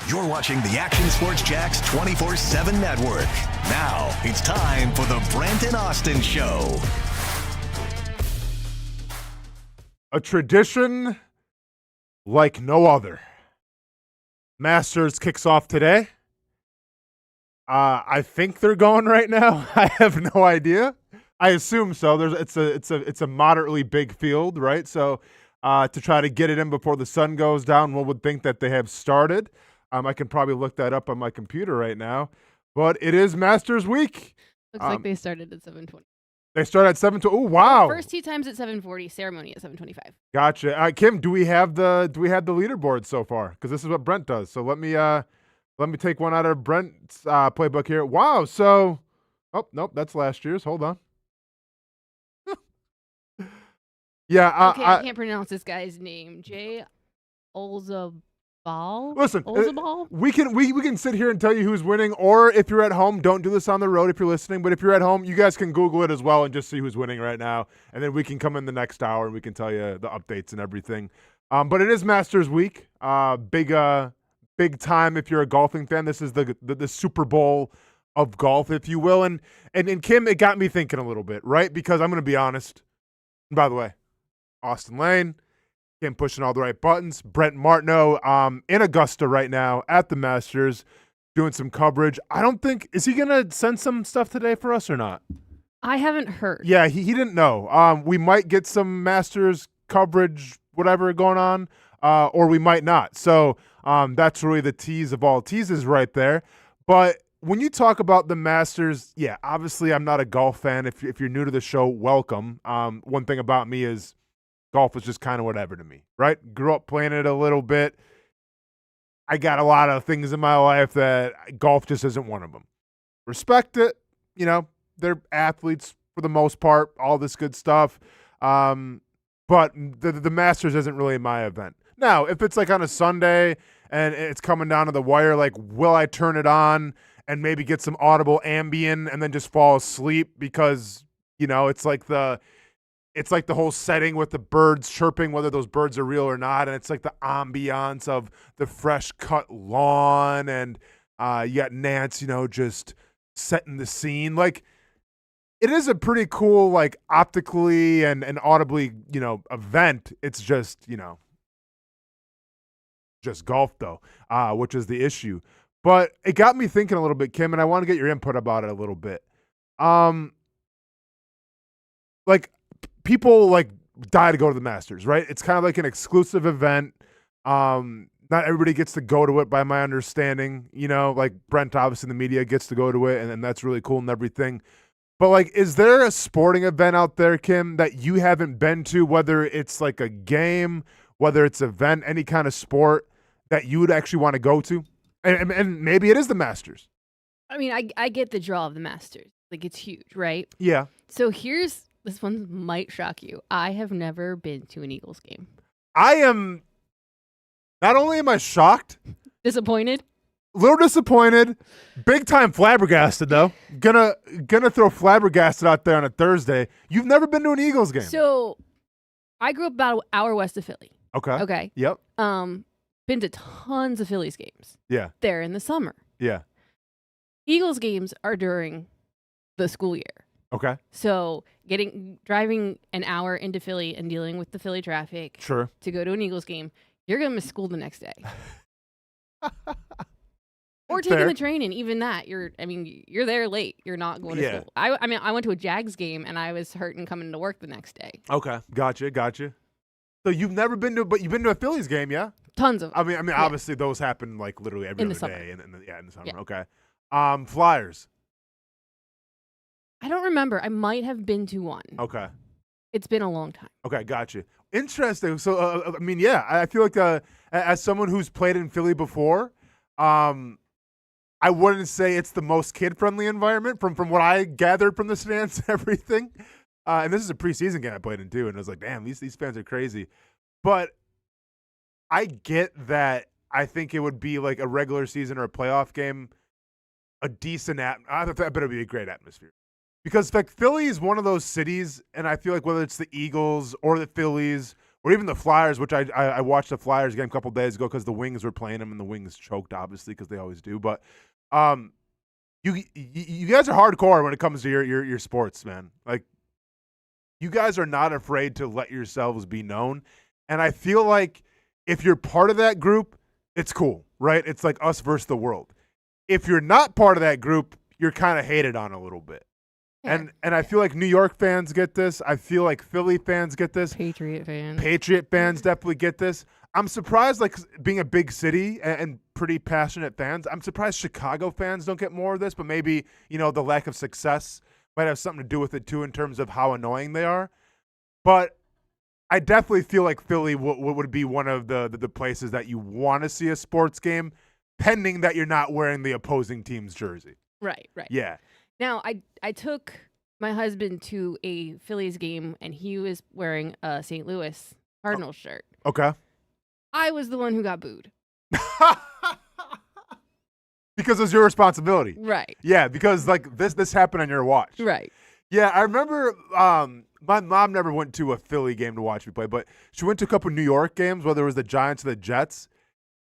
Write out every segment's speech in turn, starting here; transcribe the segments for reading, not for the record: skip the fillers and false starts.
You're watching the Action Sports Jacks 24/7 network. Now it's time for the Brent and Austen Show. A tradition like no other. Masters kicks off today. I think they're going right now. I have no idea. I assume so. It's a moderately big field, right? So to try to get it in before the sun goes down, one would think that they have started. I can probably look that up on my computer right now. But it is Masters week. Looks like they started at 7:20. They start at 7:20. Oh, wow. First tee times at 7:40, ceremony at 7:25. Gotcha. Kim, do we have the leaderboard so far? Because this is what Brent does. So let me take one out of Brent's playbook here. Wow. So, nope, that's last year's. Hold on. Yeah. Okay, I can't pronounce this guy's name. Jay Olzabal. Listen, Olzabal? we can sit here and tell you who's winning, or if you're at home, don't do this on the road if you're listening. But if you're at home, you guys can Google it as well and just see who's winning right now, and then we can come in the next hour and we can tell you the updates and everything. But it is Masters week. Big time if you're a golfing fan. This is the Super Bowl of golf, if you will. And Kim, it got me thinking a little bit, right? Because I'm going to be honest. And by the way, Austen Lane, Kim pushing all the right buttons. Brent Martineau in Augusta right now at the Masters doing some coverage. I don't think – is he going to send some stuff today for us or not? I haven't heard. Yeah, he didn't know. We might get some Masters coverage, whatever going on, or we might not. So that's really the tease of all teases right there. But when you talk about the Masters, yeah, obviously I'm not a golf fan. If you're new to the show, welcome. One thing about me is golf is just kind of whatever to me, right? Grew up playing it a little bit. I got a lot of things in my life that golf just isn't one of them. Respect it. You know, they're athletes for the most part, all this good stuff. But the Masters isn't really my event. Now, if it's like on a Sunday and it's coming down to the wire, like, will I turn it on and maybe get some audible Ambien and then just fall asleep because, you know, it's like the whole setting with the birds chirping, whether those birds are real or not, and it's like the ambiance of the fresh cut lawn, and you got Nance, you know, just setting the scene. Like, it is a pretty cool, like, optically and audibly, you know, event. It's just, you know, just golf though, which is the issue. But it got me thinking a little bit, Kim, and I want to get your input about it a little bit. Like, people like die to go to the Masters, right? It's kind of like an exclusive event. Not everybody gets to go to it, by my understanding. You know, like Brent, obviously, in the media gets to go to it, and that's really cool and everything. But like, is there a sporting event out there, Kim, that you haven't been to, whether it's like a game, whether it's an event, any kind of sport that you would actually want to go to? And maybe it is the Masters. I mean, I get the draw of the Masters. Like, it's huge, right? Yeah. So this one might shock you. I have never been to an Eagles game. Not only am I shocked, Disappointed? a little disappointed, big time flabbergasted though. Gonna throw flabbergasted out there on a Thursday. You've never been to an Eagles game. So, I grew up about an hour west of Philly. Okay. Yep. Been to tons of Phillies games. Yeah. There in the summer. Yeah. Eagles games are during the school year. Okay. So driving an hour into Philly and dealing with the Philly traffic Sure. to go to an Eagles game, you're going to miss school the next day. Or taking the train, and even that, you're there late. You're not going to school. I went to a Jags game, and I was hurting coming to work the next day. Okay. Gotcha. So you've never been to, but you've been to a Phillies game, yeah? Tons of them. I mean, obviously those happen like literally every In the other summer. day. In the summer. Yeah. Okay. Flyers. I don't remember. I might have been to one. Okay. It's been a long time. Okay, gotcha. Interesting. So, I mean, yeah, I feel like as someone who's played in Philly before, I wouldn't say it's the most kid-friendly environment from what I gathered from the stands and everything. And this is a preseason game I played in too, and I was like, damn, these fans are crazy. But I get that. I think it would be like a regular season or a playoff game, a decent I bet it'd be a great atmosphere. Because like Philly is one of those cities, and I feel like whether it's the Eagles or the Phillies or even the Flyers, which I watched the Flyers game a couple days ago because the Wings were playing them and the Wings choked, obviously, because they always do. But you guys are hardcore when it comes to your sports, man. Like, you guys are not afraid to let yourselves be known. And I feel like if you're part of that group, it's cool, right? It's like us versus the world. If you're not part of that group, you're kind of hated on a little bit. Yeah. And I feel like New York fans get this. I feel like Philly fans get this. Patriot fans definitely get this. I'm surprised, like, being a big city and pretty passionate fans, I'm surprised Chicago fans don't get more of this, but maybe, the lack of success might have something to do with it too in terms of how annoying they are. But I definitely feel like Philly would be one of the places that you want to see a sports game, pending that you're not wearing the opposing team's jersey. Right. Yeah. Now, I took my husband to a Phillies game, and he was wearing a St. Louis Cardinals shirt. Okay. I was the one who got booed. Because it was your responsibility. Right. Yeah, because like this happened on your watch. Right. Yeah, I remember my mom never went to a Philly game to watch me play, but she went to a couple New York games, whether it was the Giants or the Jets.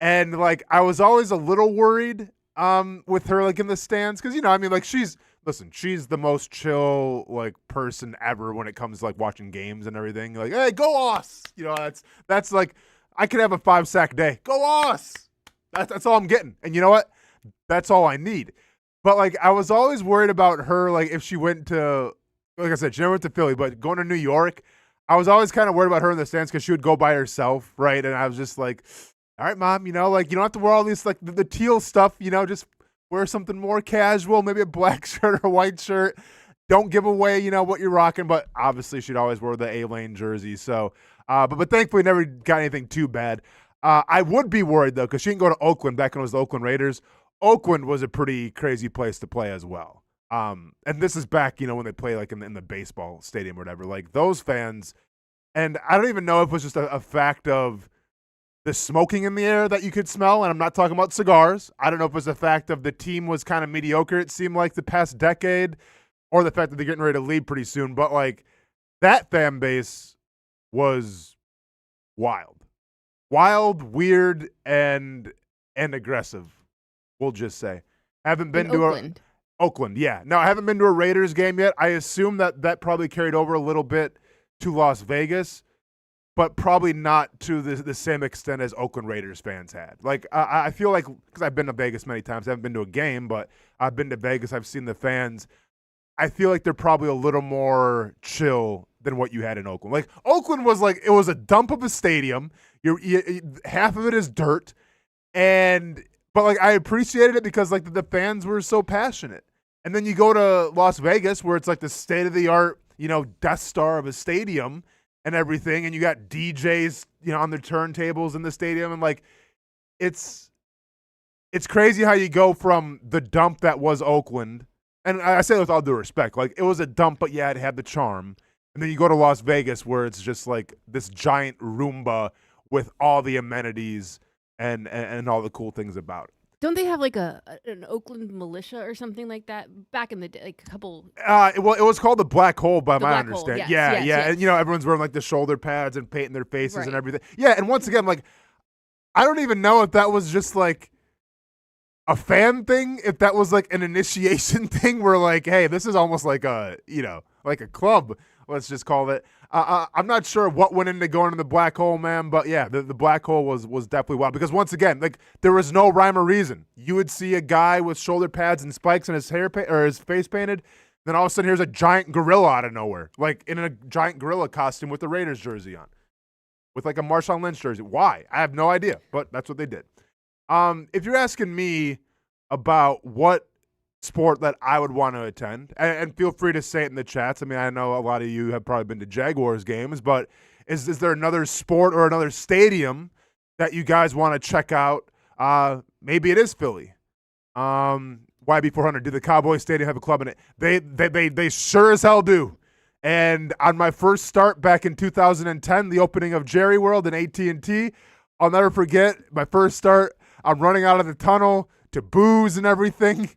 And like I was always a little worried with her like in the stands because like she's the most chill like person ever when it comes to like watching games and everything. Like, hey, go Auss! That's like I could have a 5-sack day. Go Auss! That's all I'm getting. And you know what? That's all I need. But like I was always worried about her, like if she went to, like I said, she never went to Philly, but going to New York, I was always kind of worried about her in the stands because she would go by herself, right? And I was just like, all right, Mom, like you don't have to wear all these like the teal stuff, just wear something more casual, maybe a black shirt or a white shirt. Don't give away, what you're rocking. But obviously she'd always wear the A-Lane jersey. So, but thankfully never got anything too bad. I would be worried though because she didn't go to Oakland back when it was the Oakland Raiders. Oakland was a pretty crazy place to play as well. And this is back, when they play like in the baseball stadium or whatever. Like those fans, and I don't even know if it was just a fact of the smoking in the air that you could smell, and I'm not talking about cigars. I don't know if it was a fact of the team was kind of mediocre, it seemed like the past decade, or the fact that they're getting ready to leave pretty soon. But like that fan base was wild, weird, and aggressive. We'll just say. Haven't been to Oakland, yeah. No, I haven't been to a Raiders game yet. I assume that probably carried over a little bit to Las Vegas, but probably not to the same extent as Oakland Raiders fans had. Like, I feel like, because I've been to Vegas many times, I haven't been to a game, but I've been to Vegas, I've seen the fans. I feel like they're probably a little more chill than what you had in Oakland. Like, Oakland was like, it was a dump of a stadium. Half of it is dirt, but like I appreciated it because like the fans were so passionate. And then you go to Las Vegas where it's like the state of the art, Death Star of a stadium and everything, and you got DJs, on their turntables in the stadium, and like it's crazy how you go from the dump that was Oakland, and I say it with all due respect, like it was a dump, but yeah, it had the charm. And then you go to Las Vegas where it's just like this giant Roomba with all the amenities and all the cool things about it. Don't they have like an Oakland militia or something like that back in the day, like a couple? Well, it was called the Black Hole by my understanding. Yes, yeah. And everyone's wearing like the shoulder pads and painting their faces and everything. Yeah, and once again, like I don't even know if that was just like a fan thing, if that was like an initiation thing where like, hey, this is almost like a like a club. Let's just call it. I'm not sure what went into going to the Black Hole, man, but yeah, the Black Hole was definitely wild because once again, like there was no rhyme or reason. You would see a guy with shoulder pads and spikes and his hair or his face painted, then all of a sudden here's a giant gorilla out of nowhere, like in a giant gorilla costume with the Raiders jersey on, with like a Marshawn Lynch jersey. Why? I have no idea, but that's what they did. If you're asking me about what sport that I would want to attend, and feel free to say it in the chats. I mean, I know a lot of you have probably been to Jaguars games, but is there another sport or another stadium that you guys want to check out? Maybe it is Philly. YB400, do the Cowboys Stadium have a club in it? They sure as hell do. And on my first start back in 2010, the opening of Jerry World and AT&T, I'll never forget my first start. I'm running out of the tunnel to booze and everything.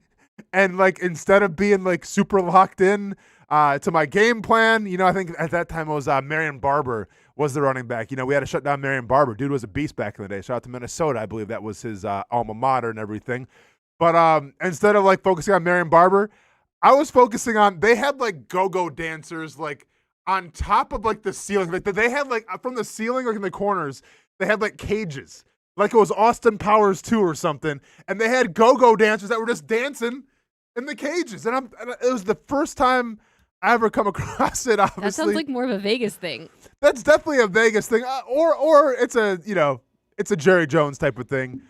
And like instead of being like super locked in to my game plan, I think at that time it was Marion Barber was the running back. We had to shut down Marion Barber. Dude was a beast back in the day. Shout out to Minnesota. I believe that was his alma mater and everything. But instead of like focusing on Marion Barber, I was focusing on, they had like go-go dancers like on top of like the ceiling. Like they had like from the ceiling, like in the corners, they had like cages. Like it was Austin Powers 2 or something. And they had go-go dancers that were just dancing in the cages. And it was the first time I ever come across it, obviously. That sounds like more of a Vegas thing. That's definitely a Vegas thing. Or it's a, it's a Jerry Jones type of thing.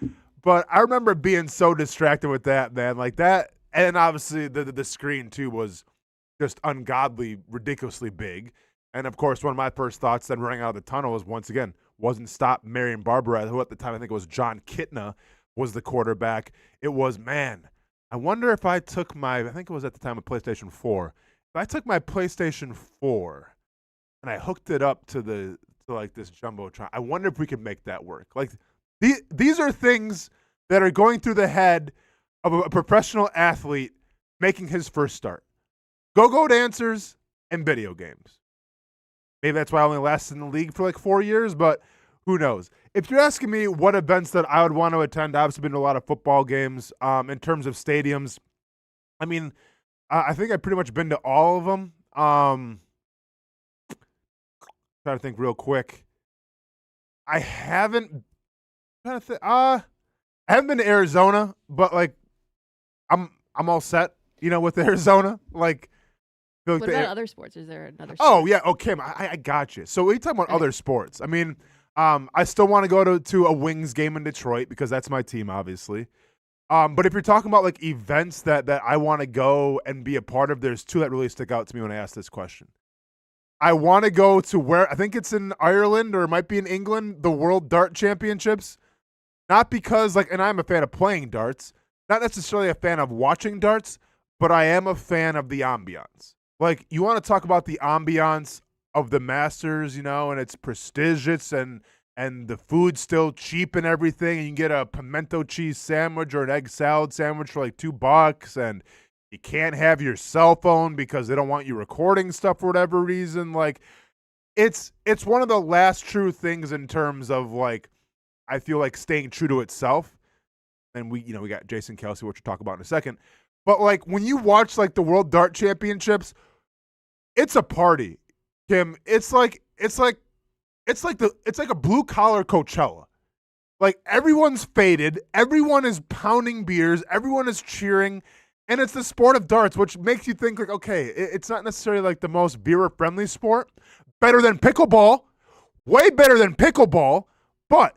But I remember being so distracted with that, man. Like that, and obviously the screen too was just ungodly, ridiculously big. And of course, one of my first thoughts then running out of the tunnel was, once again, wasn't stop Marion Barber, who at the time I think it was John Kitna was the quarterback. It was, man, I wonder if I took I think it was at the time of PlayStation 4. If I took my PlayStation 4 and I hooked it up to like this Jumbotron, I wonder if we could make that work. Like, these are things that are going through the head of a professional athlete making his first start. Go-go dancers and video games. Maybe that's why I only lasted in the league for like 4 years, but who knows? If you're asking me what events that I would want to attend, I've obviously been to a lot of football games. In terms of stadiums, I mean, I think I've pretty much been to all of them. Trying to think real quick. I haven't been to Arizona, but like I'm all set, with Arizona. Like, what about other sports? Is there another sport? Oh yeah, okay, I got you. So we talking about other sports. I mean, I still want to go to a Wings game in Detroit because that's my team, obviously. But if you're talking about like events that I want to go and be a part of, there's two that really stick out to me when I ask this question. I want to go to where, I think it's in Ireland or it might be in England, the World Dart Championships. Not because, and I'm a fan of playing darts, not necessarily a fan of watching darts, but I am a fan of the ambiance. Like, you want to talk about the ambiance of the Masters, and it's prestigious and the food's still cheap and everything, and you can get a pimento cheese sandwich or an egg salad sandwich for like $2, and you can't have your cell phone because they don't want you recording stuff for whatever reason. Like, it's one of the last true things in terms of like, I feel like staying true to itself. And we got Jason Kelsey, which we'll talk about in a second. But like when you watch like the World Dart Championships, it's a party, Kim. It's like a blue collar Coachella. Like everyone's faded, everyone is pounding beers, everyone is cheering, and it's the sport of darts, which makes you think like, okay, it's not necessarily like the most viewer friendly sport. Better than pickleball, way better than pickleball, but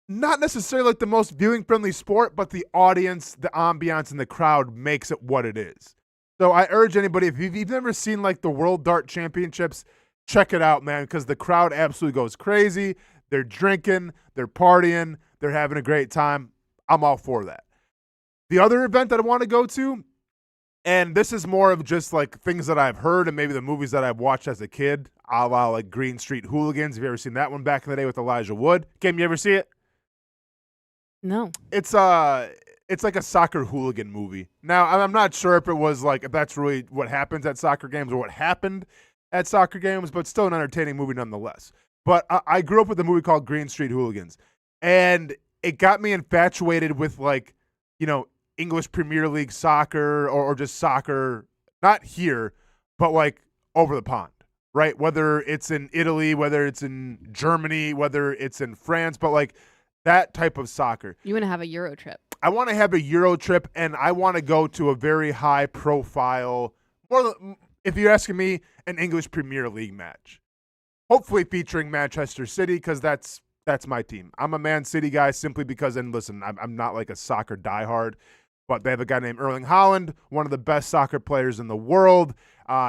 not necessarily like the most viewing friendly sport, but the audience, the ambiance, and the crowd makes it what it is. So I urge anybody, if you've never seen like the World Dart Championships, check it out, man, because the crowd absolutely goes crazy. They're drinking, they're partying, they're having a great time. I'm all for that. The other event that I want to go to, and this is more of just like things that I've heard and maybe the movies that I've watched as a kid, a la like Green Street Hooligans. Have you ever seen that one back in the day with Elijah Wood? Kim, you ever see it? No. It's like a soccer hooligan movie. Now, I'm not sure if that's really what happens at soccer games or what happened at soccer games, but still an entertaining movie nonetheless. But I grew up with a movie called Green Street Hooligans, and it got me infatuated with like, English Premier League soccer or just soccer, not here, but like over the pond, right? Whether it's in Italy, whether it's in Germany, whether it's in France, but like that type of soccer. You want to have a Euro trip. I want to have a Euro trip, and I want to go to a very high profile, if you're asking me, an English Premier League match. Hopefully featuring Manchester City, because that's my team. I'm a Man City guy simply because, and listen, I'm not like a soccer diehard, but they have a guy named Erling Haaland, one of the best soccer players in the world.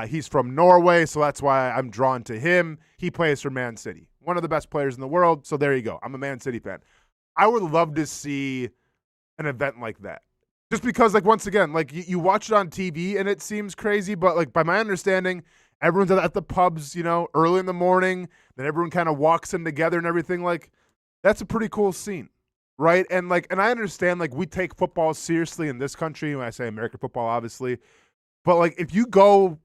He's from Norway, so that's why I'm drawn to him. He plays for Man City, one of the best players in the world, so there you go. I'm a Man City fan. I would love to see an event like that. Just because, like, once again, like, you watch it on TV and it seems crazy, but, like, by my understanding, everyone's at the pubs, early in the morning, then everyone kind of walks in together and everything. Like, that's a pretty cool scene, right? And I understand, like, we take football seriously in this country, when I say American football, obviously, but, like, if you go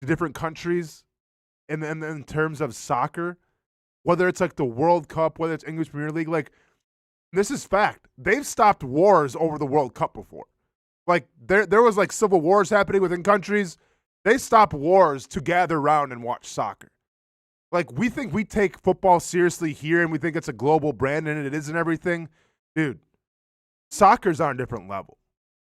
to different countries in terms of soccer, whether it's like the World Cup, whether it's English Premier League, like this is fact. They've stopped wars over the World Cup before. Like there was like civil wars happening within countries. They stopped wars to gather around and watch soccer. Like we think we take football seriously here and we think it's a global brand and it is and everything. Dude, soccer's on a different level.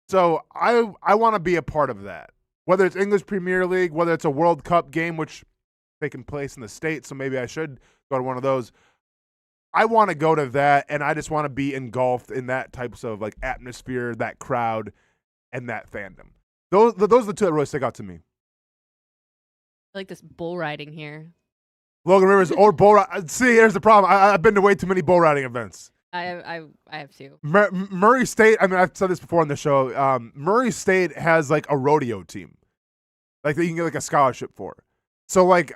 So I want to be a part of that. Whether it's English Premier League, whether it's a World Cup game, which taking place in the States, so maybe I should go to one of those. I want to go to that, and I just want to be engulfed in that types of like atmosphere, that crowd, and that fandom. Those are the two that really stick out to me. I like this bull riding here. Logan Rivers or bull riding. See, here's the problem. I've been to way too many bull riding events. I have two. Murray State, I mean, I've said this before on the show. Murray State has like a rodeo team. Like that you can get like a scholarship for. So like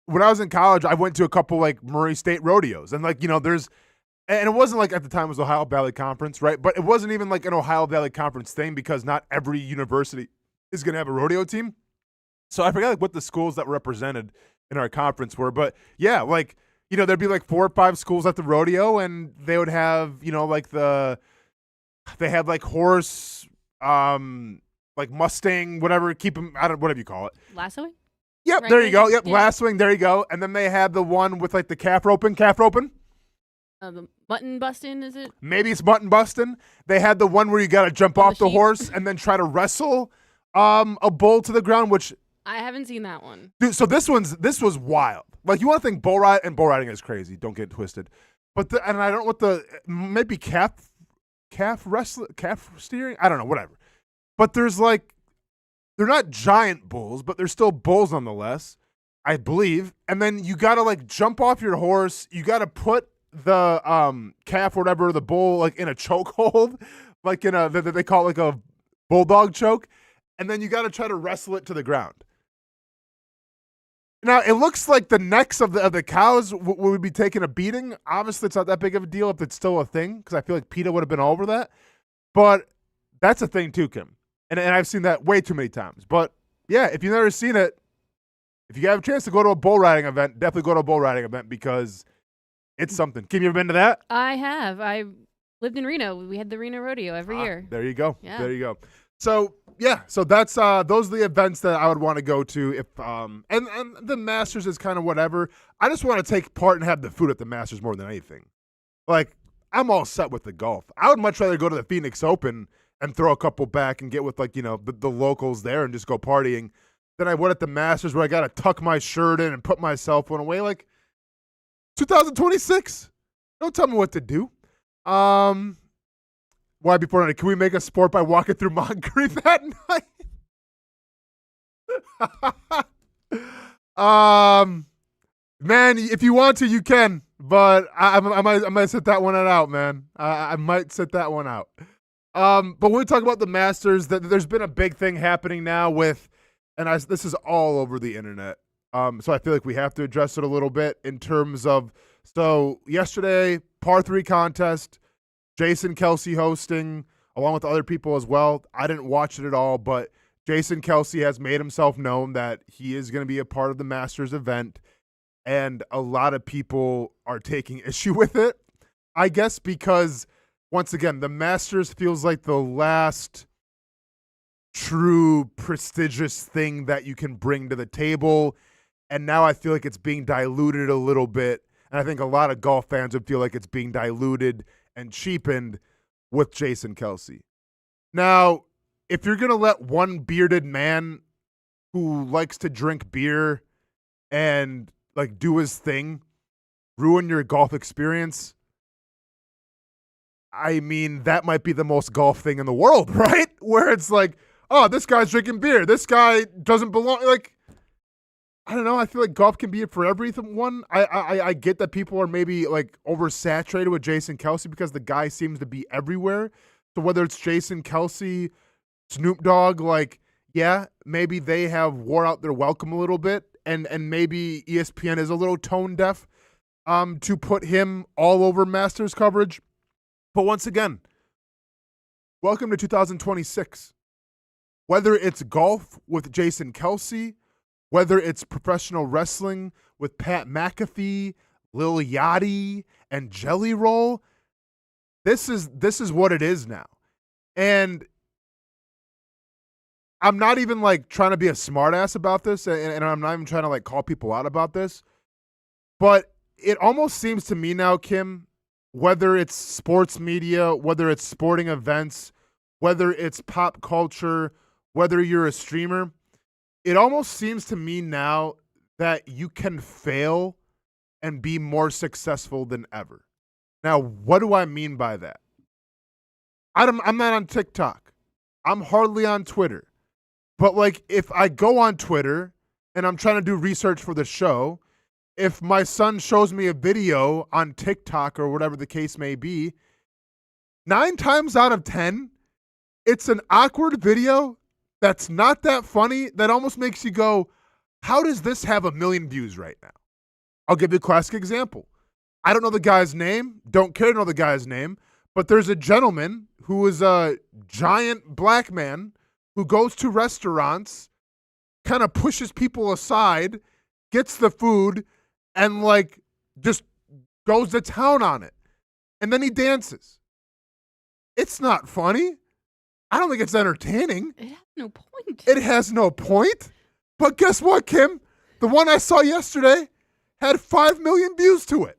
when I was in college, I went to a couple like Murray State rodeos. And like, and it wasn't like at the time it was Ohio Valley Conference, right? But it wasn't even like an Ohio Valley Conference thing because not every university is going to have a rodeo team. So I forget like what the schools that were represented in our conference were. But yeah, like, there'd be like 4 or 5 schools at the rodeo and they would have, like they had like horse, like Mustang, whatever, keep them out of whatever you call it. Lassoing? Yep, right, there you go. Yep, yeah. lassoing, there you go. And then they had the one with like the calf roping. The mutton busting, is it? Maybe it's mutton busting. They had the one where you got to jump off the sheep. horse and then try to wrestle a bull to the ground, which I haven't seen that one. dude, so this was wild. Like you want to think bull riding is crazy. Don't get it twisted. But and I don't know what maybe calf steering. I don't know, whatever. But there's like they're not giant bulls, but they're still bulls nonetheless, I believe. And then you got to like jump off your horse. You got to put the calf or whatever, the bull, like in a chokehold, like in they call it like a bulldog choke. And then you got to try to wrestle it to the ground. Now, it looks like the necks of the cows would be taking a beating. Obviously, it's not that big of a deal if it's still a thing, because I feel like PETA would have been all over that. But that's a thing too, Kim. And I've seen that way too many times. But, yeah, if you've never seen it, if you have a chance to go to a bull riding event, definitely go to a bull riding event because it's something. Kim, you ever been to that? I have. I lived in Reno. We had the Reno Rodeo every year. There you go. Yeah. There you go. So yeah, so that's those are the events that I would want to go to if and the Masters is kind of whatever. I just want to take part and have the food at the Masters more than anything. Like I'm all set with the golf. I would much rather go to the Phoenix Open and throw a couple back and get with like the locals there and just go partying than I would at the Masters where I got to tuck my shirt in and put my cell phone away. Like 2026. Don't tell me what to do. Why before night? Can we make a sport by walking through Moncrief that night? Man, if you want to, you can. But I might sit that one out, man. I might sit that one out. But when we talk about the Masters, there's been a big thing happening now with, this is all over the internet. So I feel like we have to address it a little bit in terms of, so yesterday, par 3 contest, Jason Kelce hosting, along with other people as well. I didn't watch it at all, but Jason Kelce has made himself known that he is going to be a part of the Masters event, and a lot of people are taking issue with it, I guess, because, once again, the Masters feels like the last true prestigious thing that you can bring to the table, and now I feel like it's being diluted a little bit, and I think a lot of golf fans would feel like it's being diluted and cheapened with Jason Kelce. Now, if you're going to let one bearded man who likes to drink beer and like do his thing ruin your golf experience, I mean, that might be the most golf thing in the world, right? Where it's like, oh, this guy's drinking beer. This guy doesn't belong. Like, I don't know. I feel like golf can be for everyone. I get that people are maybe like oversaturated with Jason Kelce because the guy seems to be everywhere. So whether it's Jason Kelce, Snoop Dogg, like, yeah, maybe they have wore out their welcome a little bit, and maybe ESPN is a little tone deaf to put him all over Masters coverage. But once again, welcome to 2026. Whether it's golf with Jason Kelce, whether it's professional wrestling with Pat McAfee, Lil Yachty, and Jelly Roll. This is what it is now. And I'm not even like trying to be a smartass about this, and I'm not even trying to like call people out about this, but it almost seems to me now, Kim, whether it's sports media, whether it's sporting events, whether it's pop culture, whether you're a streamer, it almost seems to me now that you can fail and be more successful than ever. Now, what do I mean by that? I'm not on TikTok. I'm hardly on Twitter. But like, if I go on Twitter and I'm trying to do research for the show, if my son shows me a video on TikTok or whatever the case may be, 9 times out of 10, it's an awkward video that's not that funny, that almost makes you go, how does this have 1 million views right now? I'll give you a classic example. I don't know the guy's name, don't care to know the guy's name, but there's a gentleman who is a giant black man who goes to restaurants, kind of pushes people aside, gets the food, and like just goes to town on it. And then he dances. It's not funny. I don't think it's entertaining. It has no point. It has no point. But guess what, Kim? The one I saw yesterday had 5 million views to it.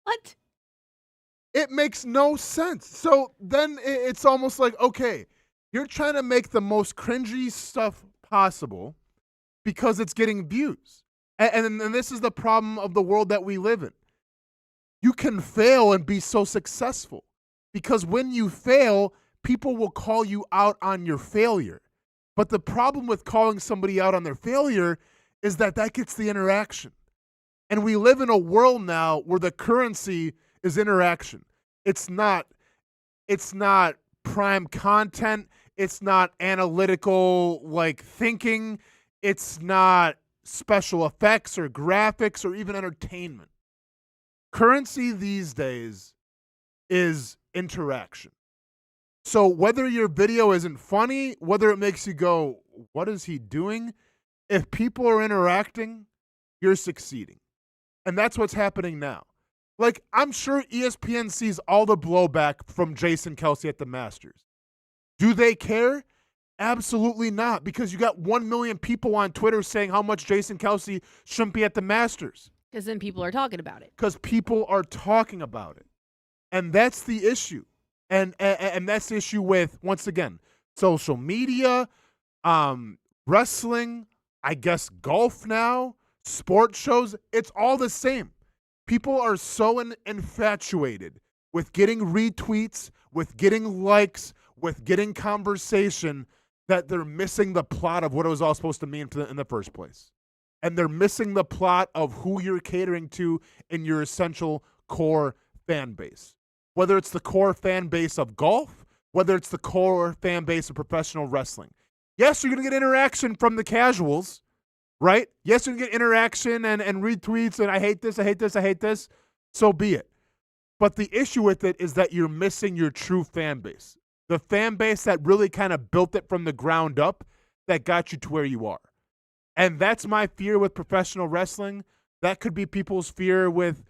What? It makes no sense. So then it's almost like, okay, you're trying to make the most cringy stuff possible because it's getting views. And this is the problem of the world that we live in. You can fail and be so successful because when you fail, people will call you out on your failure. But the problem with calling somebody out on their failure is that gets the interaction. And we live in a world now where the currency is interaction. It's not prime content. It's not analytical like thinking. It's not special effects or graphics or even entertainment. Currency these days is interaction. So whether your video isn't funny, whether it makes you go, what is he doing? If people are interacting, you're succeeding. And that's what's happening now. Like, I'm sure ESPN sees all the blowback from Jason Kelce at the Masters. Do they care? Absolutely not, because you got 1 million people on Twitter saying how much Jason Kelce shouldn't be at the Masters. Because then people are talking about it. Because people are talking about it. And that's the issue. And that's the issue with, once again, social media, wrestling, I guess golf now, sports shows. It's all the same. People are so infatuated with getting retweets, with getting likes, with getting conversation that they're missing the plot of what it was all supposed to mean in the first place. And they're missing the plot of who you're catering to in your essential core fan base. Whether it's the core fan base of golf, whether it's the core fan base of professional wrestling. Yes, you're going to get interaction from the casuals, right? Yes, you're going to get interaction and retweets and I hate this, I hate this, I hate this. So be it. But the issue with it is that you're missing your true fan base. The fan base that really kind of built it from the ground up that got you to where you are. And that's my fear with professional wrestling. That could be people's fear with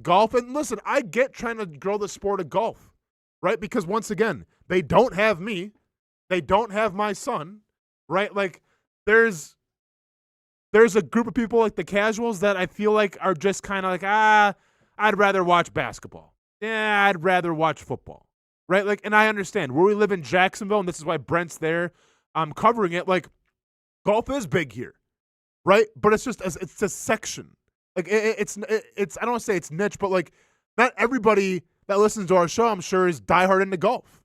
golf. And listen, I get trying to grow the sport of golf, right? Because once again, they don't have me. They don't have my son, right? Like there's a group of people like the casuals that I feel like are just kind of like, I'd rather watch basketball. Yeah, I'd rather watch football, right? Like, and I understand where we live in Jacksonville, and this is why Brent's there. I'm covering it. Like, golf is big here, right? But it's a section. Like it's I don't want to say it's niche, but like not everybody that listens to our show, I'm sure, is diehard into golf,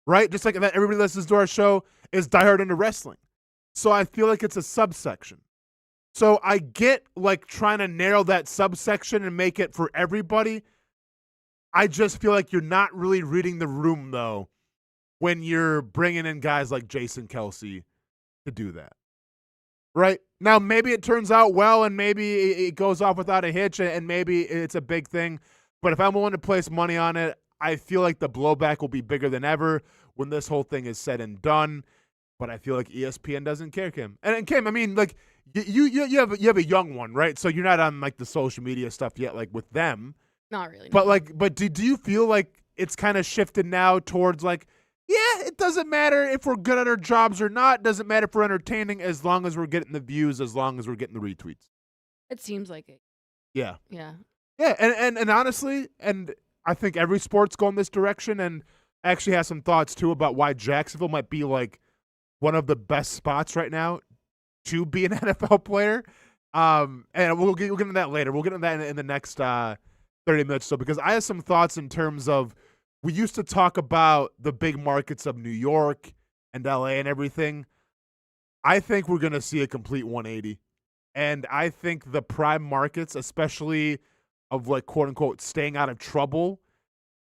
right? Just like that everybody listens to our show is diehard into wrestling. So I feel like it's a subsection. So I get like trying to narrow that subsection and make it for everybody. I just feel like you're not really reading the room though when you're bringing in guys like Jason Kelce to do that. Right? Now, maybe it turns out well and maybe it goes off without a hitch and maybe it's a big thing. But if I'm willing to place money on it, I feel like the blowback will be bigger than ever when this whole thing is said and done. But I feel like ESPN doesn't care, Kim. And Kim, I mean, like, you have a young one, right? So you're not on like the social media stuff yet, like with them. Not really. But no. but do you feel like it's kind of shifted now towards like, yeah, it doesn't matter if we're good at our jobs or not. It doesn't matter if we're entertaining as long as we're getting the views, as long as we're getting the retweets. It seems like it. Yeah. Yeah. Yeah, and honestly, and I think every sport's going this direction, and I actually have some thoughts too about why Jacksonville might be like one of the best spots right now to be an NFL player. And we'll get into that later. We'll get into that in the next 30 minutes or so, because I have some thoughts in terms of, we used to talk about the big markets of New York and LA and everything. I think we're going to see a complete 180. And I think the prime markets, especially of like quote unquote staying out of trouble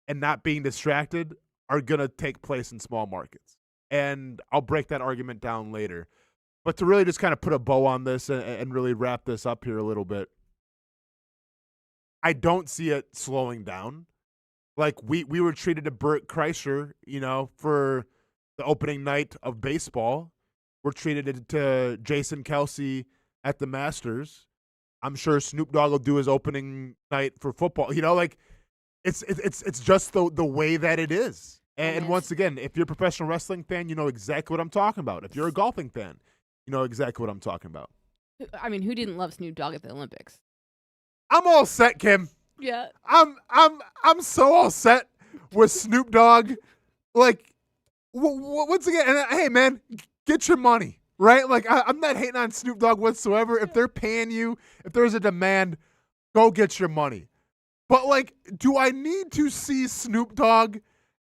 and not being distracted, are going to take place in small markets. And I'll break that argument down later. But to really just kind of put a bow on this and really wrap this up here a little bit, I don't see it slowing down. Like we were treated to Bert Kreischer, for the opening night of baseball. We're treated to Jason Kelsey at the Masters. I'm sure Snoop Dogg will do his opening night for football. Like it's just the way that it is. And once again, if you're a professional wrestling fan, you know exactly what I'm talking about. If you're a golfing fan, you know exactly what I'm talking about. I mean, who didn't love Snoop Dogg at the Olympics? I'm all set, Kim. Yeah. I'm so all set with Snoop Dogg. Like, once again, and hey, man, get your money, right? Like, I'm not hating on Snoop Dogg whatsoever. If they're paying you, if there's a demand, go get your money. But, like, do I need to see Snoop Dogg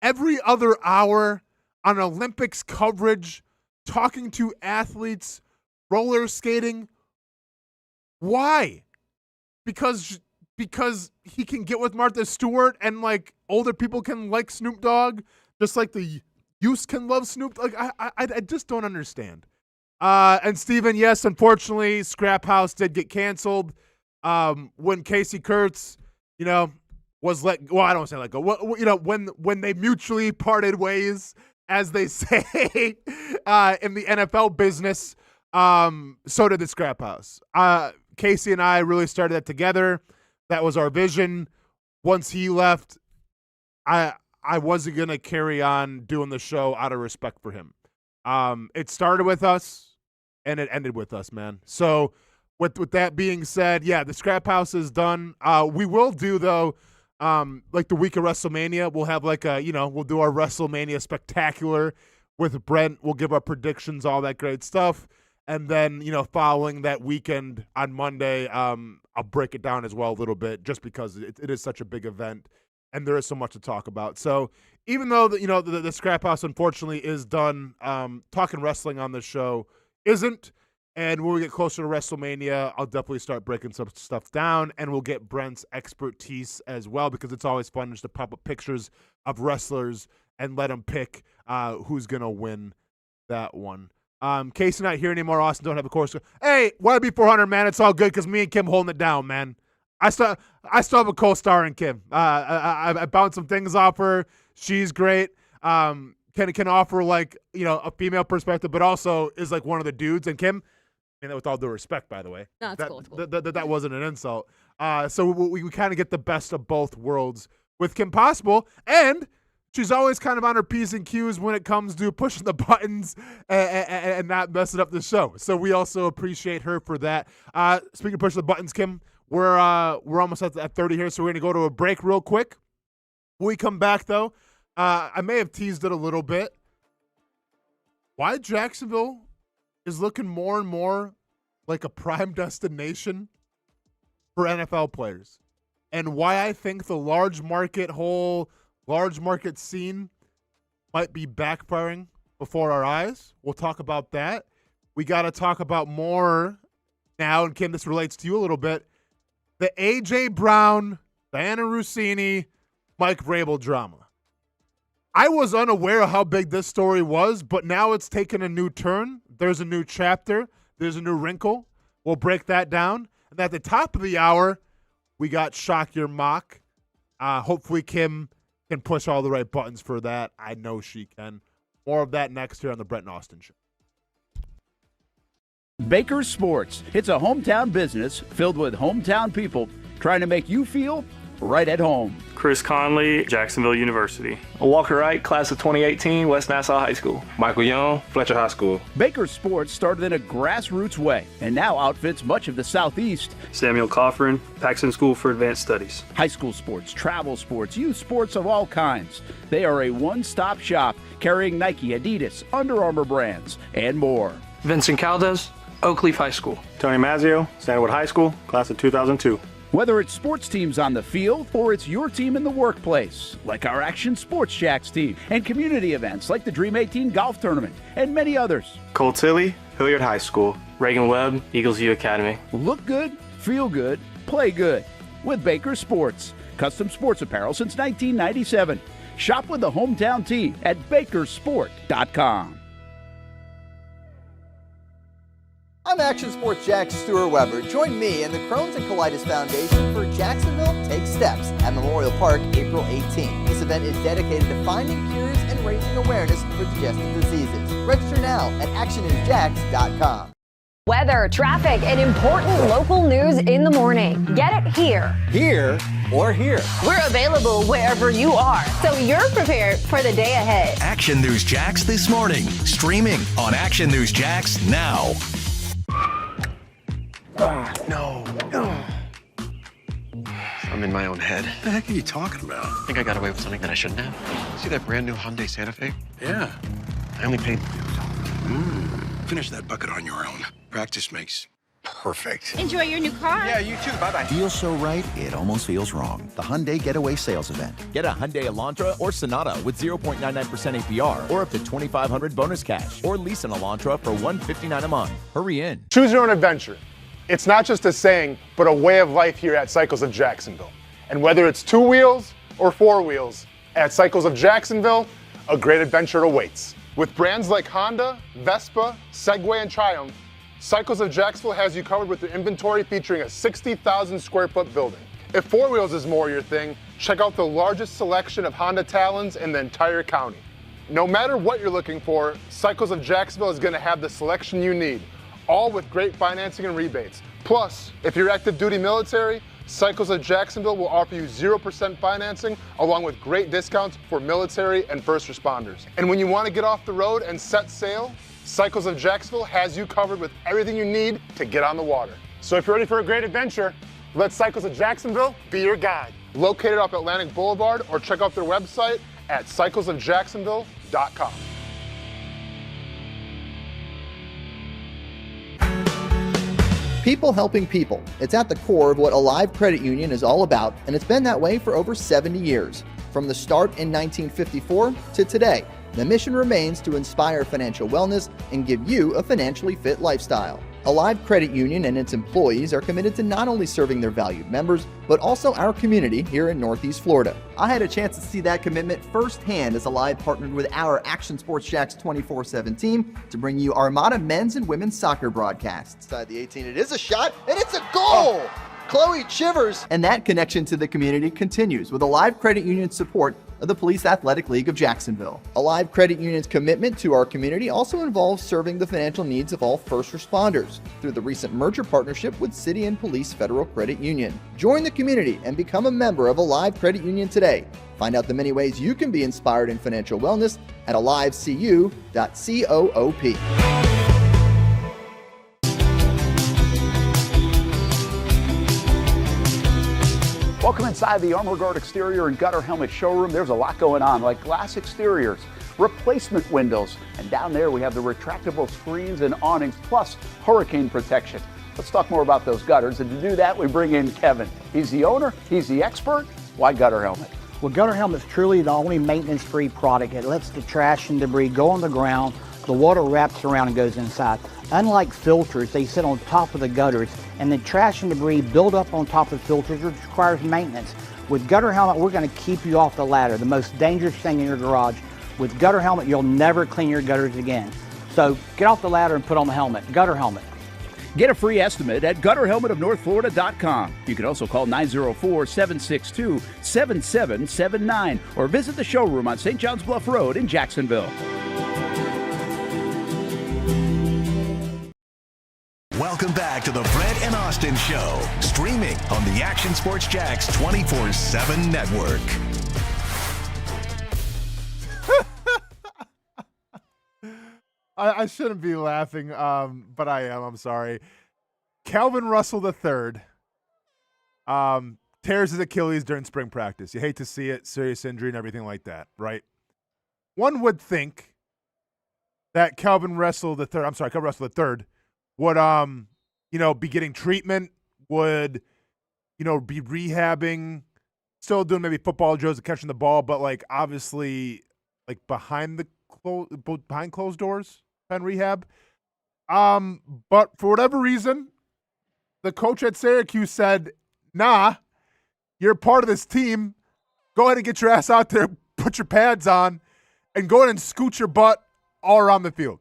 every other hour on Olympics coverage, talking to athletes, roller skating? Why? Because he can get with Martha Stewart and like older people can like Snoop Dogg, just like the youth can love Snoop. Like I just don't understand. And Steven, yes, unfortunately, Scrap House did get canceled. When Casey Kurtz, was I don't want to say let go. When they mutually parted ways, as they say in the NFL business, so did the Scrap House. Casey and I really started that together. That was our vision. Once he left, I wasn't going to carry on doing the show out of respect for him. It started with us, and it ended with us, man. So with that being said, yeah, the Scrap House is done. We will do, though, like the week of WrestleMania, we'll have like we'll do our WrestleMania Spectacular with Brent. We'll give our predictions, all that great stuff. And then, following that weekend on Monday, I'll break it down as well a little bit, just because it is such a big event and there is so much to talk about. So even though the Scrap House unfortunately is done, talking wrestling on the show isn't. And when we get closer to WrestleMania, I'll definitely start breaking some stuff down, and we'll get Brent's expertise as well, because it's always fun just to pop up pictures of wrestlers and let them pick who's gonna win that one. Casey not here anymore. Austin don't have a course. Hey, YB 400, man. It's all good because me and Kim holding it down, man. I still have a co-star in Kim. I bounced some things off her. She's great. Can offer like a female perspective, but also is like one of the dudes. And Kim, and with all due respect, by the way, no, it's cool. It's cool. That wasn't an insult. So we kind of get the best of both worlds with Kim Possible, and she's always kind of on her P's and Q's when it comes to pushing the buttons and not messing up the show. So we also appreciate her for that. Speaking of pushing the buttons, Kim, we're almost at 30 here, so we're going to go to a break real quick. When we come back, though, I may have teased it a little bit. Why Jacksonville is looking more and more like a prime destination for NFL players, and why I think the large market scene might be backfiring before our eyes. We'll talk about that. We got to talk about more now, and Kim, this relates to you a little bit, the A.J. Brown, Diana Rossini, Mike Vrabel drama. I was unaware of how big this story was, but now it's taken a new turn. There's a new chapter. There's a new wrinkle. We'll break that down. And at the top of the hour, we got Shock Your Mock. Hopefully Kim can push all the right buttons for that. I know she can. More of that next here on the Brent and Austin Show. Baker Sports. It's a hometown business filled with hometown people trying to make you feel right at home. Chris Conley, Jacksonville University. Walker Wright, class of 2018, West Nassau High School. Michael Young, Fletcher High School. Baker Sports started in a grassroots way and now outfits much of the Southeast. Samuel Coffrin, Paxton School for Advanced Studies. High school sports, travel sports, youth sports of all kinds. They are a one-stop shop carrying Nike, Adidas, Under Armour brands, and more. Vincent Caldes, Oak Leaf High School. Tony Mazzio, Stanwood High School, class of 2002. Whether it's sports teams on the field or it's your team in the workplace, like our Action Sports Jacks team, and community events like the Dream 18 Golf Tournament, and many others. Cole Tilley, Hilliard High School. Reagan Webb, Eagles View Academy. Look good, feel good, play good with Baker Sports. Custom sports apparel since 1997. Shop with the hometown team at bakersport.com. I'm Action Sports Jack's Stuart Weber. Join me and the Crohn's and Colitis Foundation for Jacksonville Take Steps at Memorial Park April 18th. This event is dedicated to finding cures and raising awareness for digestive diseases. Register now at actionnewsjacks.com. Weather, traffic, and important local news in the morning. Get it here. Here or here. We're available wherever you are, so you're prepared for the day ahead. Action News Jacks this morning, streaming on Action News Jacks now. No. I'm in my own head. What the heck are you talking about? I think I got away with something that I shouldn't have. See that brand new Hyundai Santa Fe? Yeah. I only paid... Finish that bucket on your own. Practice makes perfect. Enjoy your new car. Yeah, you too. Bye-bye. Feels so right, it almost feels wrong. The Hyundai Getaway Sales Event. Get a Hyundai Elantra or Sonata with 0.99% APR or up to $2,500 bonus cash. Or lease an Elantra for $159 a month. Hurry in. Choose your own adventure. It's not just a saying, but a way of life here at Cycles of Jacksonville. And whether it's 2 wheels or 4 wheels, at Cycles of Jacksonville, a great adventure awaits. With brands like Honda, Vespa, Segway, and Triumph, Cycles of Jacksonville has you covered with their inventory featuring a 60,000 square foot building. If 4 wheels is more your thing, check out the largest selection of Honda Talons in the entire county. No matter what you're looking for, Cycles of Jacksonville is going to have the selection you need, all with great financing and rebates. Plus, if you're active duty military, Cycles of Jacksonville will offer you 0% financing along with great discounts for military and first responders. And when you want to get off the road and set sail, Cycles of Jacksonville has you covered with everything you need to get on the water. So if you're ready for a great adventure, let Cycles of Jacksonville be your guide. Located off Atlantic Boulevard, or check out their website at cyclesofjacksonville.com. People helping people. It's at the core of what Alive Credit Union is all about, and it's been that way for over 70 years. From the start in 1954 to today, the mission remains to inspire financial wellness and give you a financially fit lifestyle. Alive Credit Union and its employees are committed to not only serving their valued members, but also our community here in Northeast Florida. I had a chance to see that commitment firsthand as Alive partnered with our Action Sports Jacks 24/7 team to bring you Armada men's and women's soccer broadcasts. Inside the 18, it is a shot, and it's a goal! Chloe Chivers! And that connection to the community continues with Alive Credit Union's support of the Police Athletic League of Jacksonville. Alive Credit Union's commitment to our community also involves serving the financial needs of all first responders through the recent merger partnership with City and Police Federal Credit Union. Join the community and become a member of Alive Credit Union today. Find out the many ways you can be inspired in financial wellness at alivecu.coop. Welcome inside the Armor Guard Exterior and Gutter Helmet Showroom. There's a lot going on, like glass exteriors, replacement windows, and down there we have the retractable screens and awnings, plus hurricane protection. Let's talk more about those gutters, and to do that, we bring in Kevin. He's the owner, he's the expert. Why Gutter Helmet? Well, Gutter Helmet's truly the only maintenance-free product. It lets the trash and debris go on the ground, the water wraps around and goes inside. Unlike filters, they sit on top of the gutters, and the trash and debris build up on top of filters, which requires maintenance. With Gutter Helmet, we're going to keep you off the ladder, the most dangerous thing in your garage. With Gutter Helmet, you'll never clean your gutters again. So get off the ladder and put on the helmet. Gutter Helmet. Get a free estimate at gutterhelmetofnorthflorida.com. You can also call 904-762-7779 or visit the showroom on St. John's Bluff Road in Jacksonville. Brent and Austin Show, streaming on the Action Sports Jax 24/7 network. I shouldn't be laughing, but I am. I'm sorry. Calvin Russell III tears his Achilles during spring practice. You hate to see it, serious injury and everything like that, right? One would think that Calvin Russell III would, be getting treatment, would, be rehabbing, still doing maybe football drills and catching the ball, but obviously behind closed doors and rehab. But for whatever reason, the coach at Syracuse said, nah, you're part of this team. Go ahead and get your ass out there, put your pads on, and go ahead and scoot your butt all around the field.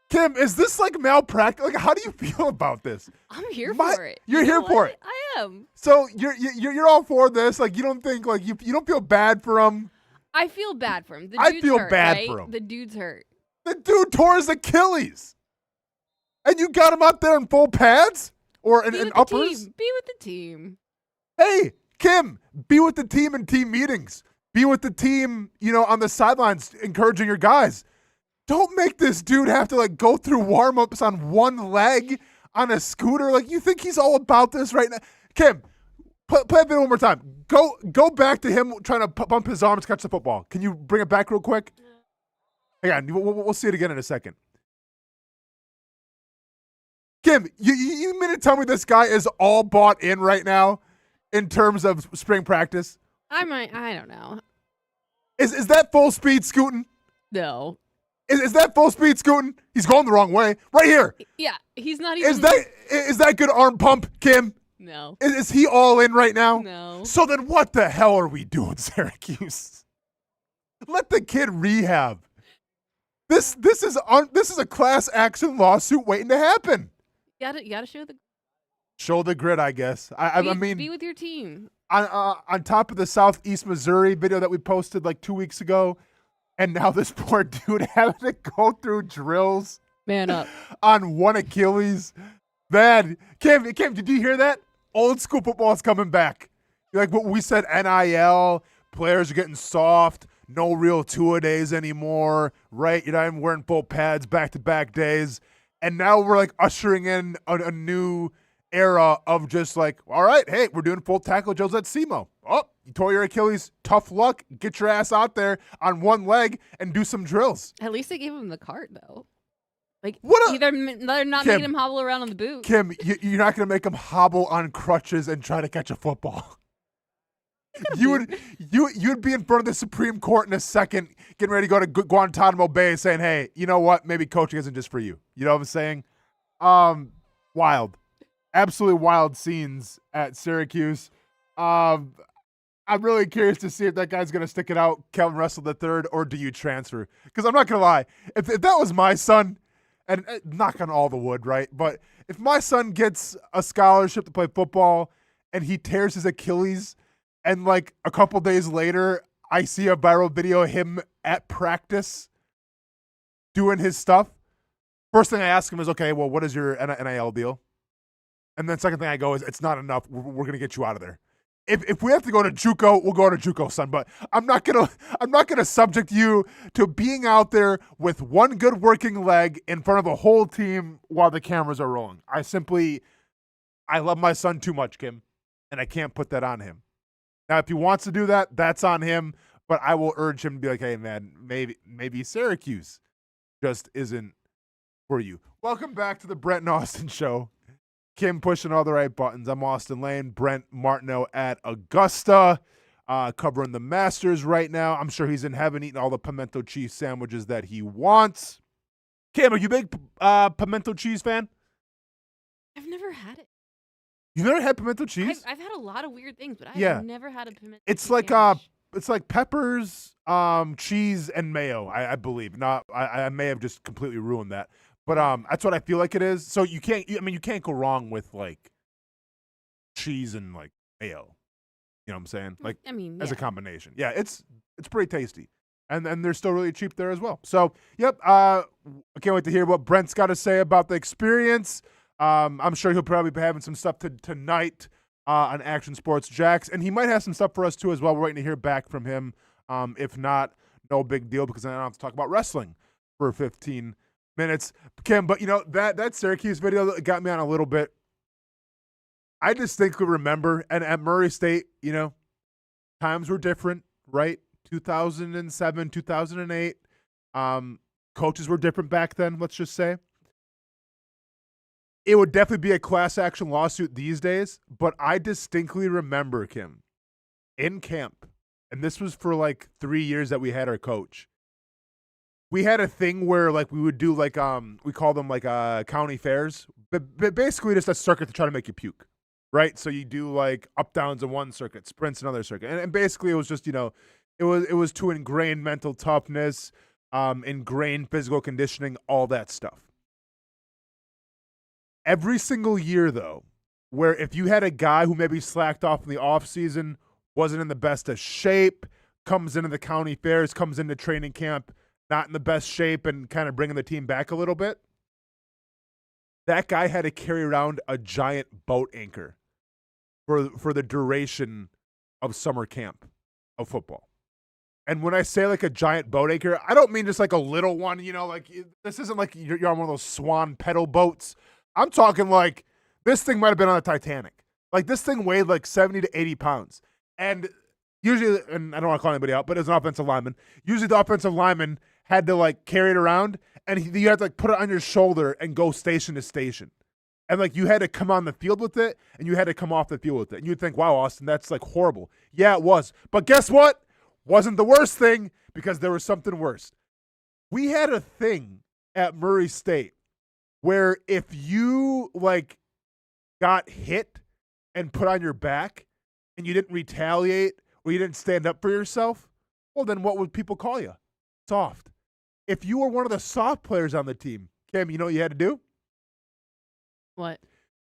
Kim, is this malpractice? How do you feel about this? I'm here for it. You're here for it. I am. So you're all for this? You don't think you don't feel bad for him? I feel bad for him. The I dude's feel hurt, bad right? for him. The dude's hurt. The dude tore his Achilles, and you got him out there in full pads or in uppers. Be with the team. Hey, Kim, be with the team in team meetings. Be with the team, on the sidelines, encouraging your guys. Don't make this dude have to go through warm-ups on one leg on a scooter. You think he's all about this right now? Kim, play that video one more time. Go back to him trying to bump his arms to catch the football. Can you bring it back real quick? Hang on, we'll see it again in a second. Kim, you mean to tell me this guy is all bought in right now in terms of spring practice? I don't know. Is that full speed scooting? No. Is that full speed scooting? He's going the wrong way. Right here. Yeah, he's not even. Is that good arm pump, Kim? No. Is he all in right now? No. So then what the hell are we doing, Syracuse? Let the kid rehab. This is a class action lawsuit waiting to happen. You gotta show the grit, I guess. I mean, be with your team. On top of the Southeast Missouri video that we posted 2 weeks ago, and now this poor dude having to go through drills. Man up. On one Achilles. Man, Kim, did you hear that? Old school football is coming back. What we said, NIL, players are getting soft, no real two-a-days anymore, right? You're not even wearing full pads, back-to-back days. And now we're ushering in a new era of just all right, hey, we're doing full tackle drills at SEMO. Oh, you tore your Achilles. Tough luck. Get your ass out there on one leg and do some drills. At least they gave him the cart, though. They're not Kim, making him hobble around on the boot. Kim, you're not going to make him hobble on crutches and try to catch a football. You'd be in front of the Supreme Court in a second, getting ready to go to Guantanamo Bay, saying, "Hey, you know what? Maybe coaching isn't just for you." You know what I'm saying? Wild, absolutely wild scenes at Syracuse. I'm really curious to see if that guy's gonna stick it out, Calvin Russell III, or do you transfer? Because I'm not gonna lie, if that was my son, and knock on all the wood, right? But if my son gets a scholarship to play football and he tears his Achilles, and a couple days later, I see a viral video of him at practice doing his stuff. First thing I ask him is, okay, well, what is your NIL deal? And then second thing I go is, it's not enough. We're going to get you out of there. If we have to go to JUCO, we'll go to JUCO, son. But I'm not gonna subject you to being out there with one good working leg in front of a whole team while the cameras are rolling. I love my son too much, Kim, and I can't put that on him. Now, if he wants to do that, that's on him. But I will urge him to be like, hey, man, maybe Syracuse just isn't for you. Welcome back to the Brent and Austin Show. Kim pushing all the right buttons. I'm Austen Lane. Brent Martineau at Augusta, covering the Masters right now. I'm sure he's in heaven eating all the pimento cheese sandwiches that he wants. Kim, are you a big pimento cheese fan? I've never had it. You never had pimento cheese? I've had a lot of weird things, but I've never had a pimento It's cheese like sandwich. It's like peppers, cheese, and mayo, I believe. I may have just completely ruined that. But that's what I feel like it is. So you can't go wrong with cheese and mayo. You know what I'm saying? As a combination. Yeah, it's pretty tasty. And they're still really cheap there as well. So, yep, I can't wait to hear what Brent's got to say about the experience. I'm sure he'll probably be having some stuff tonight on Action Sports Jacks, and he might have some stuff for us too as well. We're waiting to hear back from him. If not, no big deal, because then I don't have to talk about wrestling for 15 minutes. Kim, but that Syracuse video got me on a little bit. I distinctly remember, and at Murray State, times were different, right? 2007, 2008. Coaches were different back then, let's just say. It would definitely be a class action lawsuit these days, but I distinctly remember, Kim, in camp, and this was for like 3 years that we had our coach. We had a thing where like we would do like we call them like county fairs, but basically just a circuit to try to make you puke, right? So you do like up downs in one circuit, sprints in another circuit, and basically it was just it was to ingrain mental toughness, ingrain physical conditioning, all that stuff. Every single year, though, where if you had a guy who maybe slacked off in the offseason, wasn't in the best of shape, comes into the county fairs, comes into training camp, not in the best shape and kind of bringing the team back a little bit, that guy had to carry around a giant boat anchor for the duration of summer camp of football. And when I say like a giant boat anchor, I don't mean just like a little one, like this isn't like you're on one of those swan pedal boats. I'm talking like this thing might have been on the Titanic. Like this thing weighed like 70 to 80 pounds. And usually, and I don't want to call anybody out, but as an offensive lineman, usually the offensive lineman had to like carry it around, and you had to like put it on your shoulder and go station to station. And like you had to come on the field with it, and you had to come off the field with it. And you'd think, wow, Austin, that's like horrible. Yeah, it was. But guess what? Wasn't the worst thing, because there was something worse. We had a thing at Murray State where if you like got hit and put on your back and you didn't retaliate or you didn't stand up for yourself, well, then what would people call you? Soft. If you were one of the soft players on the team, Kim, you know what you had to do? What?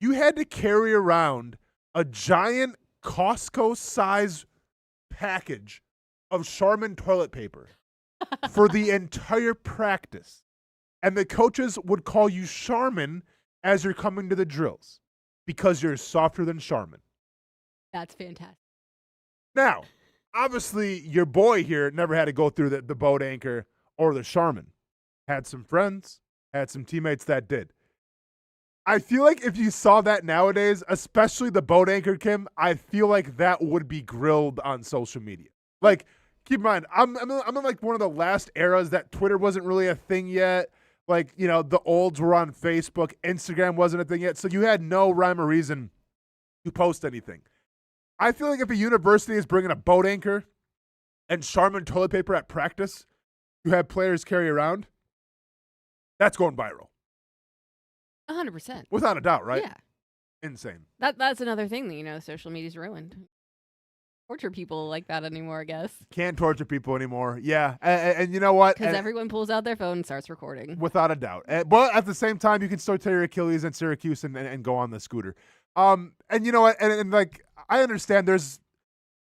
You had to carry around a giant Costco-size package of Charmin toilet paper for the entire practice. And the coaches would call you Charmin as you're coming to the drills because you're softer than Charmin. That's fantastic. Now, obviously, your boy here never had to go through the boat anchor or the Charmin. Had some friends, had some teammates that did. I feel like if you saw that nowadays, especially the boat anchor, Kim, I feel like that would be grilled on social media. Like, keep in mind, I'm in like one of the last eras that Twitter wasn't really a thing yet. Like, the olds were on Facebook. Instagram wasn't a thing yet. So you had no rhyme or reason to post anything. I feel like if a university is bringing a boat anchor and Charmin toilet paper at practice to have players carry around, that's going viral. 100%. Without a doubt, right? Yeah. Insane. That's another thing that, social media's ruined. Torture people like that anymore, I guess. Can't torture people anymore. Yeah. And you know what? Because everyone pulls out their phone and starts recording. Without a doubt. But at the same time, you can still tear your Achilles in Syracuse and go on the scooter. And you know what? And like, I understand there's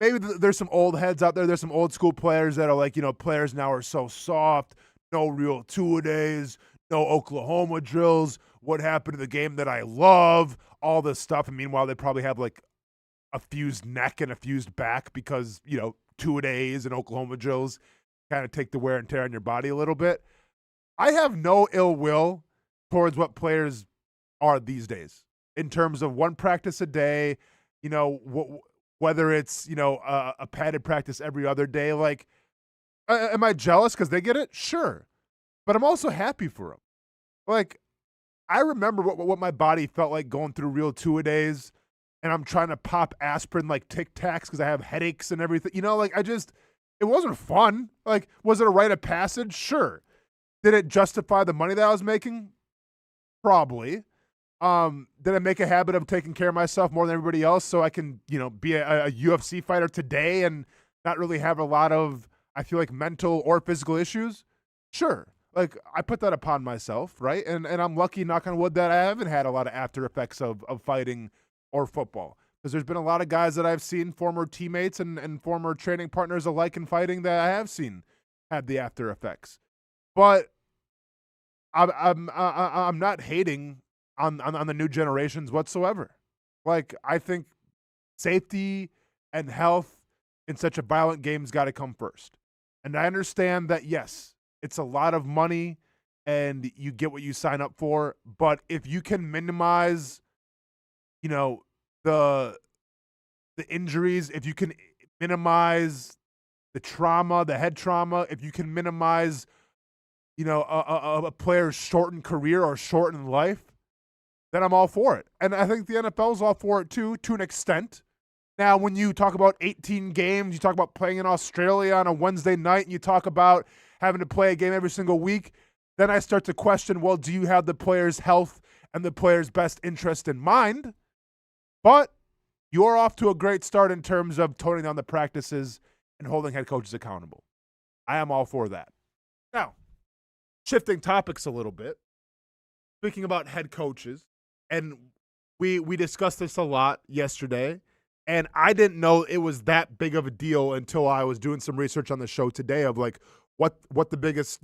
some old heads out there. There's some old school players that are like, players now are so soft. No real two-a-days. No Oklahoma drills. What happened to the game that I love? All this stuff. And meanwhile, they probably have like a fused neck and a fused back because, two-a-days and Oklahoma drills kind of take the wear and tear on your body a little bit. I have no ill will towards what players are these days in terms of one practice a day, whether it's, a padded practice every other day. Like, am I jealous because they get it? Sure. But I'm also happy for them. Like, I remember what my body felt like going through real two-a-days, and I'm trying to pop aspirin like Tic Tacs because I have headaches and everything. It wasn't fun. Like, was it a rite of passage? Sure. Did it justify the money that I was making? Probably. Did I make a habit of taking care of myself more than everybody else so I can, be a UFC fighter today and not really have a lot of, I feel like, mental or physical issues? Sure. Like, I put that upon myself, right? And I'm lucky, knock on wood, that I haven't had a lot of after effects of fighting or football. Because there's been a lot of guys that I've seen, former teammates and former training partners alike in fighting, that I have seen had the after effects. But I'm not hating on the new generations whatsoever. Like, I think safety and health in such a violent game's got to come first. And I understand that, yes, it's a lot of money and you get what you sign up for, but if you can minimize, the injuries, if you can minimize the trauma, the head trauma, if you can minimize, a player's shortened career or shortened life, then I'm all for it. And I think the NFL's all for it too, to an extent. Now, when you talk about 18 games, you talk about playing in Australia on a Wednesday night, and you talk about having to play a game every single week, then I start to question, well, do you have the player's health and the player's best interest in mind? But you're off to a great start in terms of toning down the practices and holding head coaches accountable. I am all for that. Now, shifting topics a little bit, speaking about head coaches, and we discussed this a lot yesterday, and I didn't know it was that big of a deal until I was doing some research on the show today of like what the biggest,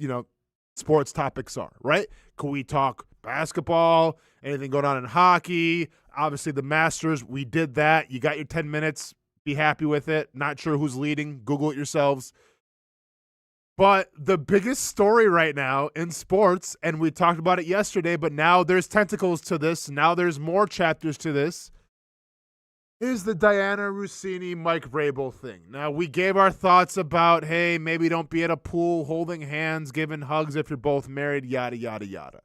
sports topics are, right? Can we talk basketball, anything going on in hockey? Obviously the Masters, we did that. You got your 10 minutes, be happy with it. Not sure who's leading, Google it yourselves. But the biggest story right now in sports, and we talked about it yesterday, but now there's tentacles to this, now there's more chapters to this, is the Diana Russini, Mike Vrabel thing. Now, we gave our thoughts about, hey, maybe don't be at a pool holding hands, giving hugs if you're both married, yada, yada, yada.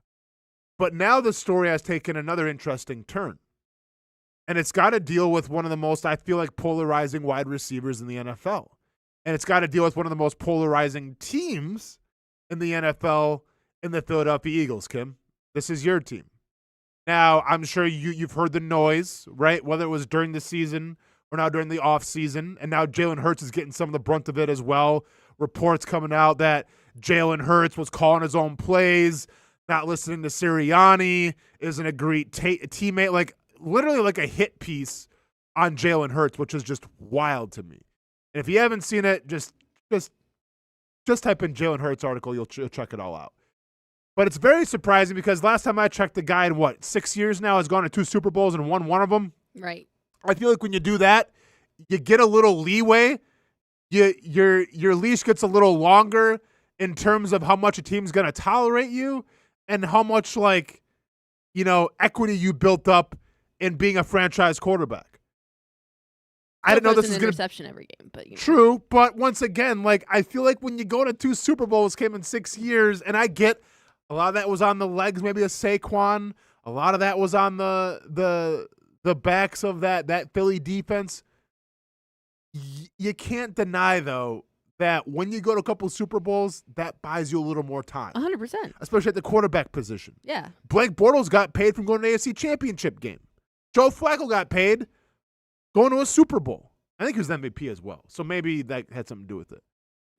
But now the story has taken another interesting turn. And it's got to deal with one of the most, I feel like, polarizing wide receivers in the NFL. And it's got to deal with one of the most polarizing teams in the NFL in the Philadelphia Eagles, Kim. This is your team. Now, I'm sure you've heard the noise, right? Whether it was during the season or now during the offseason. And now Jalen Hurts is getting some of the brunt of it as well. Reports coming out that Jalen Hurts was calling his own plays, not listening to Sirianni, isn't a great teammate. Like, literally like a hit piece on Jalen Hurts, which is just wild to me. And if you haven't seen it, just type in Jalen Hurts article. You'll check it all out. But it's very surprising because last time I checked, the guy in 6 years now has gone to 2 Super Bowls and won one of them. Right. I feel like when you do that, you get a little leeway. Your leash gets a little longer in terms of how much a team's going to tolerate you and how much equity you built up in being a franchise quarterback. I didn't know this was going to interception every game, but true. But once again, I feel like when you go to 2 Super Bowls, came in 6 years, and I get a lot of that was on the legs, maybe a Saquon. A lot of that was on the backs of that Philly defense. You can't deny though that when you go to a couple of Super Bowls, that buys you a little more time. 100%, especially at the quarterback position. Yeah, Blake Bortles got paid from going to the AFC Championship game. Joe Flacco got paid going to a Super Bowl. I think he was the MVP as well, so maybe that had something to do with it.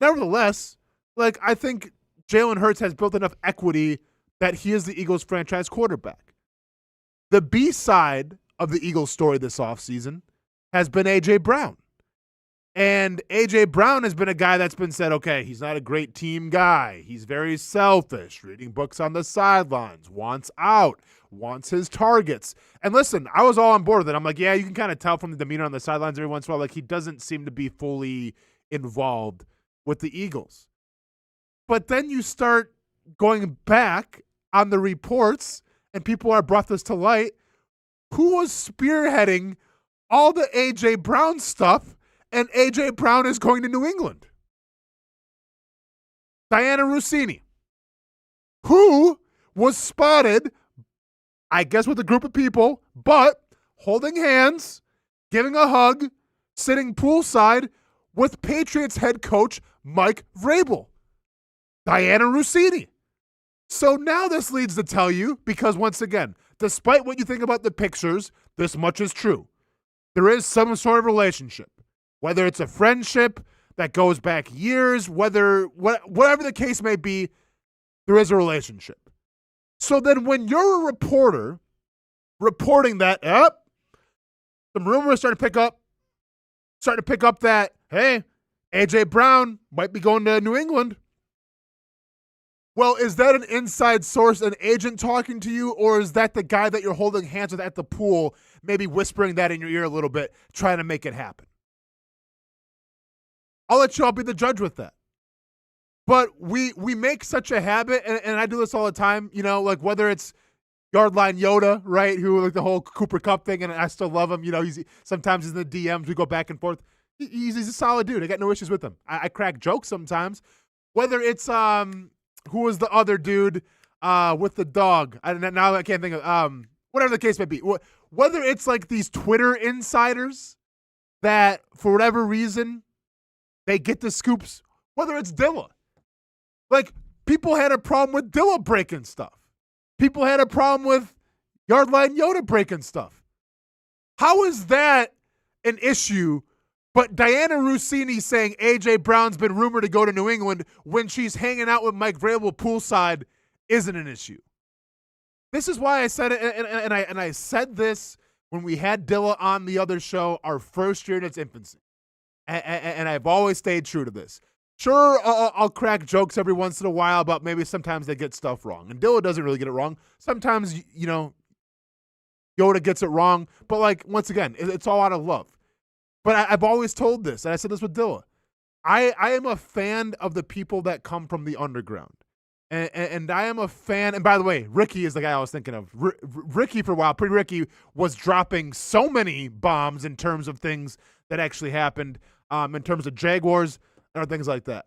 Nevertheless, I think Jalen Hurts has built enough equity that he is the Eagles franchise quarterback. The B side of the Eagles story this offseason has been A.J. Brown. And A.J. Brown has been a guy that's been said, okay, he's not a great team guy. He's very selfish, reading books on the sidelines, wants out, wants his targets. And listen, I was all on board with it. I'm like, yeah, you can kind of tell from the demeanor on the sidelines every once in a while, he doesn't seem to be fully involved with the Eagles. But then you start going back on the reports, and people are brought this to light. Who was spearheading all the A.J. Brown stuff, and A.J. Brown is going to New England? Diana Russini, who was spotted, I guess with a group of people, but holding hands, giving a hug, sitting poolside with Patriots head coach Mike Vrabel. Diana Russini. So now this leads to tell you, because once again, despite what you think about the pictures, this much is true. There is some sort of relationship. Whether it's a friendship that goes back years, whatever the case may be, there is a relationship. So then when you're a reporter reporting that, some rumors starting to pick up that, hey, A.J. Brown might be going to New England. Well, is that an inside source, an agent talking to you, or is that the guy that you're holding hands with at the pool, maybe whispering that in your ear a little bit, trying to make it happen? I'll let you all be the judge with that. But we make such a habit, and I do this all the time, you know, like whether it's Yardline Yoda, right, who like the whole Cooper Cup thing, and I still love him. You know, sometimes he's in the DMs, we go back and forth. He's a solid dude. I got no issues with him. I crack jokes sometimes. Whether it's who was the other dude with the dog? Now I can't think of whatever the case may be. Whether it's like these Twitter insiders that for whatever reason they get the scoops. Whether it's Dilla, like people had a problem with Dilla breaking stuff. People had a problem with Yardline Yoda breaking stuff. How is that an issue? But Diana Rossini saying A.J. Brown's been rumored to go to New England when she's hanging out with Mike Vrabel poolside isn't an issue. This is why I said it, and I said this when we had Dilla on the other show, our first year in its infancy. And I've always stayed true to this. Sure, I'll crack jokes every once in a while about maybe sometimes they get stuff wrong. And Dilla doesn't really get it wrong. Sometimes, you know, Yoda gets it wrong. But, like, once again, it's all out of love. But I've always told this, and I said this with Dilla. I am a fan of the people that come from the underground. And I am a fan. And by the way, Ricky is the guy I was thinking of. Ricky, for a while, Pretty Ricky, was dropping so many bombs in terms of things that actually happened, in terms of Jaguars or things like that.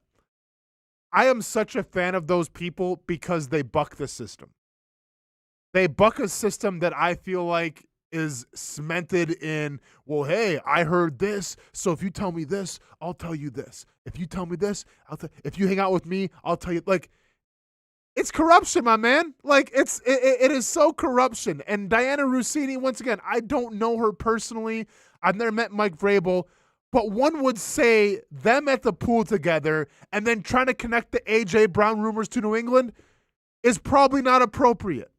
I am such a fan of those people because they buck the system. They buck a system that I feel like is cemented in, well, hey, I heard this, so if you tell me this, I'll tell you this. If you tell me this, if you hang out with me, I'll tell you. Like, it's corruption, my man. Like, it is so corruption. And Diana Rossini, once again, I don't know her personally. I've never met Mike Vrabel. But one would say them at the pool together and then trying to connect the A.J. Brown rumors to New England is probably not appropriate.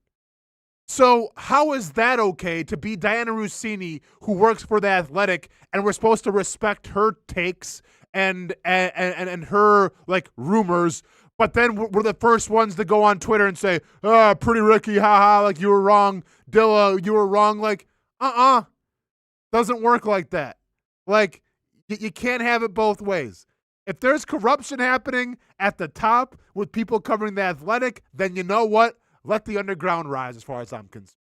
So how is that okay to be Diana Rossini, who works for The Athletic, and we're supposed to respect her takes and her, like, rumors, but then we're the first ones to go on Twitter and say, Pretty Ricky, haha, like, you were wrong. Dilla, you were wrong. Like, doesn't work like that. Like, you can't have it both ways. If there's corruption happening at the top with people covering The Athletic, then you know what? Let the underground rise as far as I'm concerned.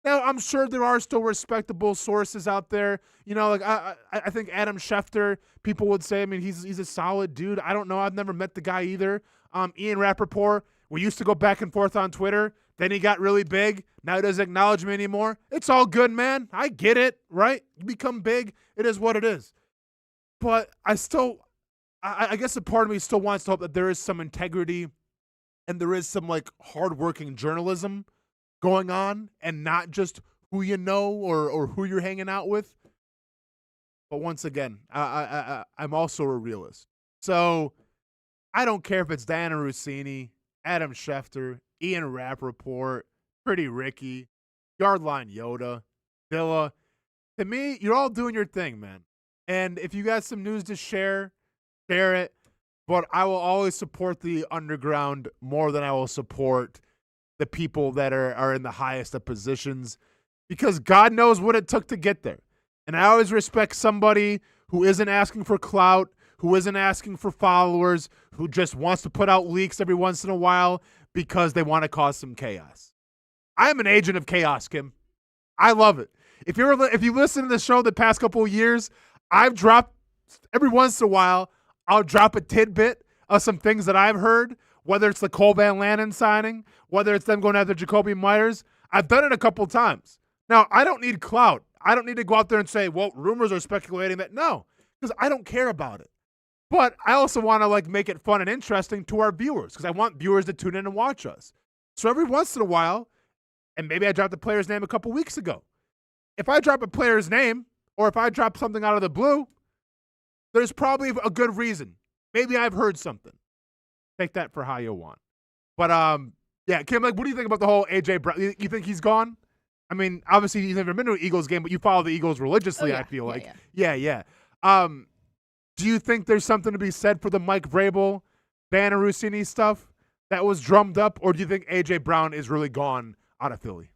Now, I'm sure there are still respectable sources out there. You know, like I think Adam Schefter, people would say, I mean, he's a solid dude. I don't know. I've never met the guy either. Ian Rappaport, we used to go back and forth on Twitter. Then he got really big. Now he doesn't acknowledge me anymore. It's all good, man. I get it, right? You become big. It is what it is. But I guess a part of me still wants to hope that there is some integrity and there is some, like, hardworking journalism going on and not just who you know or who you're hanging out with. But once again, I'm also a realist. So I don't care if it's Diana Rossini, Adam Schefter, Ian Rappaport, Pretty Ricky, Yardline Yoda, Dilla. To me, you're all doing your thing, man. And if you got some news to share it. But I will always support the underground more than I will support the people that are in the highest of positions, because God knows what it took to get there. And I always respect somebody who isn't asking for clout, who isn't asking for followers, who just wants to put out leaks every once in a while because they want to cause some chaos. I'm an agent of chaos, Kim. I love it. If you listen to the show the past couple of years, I've dropped every once in a while. I'll drop a tidbit of some things that I've heard, whether it's the Cole Van Lannon signing, whether it's them going after Jacoby Myers. I've done it a couple times. Now, I don't need clout. I don't need to go out there and say, well, rumors are speculating that. No, because I don't care about it. But I also want to, like, make it fun and interesting to our viewers, because I want viewers to tune in and watch us. So every once in a while, and maybe I dropped the player's name a couple weeks ago. If I drop a player's name, or if I drop something out of the blue, there's probably a good reason. Maybe I've heard something. Take that for how you want. But, yeah, Kim, like, what do you think about the whole A.J. Brown? You think he's gone? I mean, obviously, you've never been to an Eagles game, but you follow the Eagles religiously, I feel like. Yeah. Do you think there's something to be said for the Mike Vrabel, Diana Rossini stuff? that was drummed up, or do you think A.J. Brown is really gone out of Philly?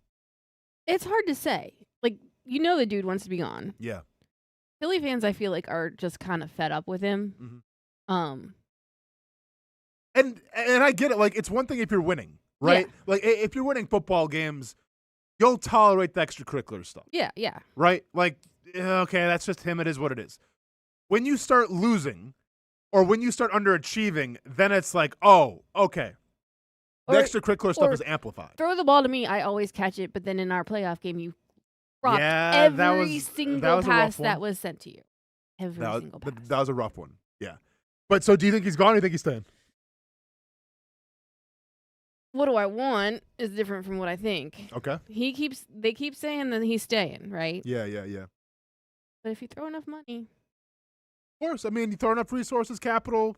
It's hard to say. Like, the dude wants to be gone. Yeah. Philly fans, I feel like, are just kind of fed up with him. Mm-hmm. And I get it. Like, it's one thing if you're winning, right? Yeah. Like, if you're winning football games, you'll tolerate the extracurricular stuff. Yeah. Right? Like, okay, that's just him. It is what it is. When you start losing or when you start underachieving, then it's like, oh, okay. The extracurricular stuff is amplified. Throw the ball to me. I always catch it. But then in our playoff game, you dropped every single pass that was sent to you. Every single pass. That was a rough one. Yeah. But so do you think he's gone or do you think he's staying? What do I want is different from what I think. Okay. They keep saying that he's staying, right? Yeah. But if you throw enough money. Of course. I mean, you throw enough resources, capital,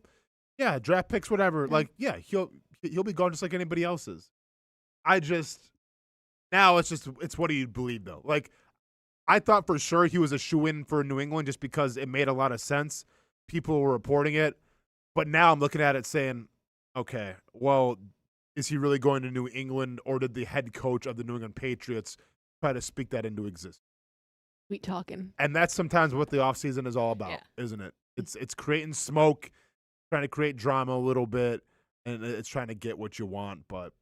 draft picks, whatever. Like, he'll be gone just like anybody else is. Now it's what do you believe, though? Like, I thought for sure he was a shoo-in for New England just because it made a lot of sense. People were reporting it. But now I'm looking at it saying, okay, well, is he really going to New England, or did the head coach of the New England Patriots try to speak that into existence? Sweet talking. And that's sometimes what the offseason is all about, isn't it? It's creating smoke, trying to create drama a little bit, and it's trying to get what you want. But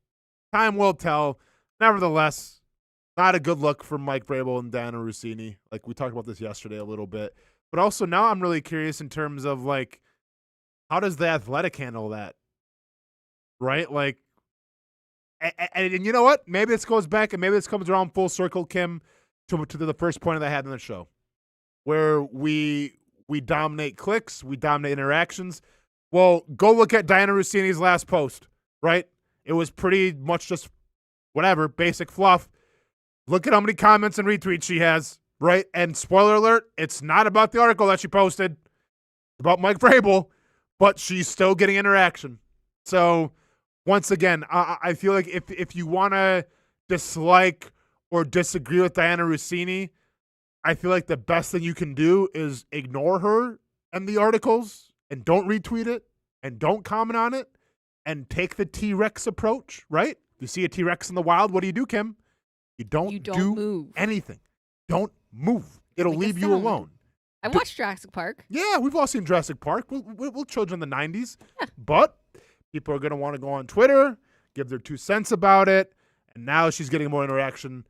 time will tell. Nevertheless, not a good look for Mike Vrabel and Diana Rossini. Like, we talked about this yesterday a little bit. But also now I'm really curious in terms of, like, how does the Athletic handle that? Right? Like, and you know what? Maybe this goes back and maybe this comes around full circle, Kim, to the first point that I had in the show, where we dominate clicks, we dominate interactions. Well, go look at Diana Rossini's last post, right? It was pretty much just whatever, basic fluff. Look at how many comments and retweets she has, right? And spoiler alert, it's not about the article that she posted. It's about Mike Vrabel, but she's still getting interaction. So, once again, I feel like if you want to dislike or disagree with Diana Rossini, I feel like the best thing you can do is ignore her and the articles and don't retweet it and don't comment on it and take the T-Rex approach, right? You see a T-Rex in the wild, what do, Kim? You don't do move anything. Don't move. It'll leave you alone. I watched Jurassic Park. Yeah, we've all seen Jurassic Park. We're children in the 90s. But people are going to want to go on Twitter, give their 2 cents about it, and now she's getting more interaction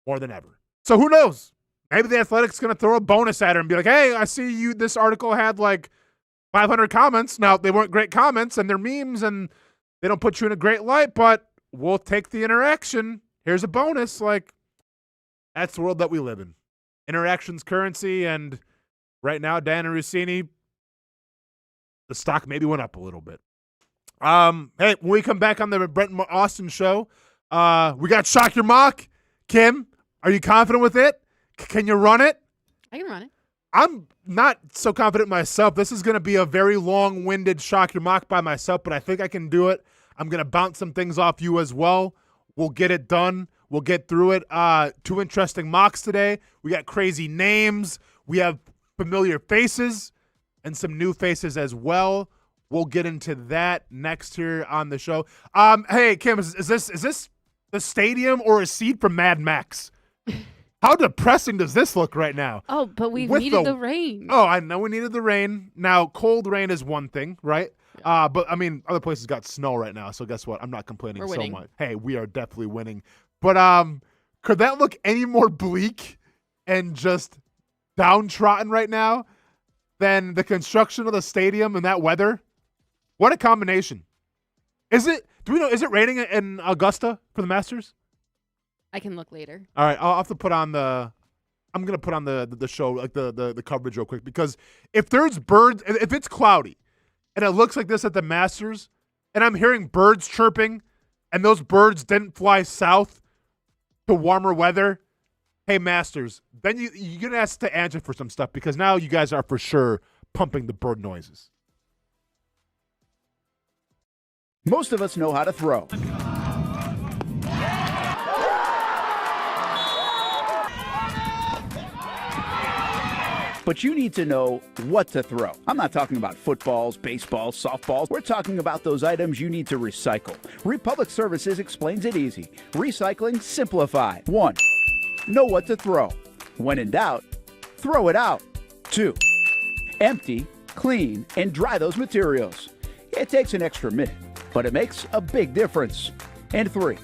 more than ever. So who knows? Maybe the Athletic's going to throw a bonus at her and be like, hey, I see you. This article had like 500 comments. Now, they weren't great comments, and they're memes, and they don't put you in a great light, but we'll take the interaction. Here's a bonus. Like, that's the world that we live in. Interaction's currency, and right now, Diana Rossini, the stock maybe went up a little bit. Hey, when we come back on the Brent Austin show, we got Shock Your Mock. Kim, are you confident with it? Can you run it? I can run it. I'm not so confident myself. This is going to be a very long-winded Shock Your Mock by myself, but I think I can do it. I'm going to bounce some things off you as well. We'll get it done. We'll get through it. 2 interesting mocks today. We got crazy names. We have familiar faces and some new faces as well. We'll get into that next here on the show. Hey, Kim, is this the stadium or a seat from Mad Max? How depressing does this look right now? Oh, but we needed the rain. Oh, I know we needed the rain. Now, cold rain is one thing, right? Yeah. But, I mean, other places got snow right now, so guess what? I'm not complaining so much. Hey, we are definitely winning. But could that look any more bleak and just downtrodden right now than the construction of the stadium and that weather? What a combination. Is it raining in Augusta for the Masters? I can look later. All right, I'll have to put on I'm going to put on the show, like the coverage real quick, because if there's birds, if it's cloudy and it looks like this at the Masters and I'm hearing birds chirping and those birds didn't fly south to warmer weather, hey, Masters, then you're going to have to answer for some stuff because now you guys are for sure pumping the bird noises. Most of us know how to throw. But you need to know what to throw. I'm not talking about footballs, baseballs, softballs. We're talking about those items you need to recycle. Republic Services explains it easy. Recycling simplified. 1. Know what to throw. When in doubt, throw it out. 2. Empty, clean, and dry those materials. It takes an extra minute, but it makes a big difference. And 3.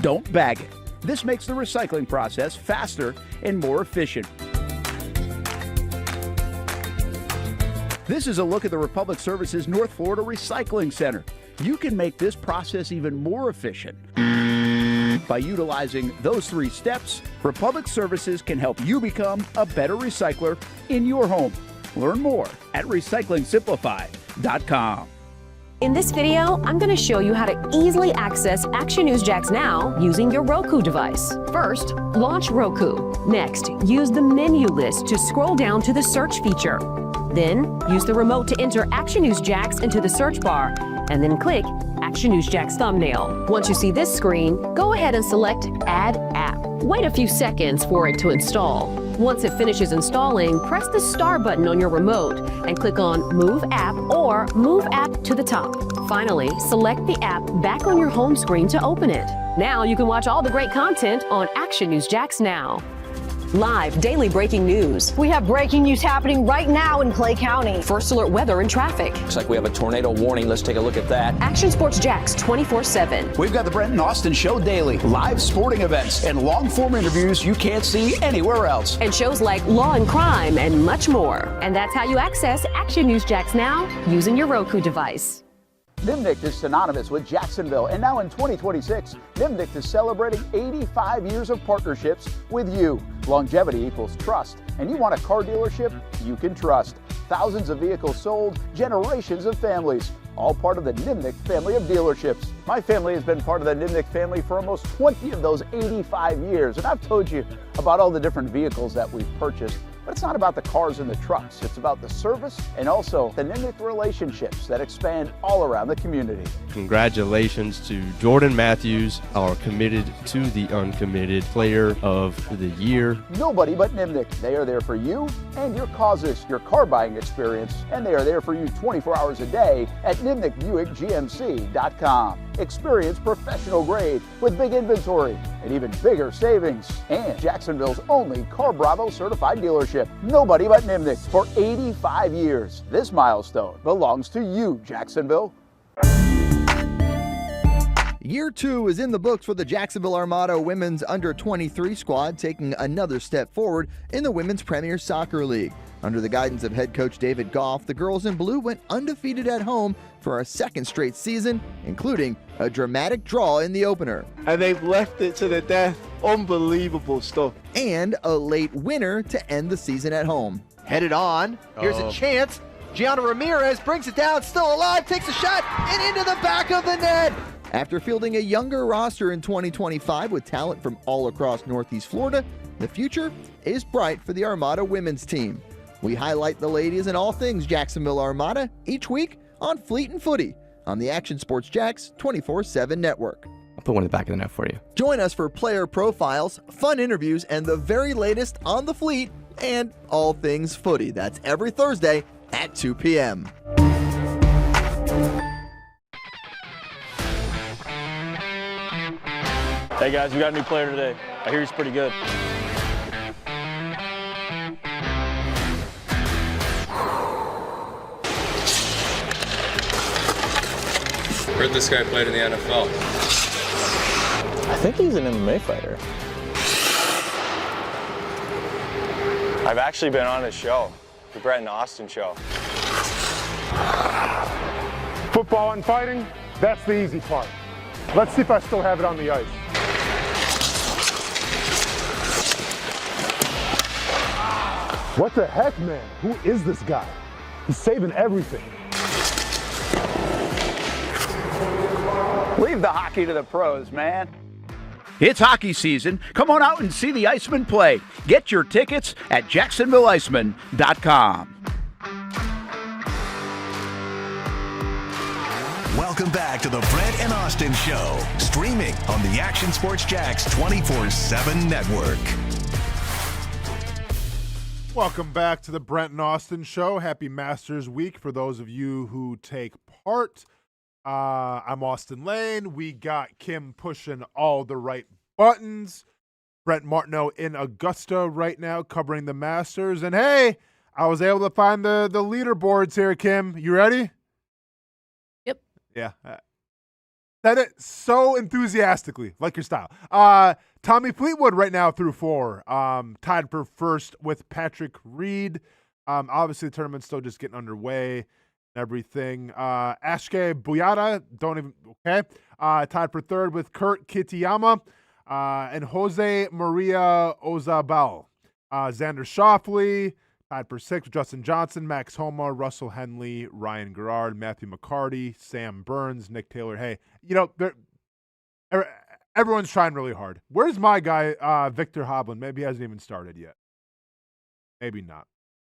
Don't bag it. This makes the recycling process faster and more efficient. This is a look at the Republic Services North Florida Recycling Center. You can make this process even more efficient. By utilizing those 3 steps, Republic Services can help you become a better recycler in your home. Learn more at recyclingsimplified.com. In this video, I'm going to show you how to easily access Action News Jax Now using your Roku device. First, launch Roku. Next, use the menu list to scroll down to the search feature. Then, use the remote to enter Action News Jax into the search bar, and then click Action News Jax thumbnail. Once you see this screen, go ahead and select Add App. Wait a few seconds for it to install. Once it finishes installing, press the star button on your remote and click on Move App or Move App to the top. Finally, select the app back on your home screen to open it. Now you can watch all the great content on Action News Jax Now. Live daily breaking news. We have breaking news happening right now in Clay County. First alert weather and traffic. Looks like we have a tornado warning. Let's take a look at that. Action Sports Jax 24/7. We've got the Brent and Austen Show daily, live sporting events, and long-form interviews you can't see anywhere else. And shows like Law and Crime and much more. And that's how you access Action News Jax Now using your Roku device. Nimnicht is synonymous with Jacksonville, and now in 2026, Nimnicht is celebrating 85 years of partnerships with you. Longevity equals trust, and you want a car dealership you can trust. Thousands of vehicles sold, generations of families, all part of the Nimnicht family of dealerships. My family has been part of the Nimnicht family for almost 20 of those 85 years, and I've told you about all the different vehicles that we've purchased. But it's not about the cars and the trucks. It's about the service and also the Nimnicht relationships that expand all around the community. Congratulations to Jordan Matthews, our committed to the uncommitted player of the year. Nobody but Nimnicht. They are there for you and your causes, your car buying experience, and they are there for you 24 hours a day at NimnichtBuickGMC.com. Experience professional grade with big inventory and even bigger savings. And Jacksonville's only Car Bravo certified dealership. Nobody but Nimnicht for 85 years. This milestone belongs to you, Jacksonville. Year 2 is in the books for the Jacksonville Armada women's under-23 squad, taking another step forward in the Women's Premier Soccer League. Under the guidance of head coach David Goff, the girls in blue went undefeated at home for a second straight season, including a dramatic draw in the opener. And they've left it to the death. Unbelievable stuff. And a late winner to end the season at home. Headed on. Here's a chance. Gianna Ramirez brings it down, still alive, takes a shot, and into the back of the net. After fielding a younger roster in 2025 with talent from all across Northeast Florida, the future is bright for the Armada women's team. We highlight the ladies and all things Jacksonville Armada each week on Fleet and Footy on the Action Sports Jax 24/7 network. I'll put one in the back of the net for you. Join us for player profiles, fun interviews, and the very latest on the Fleet and all things footy. That's every Thursday at 2 p.m. Hey guys, we got a new player today. I hear he's pretty good. Heard this guy played in the NFL. I think he's an MMA fighter. I've actually been on his show, the Brent and Austen show. Football and fighting, that's the easy part. Let's see if I still have it on the ice. What the heck, man? Who is this guy? He's saving everything. Leave the hockey to the pros, man. It's hockey season. Come on out and see the Icemen play. Get your tickets at JacksonvilleIcemen.com. Welcome back to the Brent and Austen Show, streaming on the Action Sports Jax 24/7 network. Welcome back to the Brent and Austen Show. Happy Masters Week for those of you who take part. I'm Austen Lane. We got Kim pushing all the right buttons. Brent Martineau in Augusta right now covering the Masters. And hey, I was able to find the leaderboards here, Kim. You ready? Yep. Yeah. Said it so enthusiastically, like your style. Tommy Fleetwood right now through 4. Tied for first with Patrick Reed. Obviously, the tournament's still just getting underway and everything. Ashke Buyata, tied for third with Kurt Kitayama. And Jose Maria Ozabal. Xander Schauffele, tied for 6th with Justin Johnson, Max Homa, Russell Henley, Ryan Gerard, Matthew McCarty, Sam Burns, Nick Taylor. Hey, everyone's trying really hard. Where's my guy, Victor Hovland? Maybe he hasn't even started yet. Maybe not.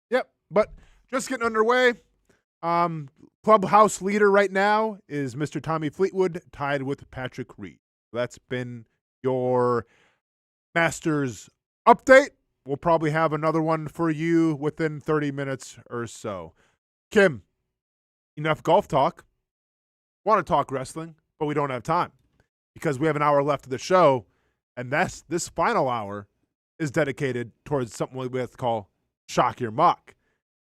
Yep, but just getting underway. Clubhouse leader right now is Mr. Tommy Fleetwood, tied with Patrick Reed. That's been your Masters update. We'll probably have another one for you within 30 minutes or so. Kim, enough golf talk. Want to talk wrestling, but we don't have time because we have an hour left of the show, and this final hour is dedicated towards something we have to call Shock Your Mock.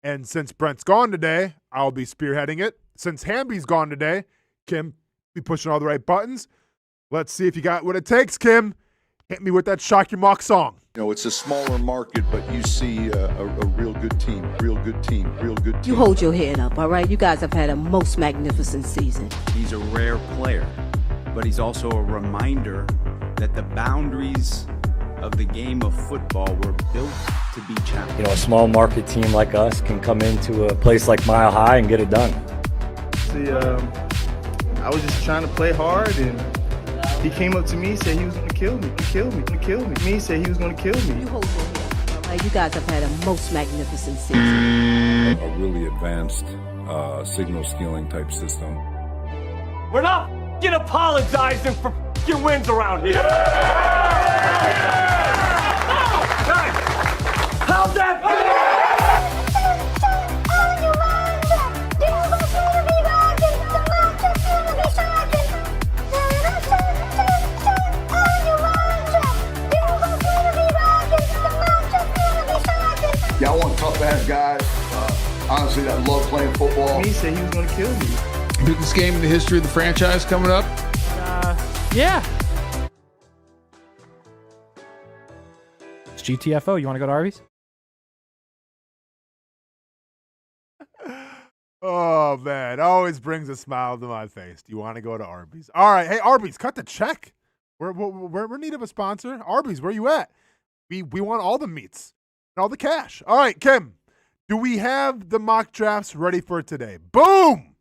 And since Brent's gone today, I'll be spearheading it. Since Hamby's gone today, Kim be pushing all the right buttons. Let's see if you got what it takes, Kim. Hit me with that Shock Your Mock song. It's a smaller market, but you see a real good team, real good team, real good team. You hold your head up, all right? You guys have had a most magnificent season. He's a rare player, but he's also a reminder that the boundaries of the game of football were built to be challenged. A small market team like us can come into a place like Mile High and get it done. See, I was just trying to play hard, and he came up to me and said he was going to kill me. He said he was going to kill me. You hold your head up, all right? You guys have had a most magnificent season. A really advanced signal stealing type system. We're not apologizing for your wins around here. How's that feel? Yeah, I want tough-ass guys, honestly, that love playing football. He said he was going to kill me. Biggest game in the history of the franchise coming up? Yeah. It's GTFO. You want to go to Arby's? Oh, man. Always brings a smile to my face. Do you want to go to Arby's? All right. Hey, Arby's, cut the check. We're in need of a sponsor. Arby's, where you at? We want all the meats and all the cash. All right, Kim, do we have the mock drafts ready for today? Boom!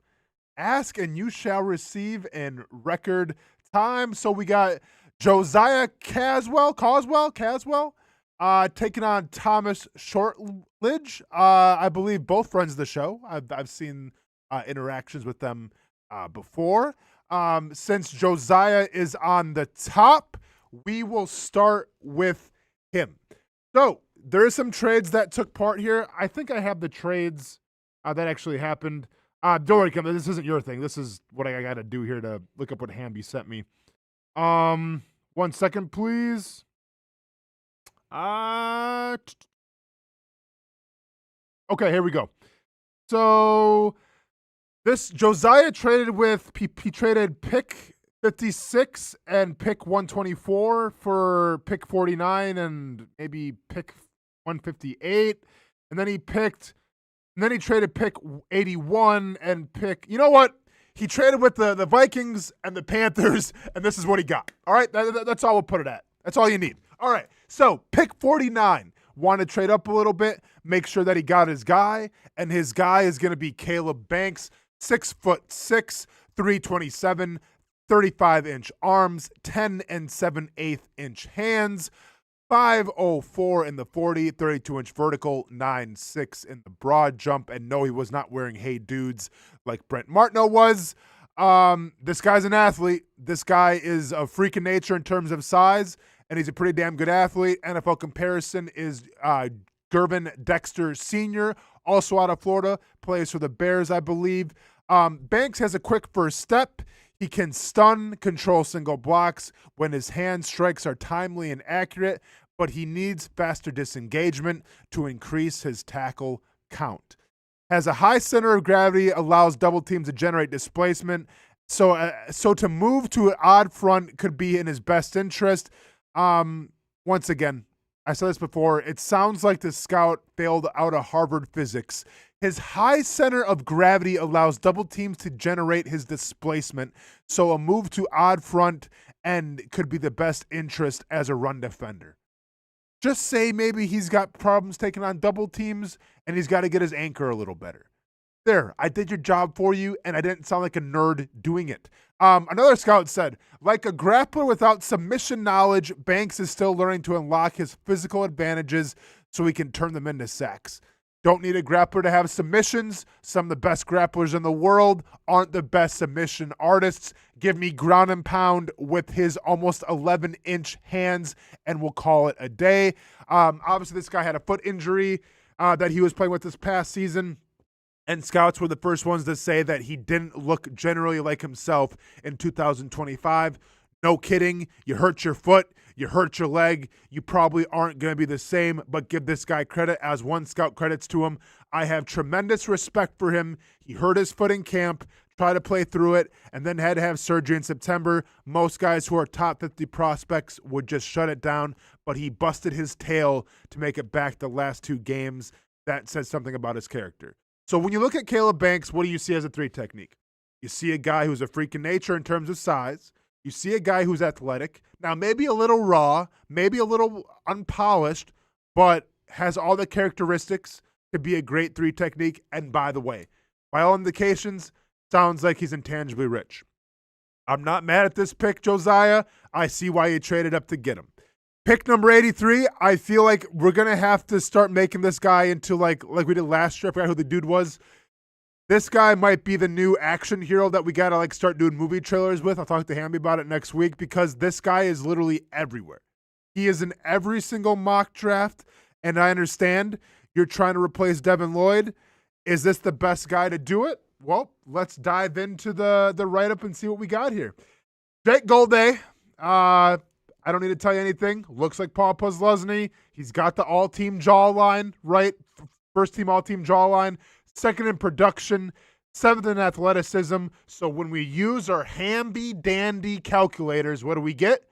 Ask and you shall receive in record time. So we got Josiah Caswell, taking on Thomas Shortledge. I believe both friends of the show. I've seen interactions with them before. Since Josiah is on the top, we will start with him. So there are some trades that took part here. I think I have the trades that actually happened. Don't worry, Kim, this isn't your thing. This is what I got to do here to look up what Hamby sent me. 1 second, please. Okay, here we go. So this Josiah traded with he traded pick 56 and pick 124 for pick 49 and maybe pick 158, and then he traded pick 81 and pick. You know what? He traded with the Vikings and the Panthers, and this is what he got. All right, that's all we'll put it at. That's all you need. All right, so pick 49. Want to trade up a little bit, make sure that he got his guy, and his guy is going to be Caleb Banks, 6'6", 327, 35-inch arms, 10 7/8 inch hands, 5'04" in the 40, 32-inch vertical, 9'6" in the broad jump. And no, he was not wearing Hey Dudes like Brent Martineau was. This guy's an athlete. This guy is a freak of nature in terms of size, and he's a pretty damn good athlete. NFL comparison is Gervin Dexter Sr., also out of Florida, plays for the Bears, I believe. Banks has a quick first step. He can stun, control single blocks when his hand strikes are timely and accurate, but he needs faster disengagement to increase his tackle count. Has a high center of gravity, allows double teams to generate displacement. So to move to an odd front could be in his best interest. Once again, I said this before, it sounds like the scout failed out of Harvard physics. His high center of gravity allows double teams to generate his displacement, so a move to odd front and could be the best interest as a run defender. Just say maybe he's got problems taking on double teams and he's got to get his anchor a little better. There, I did your job for you, and I didn't sound like a nerd doing it. Another scout said, like a grappler without submission knowledge, Banks is still learning to unlock his physical advantages so he can turn them into sacks. Don't need a grappler to have submissions. Some of the best grapplers in the world aren't the best submission artists. Give me ground and pound with his almost 11-inch hands, and we'll call it a day. Obviously, this guy had a foot injury that he was playing with this past season. And scouts were the first ones to say that he didn't look generally like himself in 2025. No kidding. You hurt your foot. You hurt your leg. You probably aren't going to be the same, but give this guy credit. As one scout credits to him, I have tremendous respect for him. He hurt his foot in camp, tried to play through it, and then had to have surgery in September. Most guys who are top 50 prospects would just shut it down, but he busted his tail to make it back the last 2 games. That says something about his character. So when you look at Caleb Banks, what do you see as a 3 technique? You see a guy who's a freak in nature in terms of size. You see a guy who's athletic. Now, maybe a little raw, maybe a little unpolished, but has all the characteristics to be a great 3 technique. And by the way, by all indications, sounds like he's intangibly rich. I'm not mad at this pick, Josiah. I see why you traded up to get him. Pick number 83, I feel like we're going to have to start making this guy into like we did last year. I forgot who the dude was. This guy might be the new action hero that we got to start doing movie trailers with. I'll talk to Hamby about it next week because this guy is literally everywhere. He is in every single mock draft, and I understand you're trying to replace Devin Lloyd. Is this the best guy to do it? Well, let's dive into the write-up and see what we got here. Jake Golday, I don't need to tell you anything. Looks like Paul Posluszny. He's got the all-team jawline, right? First-team all-team jawline. Second in production. 7th in athleticism. So when we use our handy-dandy calculators, what do we get?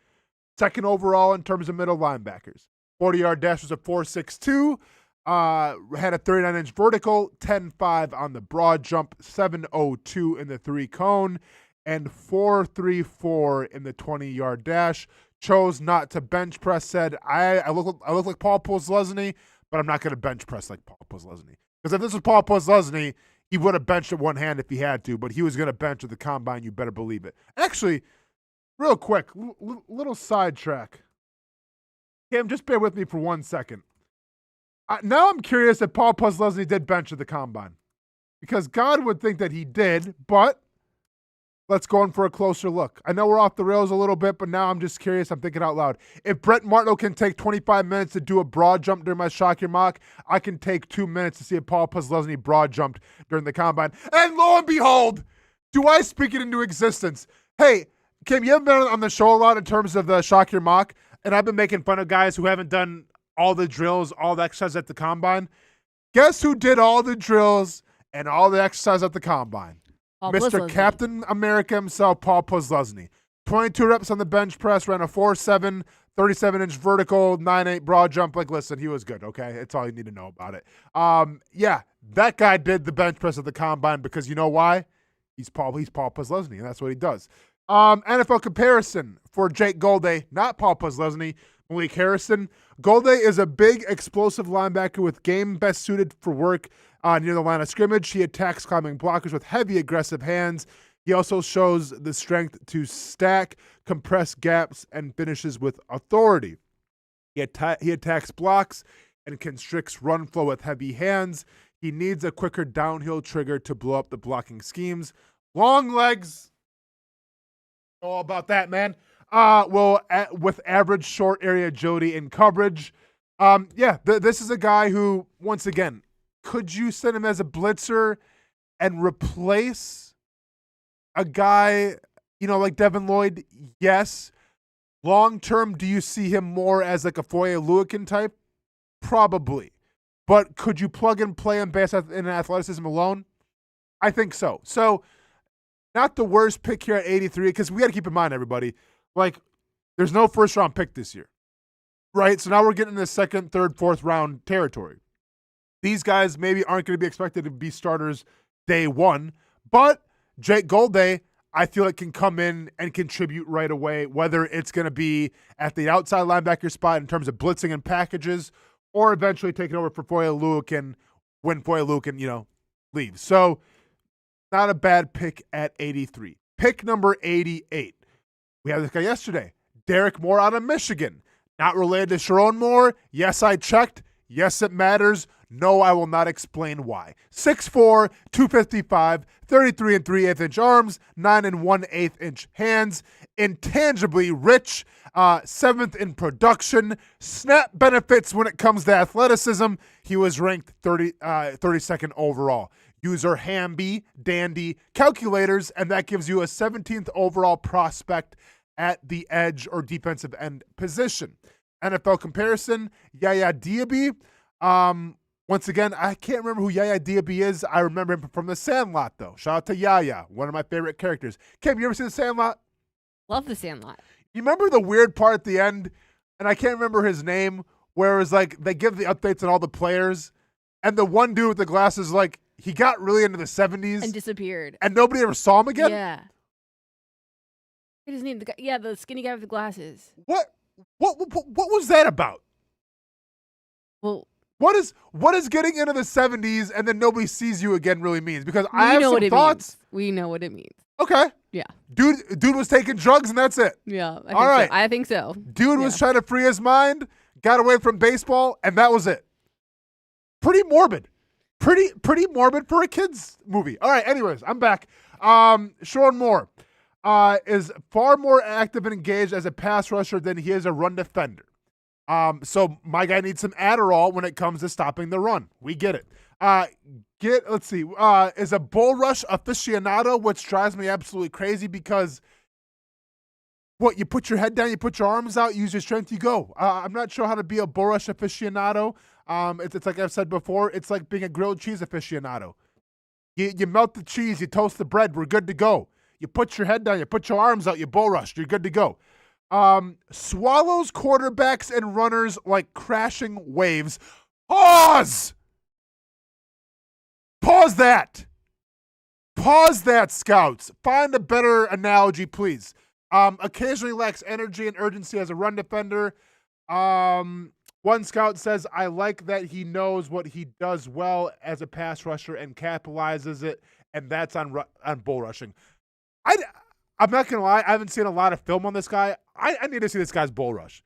2nd overall in terms of middle linebackers. 40-yard dash was a 4.62. Had a 39-inch vertical. 10.5 on the broad jump. 7.02 in the 3-cone. And 4.34 in the 20-yard dash. Chose not to bench press, said, I look like Paul Posluszny, but I'm not going to bench press like Paul Posluszny. Because if this was Paul Posluszny, he would have benched at one hand if he had to, but he was going to bench at the combine, you better believe it. Actually, real quick, little sidetrack. Cam, just bear with me for 1 second. Now I'm curious if Paul Posluszny did bench at the combine. Because God would think that he did, but let's go in for a closer look. I know we're off the rails a little bit, but now I'm just curious. I'm thinking out loud. If Brent Martineau can take 25 minutes to do a broad jump during my Shock Your Mock, I can take 2 minutes to see if Paul Posluszny broad jumped during the combine. And lo and behold, do I speak it into existence? Hey, Kim, you haven't been on the show a lot in terms of the Shock Your Mock, and I've been making fun of guys who haven't done all the drills, all the exercise at the combine. Guess who did all the drills and all the exercise at the combine? Mr. Captain America himself, Paul Posluszny. 22 reps on the bench press, ran a 4.7, 37-inch vertical, 9.8 broad jump. Like, listen, he was good, okay? That's all you need to know about it. Yeah, that guy did the bench press at the combine because you know why? He's Paul Posluszny, and that's what he does. NFL comparison for Jake Golday, not Paul Posluszny, Malik Harrison. Golday is a big, explosive linebacker with game best suited for work near the line of scrimmage. He attacks climbing blockers with heavy, aggressive hands. He also shows the strength to stack, compress gaps, and finishes with authority. He attacks blocks and constricts run flow with heavy hands. He needs a quicker downhill trigger to blow up the blocking schemes. Long legs. All about that, man. With average short area agility in coverage. This is a guy who, once again, could you send him as a blitzer and replace a guy, like Devin Lloyd? Yes. Long term, do you see him more as like a Foye Oluokun type? Probably. But could you plug and play him based in athleticism alone? I think so. So, not the worst pick here at 83, because we got to keep in mind, everybody, like, there's no first-round pick this year, right? So now we're getting into second, third, fourth-round territory. These guys maybe aren't going to be expected to be starters day one, but Jake Golday, I feel like, can come in and contribute right away, whether it's going to be at the outside linebacker spot in terms of blitzing and packages, or eventually taking over for Foye Oluokun when Foye Oluokun, leaves. So, not a bad pick at 83. Pick number 88. We had this guy yesterday, Derek Moore out of Michigan. Not related to Sharon Moore. Yes, I checked. Yes, it matters. No, I will not explain why. 6'4", 255, 33 3/8 inch arms, 9 1/8 inch hands, intangibly rich, 7th in production, snap benefits when it comes to athleticism. He was ranked 32nd overall. Use our handy dandy calculators, and that gives you a 17th overall prospect at the edge or defensive end position. NFL comparison, Yaya Diaby. Once again, I can't remember who Yaya Diaby is. I remember him from The Sandlot, though. Shout out to Yaya, one of my favorite characters. Kim, you ever seen The Sandlot? Love The Sandlot. You remember the weird part at the end, and I can't remember his name, where it was like they give the updates on all the players, and the one dude with the glasses, like, he got really into the 70s. And disappeared. And nobody ever saw him again? Yeah. His name, the skinny guy with the glasses. What was that about? Well, what is getting into the 70s and then nobody sees you again really means? Because I have some thoughts. We know what it means. Okay. Yeah. Dude was taking drugs and that's it. Yeah. I think so. Dude was trying to free his mind, got away from baseball, and that was it. Pretty morbid. Pretty morbid for a kid's movie. All right, anyways, I'm back. Sharon Moore is far more active and engaged as a pass rusher than he is a run defender. So my guy needs some Adderall when it comes to stopping the run. We get it. Let's see, is a bull rush aficionado, which drives me absolutely crazy because you put your head down, you put your arms out, use your strength, you go. I'm not sure how to be a bull rush aficionado. It's like I've said before, it's like being a grilled cheese aficionado. You melt the cheese, you toast the bread, we're good to go. You put your head down, you put your arms out, you bull rush, you're good to go. Swallows quarterbacks and runners like crashing waves. Pause that. Pause that, scouts. Find a better analogy, please. Occasionally lacks energy and urgency as a run defender. One scout says, I like that he knows what he does well as a pass rusher and capitalizes it, and that's on bull rushing. I'm not going to lie, I haven't seen a lot of film on this guy. I need to see this guy's bull rush.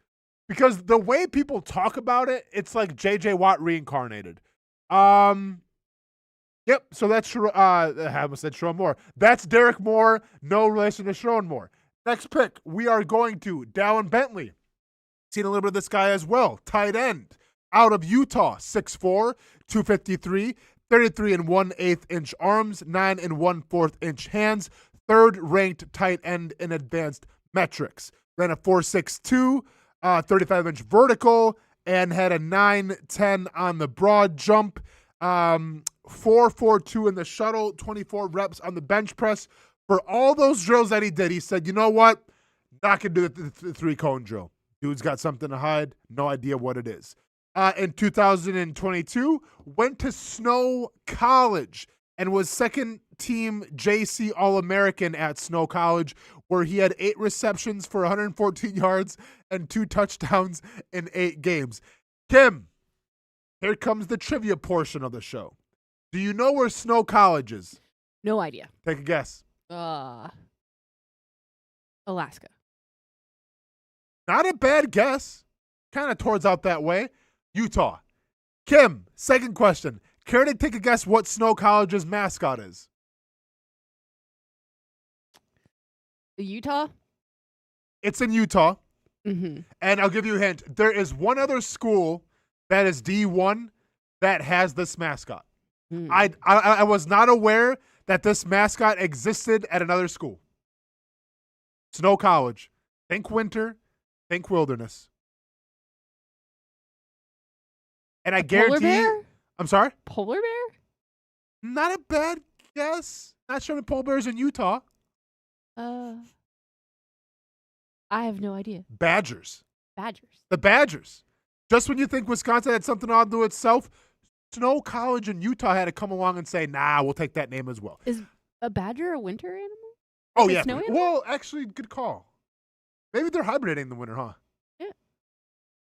Because the way people talk about it, it's like J.J. Watt reincarnated. Yep, so that's I almost said Sharon Moore. That's Derek Moore, no relation to Sharon Moore. Next pick, we are going to Dallin Bentley. Seen a little bit of this guy as well. Tight end out of Utah, 6'4", 253, 33 1/8 inch arms, 9 1/4 inch hands, third ranked tight end in advanced metrics. Then a 4'6", 35 inch vertical, and had a 9'10" on the broad jump. 4.42 in the shuttle, 24 reps on the bench press. For all those drills that he did, he said, you know what? Not going to do the three-cone drill. Dude's got something to hide. No idea what it is. In 2022, went to Snow College and was second-team JC All-American at Snow College, where he had 8 receptions for 114 yards and 2 touchdowns in 8 games. Kim, here comes the trivia portion of the show. Do you know where Snow College is? No idea. Take a guess. Alaska. Not a bad guess. Kind of towards out that way. Utah. Kim, second question. Care to take a guess what Snow College's mascot is? Utah? It's in Utah. Mm-hmm. And I'll give you a hint. There is one other school that is D1 that has this mascot. I was not aware that this mascot existed at another school. Snow College. Think winter, think wilderness. And I guarantee. Polar bear? I'm sorry? Polar bear? Not a bad guess. Not sure many polar bears in Utah. I have no idea. Badgers. Badgers. The Badgers. Just when you think Wisconsin had something odd to itself, Snow College in Utah had to come along and say, nah, we'll take that name as well. Is a badger a winter animal? Oh, Like a yeah. snow animal? Well, actually, good call. Maybe they're hibernating in the winter, huh? Yeah.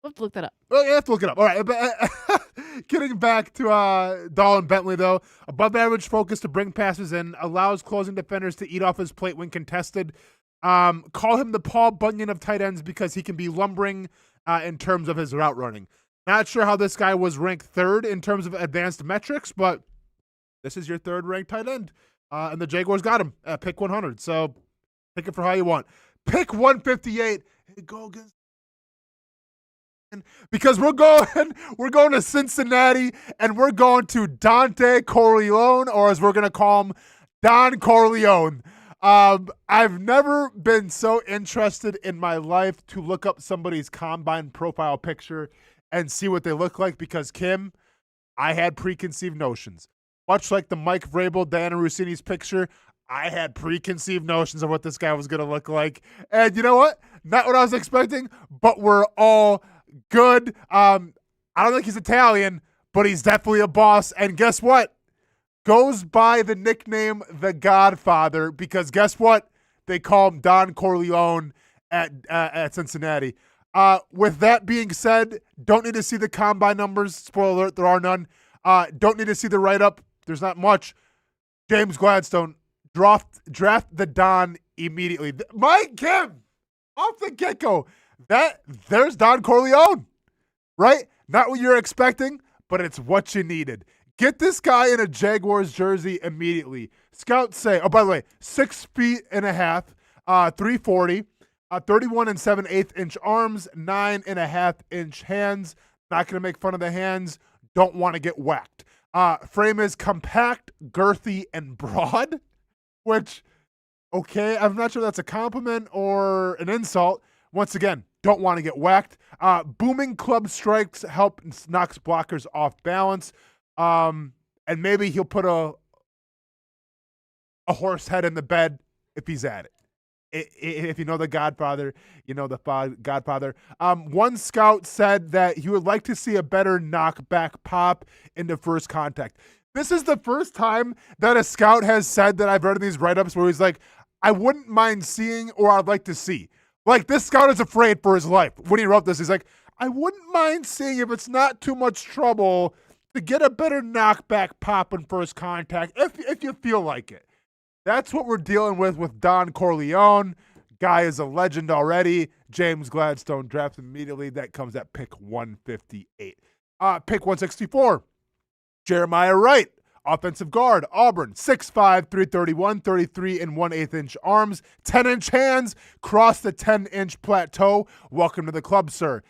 We'll have to look that up. Well, you have to look it up. All right. But, getting back to Dahl and Bentley, though, above average focus to bring passes in, allows closing defenders to eat off his plate when contested. Call him the Paul Bunyan of tight ends because he can be lumbering in terms of his route running. Not sure how this guy was ranked third in terms of advanced metrics, but this is your third ranked tight end. And the Jaguars got him at pick 100. So pick it for how you want. Pick 158. Go against. Because we're going to Cincinnati, and we're going to Dante Corleone, or as we're going to call him, Don Corleone. I've never been so interested in my life to look up somebody's combine profile picture and see what they look like because, Kim, I had preconceived notions. Much like the Mike Vrabel, Diana Rossini's picture, I had preconceived notions of what this guy was going to look like. And you know what? Not what I was expecting, but we're all good. I don't think he's Italian, but he's definitely a boss. And guess what? Goes by the nickname The Godfather because guess what? They call him Don Corleone at Cincinnati. With that being said, don't need to see the combine numbers. Spoiler alert, there are none. Don't need to see the write-up. There's not much. James Gladstone, draft the Don immediately. Mike Kim, off the get-go. There's Don Corleone, right? Not what you're expecting, but it's what you needed. Get this guy in a Jaguars jersey immediately. Scouts say, oh, by the way, 6 feet and a half, 340, 31 7/8 inch arms, 9.5 inch hands. Not going to make fun of the hands. Don't want to get whacked. Frame is compact, girthy, and broad, which, okay, I'm not sure that's a compliment or an insult. Once again, don't want to get whacked. Booming club strikes help knocks blockers off balance. And maybe he'll put a horse head in the bed if he's at it. If you know the Godfather, you know the Godfather. One scout said that he would like to see a better knockback pop into first contact. This is the first time that a scout has said that I've read in these write-ups where he's like, I wouldn't mind seeing or I'd like to see. Like, this scout is afraid for his life. When he wrote this, he's like, I wouldn't mind seeing if it's not too much trouble to get a better knockback pop in first contact if you feel like it. That's what we're dealing with Don Corleone. Guy is a legend already. James Gladstone drafted immediately. That comes at pick 158. Pick 164. Jeremiah Wright, offensive guard, Auburn, 6'5", 331, 33 1/8 inch arms, 10-inch hands, cross the 10-inch plateau. Welcome to the club, sir.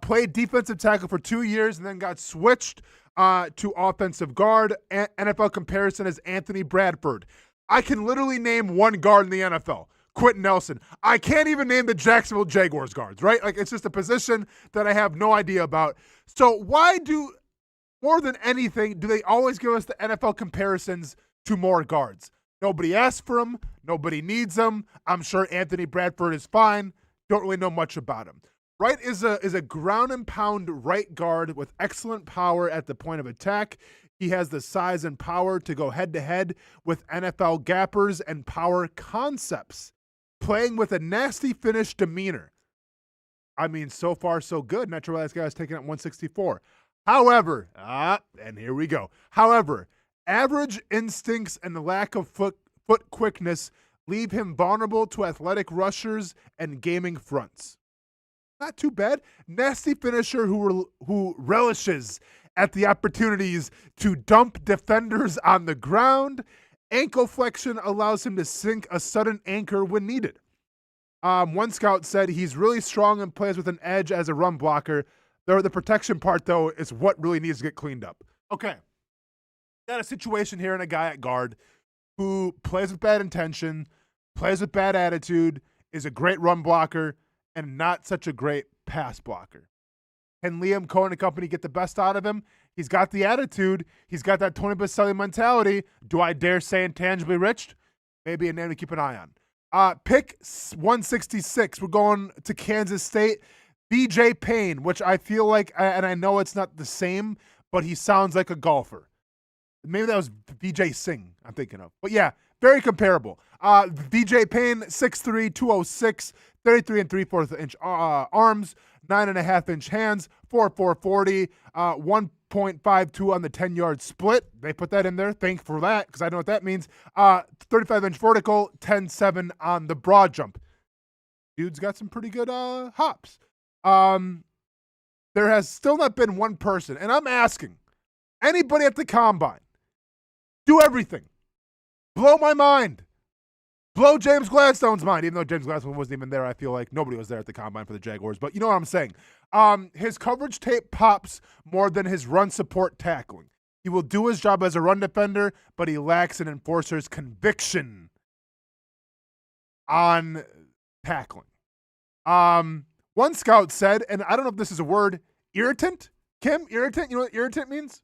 Played defensive tackle for 2 years and then got switched to offensive guard. NFL comparison is Anthony Bradford. I can literally name one guard in the NFL, Quentin Nelson. I can't even name the Jacksonville Jaguars guards, right? Like, it's just a position that I have no idea about. So why more than anything, do they always give us the NFL comparisons to more guards? Nobody asked for them. Nobody needs them. I'm sure Anthony Bradford is fine. Don't really know much about him. Wright is a ground and pound right guard with excellent power at the point of attack. He has the size and power to go head-to-head with NFL gappers and power concepts, playing with a nasty finish demeanor. I mean, so far, so good. Not sure why this guy was taken at 164. However, and here we go. However, average instincts and the lack of foot quickness leave him vulnerable to athletic rushers and gaming fronts. Not too bad. Nasty finisher who relishes at the opportunities to dump defenders on the ground. Ankle flexion allows him to sink a sudden anchor when needed. One scout said he's really strong and plays with an edge as a run blocker. The protection part, though, is what really needs to get cleaned up. Okay. Got a situation here in a guy at guard who plays with bad intention, plays with bad attitude, is a great run blocker, and not such a great pass blocker. Can Liam Cohen and company get the best out of him? He's got the attitude. He's got that Tony Baselli mentality. Do I dare say intangibly rich? Maybe a name to keep an eye on. Pick 166. We're going to Kansas State. BJ Payne, which I feel like, and I know it's not the same, but he sounds like a golfer. Maybe that was BJ Singh I'm thinking of. But yeah, very comparable. BJ Payne, 6'3", 206, 33 3/4 inch arms, 9.5 inch hands, 4'4", 40, 1.52 on the 10-yard split. They put that in there. Thank for that, because I know what that means. 35 inch vertical, 10.7 on the broad jump. Dude's got some pretty good hops. There has still not been one person, and I'm asking anybody at the combine, do everything. Blow my mind. Blow James Gladstone's mind, even though James Gladstone wasn't even there. I feel like nobody was there at the combine for the Jaguars, but you know what I'm saying. His coverage tape pops more than his run support tackling. He will do his job as a run defender, but he lacks an enforcer's conviction on tackling. One scout said, and I don't know if this is a word, irritant? Kim, irritant? You know what irritant means?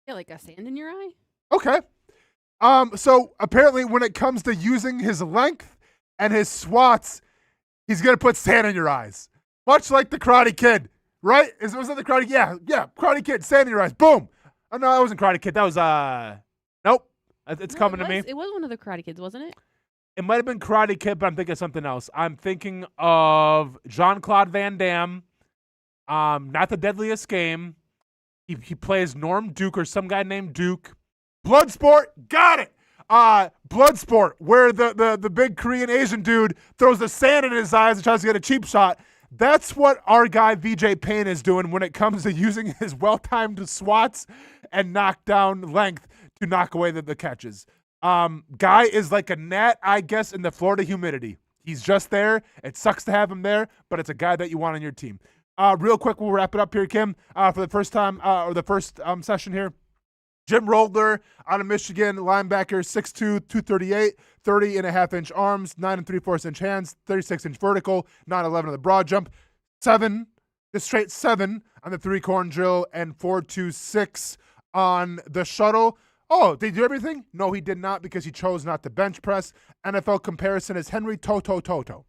Yeah, like a sand in your eye? Okay. So apparently when it comes to using his length and his swats, he's going to put sand in your eyes. Much like the Karate Kid, right? Was that the Karate Kid? Yeah, Karate Kid, sand in your eyes. Boom. Oh, no, that wasn't Karate Kid. That was, nope. It's coming to me. It was one of the Karate Kids, wasn't it? It might have been Karate Kid, but I'm thinking of something else. I'm thinking of Jean-Claude Van Damme, not the Deadliest Game. He plays Norm Duke or some guy named Duke. Bloodsport, got it. Bloodsport, where the big Korean Asian dude throws the sand in his eyes and tries to get a cheap shot. That's what our guy VJ Payne is doing when it comes to using his well-timed swats and knockdown length to knock away the catches. Guy is like a gnat, I guess, in the Florida humidity. He's just there. It sucks to have him there, but it's a guy that you want on your team. Real quick, we'll wrap it up here, Kim, for the first time, or the first session here. Jim Roldler out of Michigan, linebacker, 6'2", 238, 30.5 inch arms, 9 3/4 inch hands, 36 inch vertical, 9.11 on the broad jump, 7, just straight 7 on the 3-corn drill, and 4.26 on the shuttle. Oh, did he do everything? No, he did not, because he chose not to bench press. NFL comparison is Henry Toto.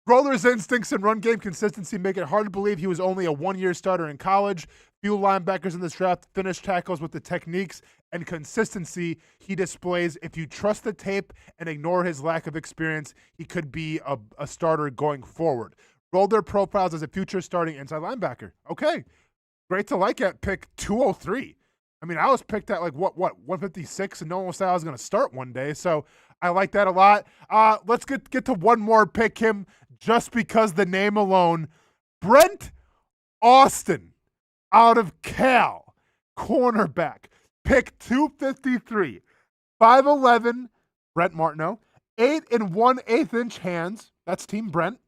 Roller's instincts and run game consistency make it hard to believe he was only a one-year starter in college. Few linebackers in this draft finish tackles with the techniques and consistency he displays. If you trust the tape and ignore his lack of experience, he could be a starter going forward. Roller profiles as a future starting inside linebacker. Okay, great to like at pick 203. I mean, I was picked at like, what 156, and no one said I was going to start one day, so I like that a lot. Let's get to one more pick, him, just because the name alone. Brent Austen out of Cal, cornerback, pick 253, 5'11", Brent Martineau, 8 1/8 inch hands, that's Team Brent,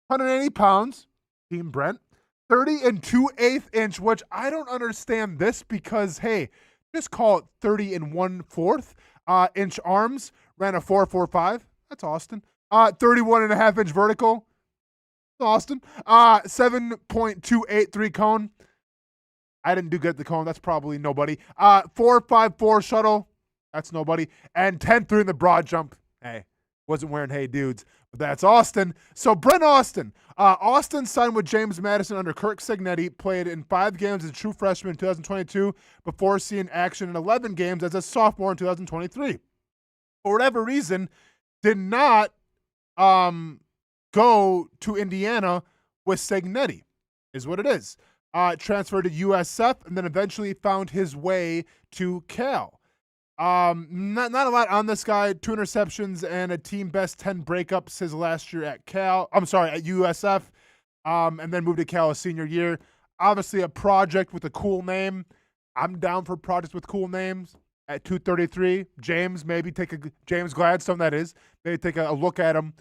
180 pounds, Team Brent, 30 2/8 inch, which I don't understand this because, hey, just call it 30 1/4 inch arms, ran a 4.45, that's Austen, 31.5 inch vertical, Austen, 7.283 cone. I didn't do good at the cone. That's probably nobody. 4.54 shuttle. That's nobody. And 10.3 in the broad jump. Hey, wasn't wearing hey dudes, but that's Austen. So Brent Austen. Austen signed with James Madison under Kirk Cignetti, played in 5 games as a true freshman in 2022 before seeing action in 11 games as a sophomore in 2023. For whatever reason, did not go to Indiana with Cignetti, is what it is. Transferred to USF and then eventually found his way to Cal. Not a lot on this guy. 2 interceptions and a team best 10 breakups his last year at at USF, and then moved to Cal his senior year. Obviously a project with a cool name. I'm down for projects with cool names. At 233, James Gladstone, that is. Maybe take a look at him.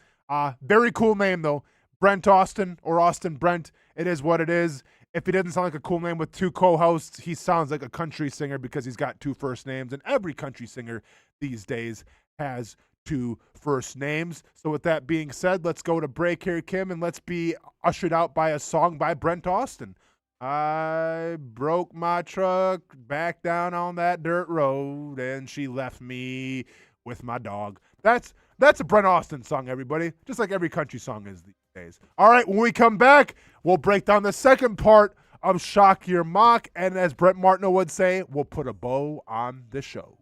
Very cool name, though. Brent Austen or Austin Brent. It is what it is. If he doesn't sound like a cool name with two co-hosts, he sounds like a country singer because he's got two first names, and every country singer these days has two first names. So with that being said, let's go to break here, Kim, and let's be ushered out by a song by Brent Austen. I broke my truck back down on that dirt road, and she left me with my dog. That's a Brent Austen song, everybody, just like every country song is these days. All right, when we come back, we'll break down the second part of Shock Your Mock, and as Brent Martineau would say, we'll put a bow on the show.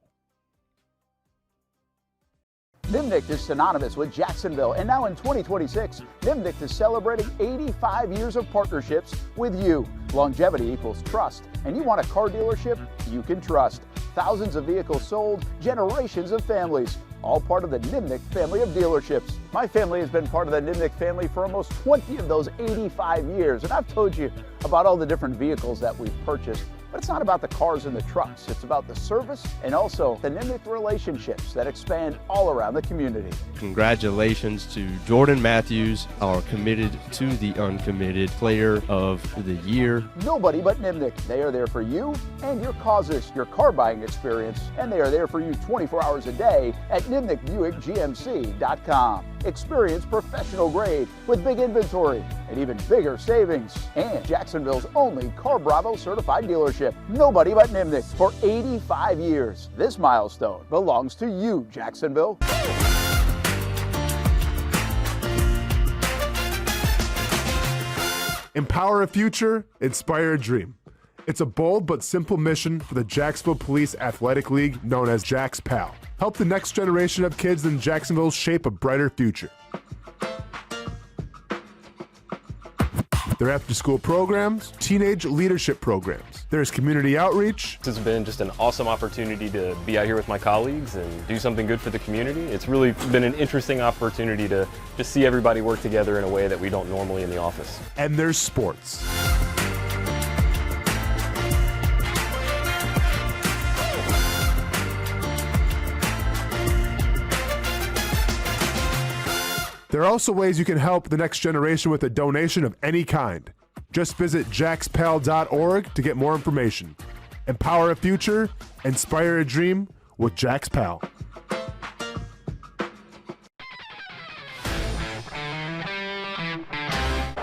Nimnicht is synonymous with Jacksonville, and now in 2026, Nimnicht is celebrating 85 years of partnerships with you. Longevity equals trust, and you want a car dealership you can trust. Thousands of vehicles sold, generations of families, all part of the Nimnicht family of dealerships. My family has been part of the Nimnicht family for almost 20 of those 85 years, and I've told you about all the different vehicles that we've purchased. But it's not about the cars and the trucks. It's about the service and also the Nimnicht relationships that expand all around the community. Congratulations to Jordan Matthews, our committed to the uncommitted player of the year. Nobody but Nimnicht. They are there for you and your causes, your car buying experience, and they are there for you 24 hours a day at NimnichtBuickGMC.com. Experience professional grade with big inventory and even bigger savings. And Jacksonville's only Car Bravo certified dealership. Nobody but Nimnicht for 85 years. This milestone belongs to you, Jacksonville. Empower a future, inspire a dream. It's a bold but simple mission for the Jacksonville Police Athletic League known as Jax Pal. Help the next generation of kids in Jacksonville shape a brighter future. Their after-school programs, teenage leadership programs. There's community outreach. This has been just an awesome opportunity to be out here with my colleagues and do something good for the community. It's really been an interesting opportunity to just see everybody work together in a way that we don't normally in the office. And there's sports. There are also ways you can help the next generation with a donation of any kind. Just visit jaxpal.org to get more information. Empower a future, inspire a dream with Jax Pal.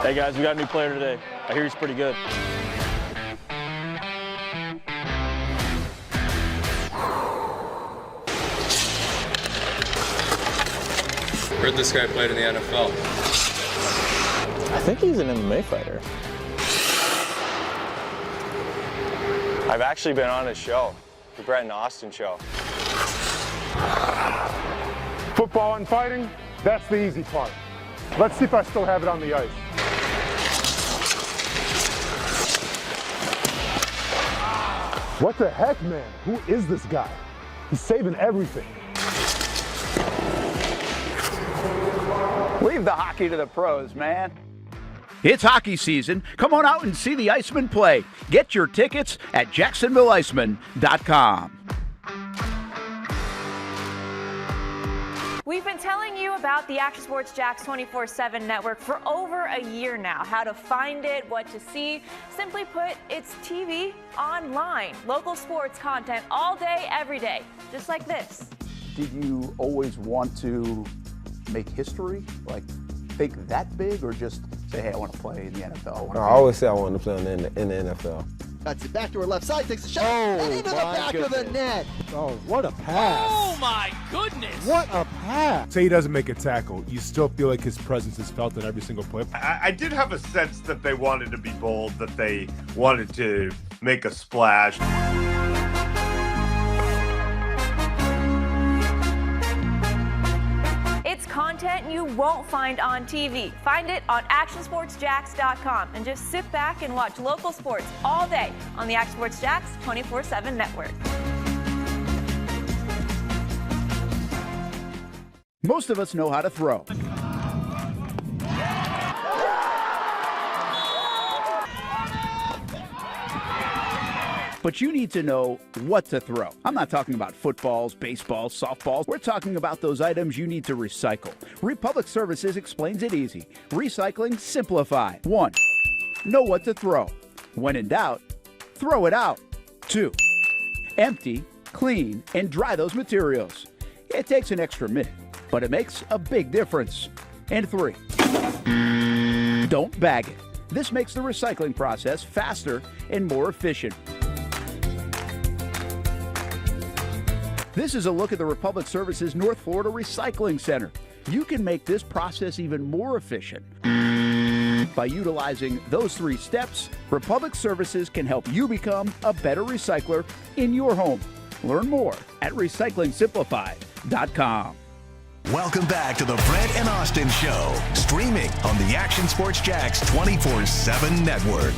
Hey guys, we got a new player today. I hear he's pretty good. Heard this guy played in the NFL. I think he's an MMA fighter. I've actually been on his show, the Brent and Austen show. Football and fighting, that's the easy part. Let's see if I still have it on the ice. What the heck, man? Who is this guy? He's saving everything. Leave the hockey to the pros, man. It's hockey season. Come on out and see the Icemen play. Get your tickets at JacksonvilleIcemen.com. We've been telling you about the Action Sports Jax 24/7 network for over a year now. How to find it, what to see. Simply put, it's TV online. Local sports content all day, every day. Just like this. Did you always want to make history? Like, think that big, or just say, hey, I want to play in the NFL? I always say I wanted to play in the NFL. That's it. Back to our left side. Takes a shot. And into the back of the net. Oh, what a pass. Oh, my goodness. What a pass. Say he doesn't make a tackle, you still feel like his presence is felt in every single play. I did have a sense that they wanted to be bold, that they wanted to make a splash. It's content you won't find on TV. Find it on ActionSportsJax.com and just sit back and watch local sports all day on the Action Sports Jax 24/7 network. Most of us know how to throw. but you need to know what to throw. I'm not talking about footballs, baseballs, softballs. We're talking about those items you need to recycle. Republic Services explains it easy. Recycling simplified. 1. Know what to throw. When in doubt, throw it out. 2. Empty, clean, and dry those materials. It takes an extra minute, but it makes a big difference. And 3. Don't bag it. This makes the recycling process faster and more efficient. This is a look at the Republic Services North Florida Recycling Center. You can make this process even more efficient. By utilizing those 3 steps, Republic Services can help you become a better recycler in your home. Learn more at recyclingsimplified.com. Welcome back to the Brent and Austen Show, streaming on the Action Sports Jax 24/7 network.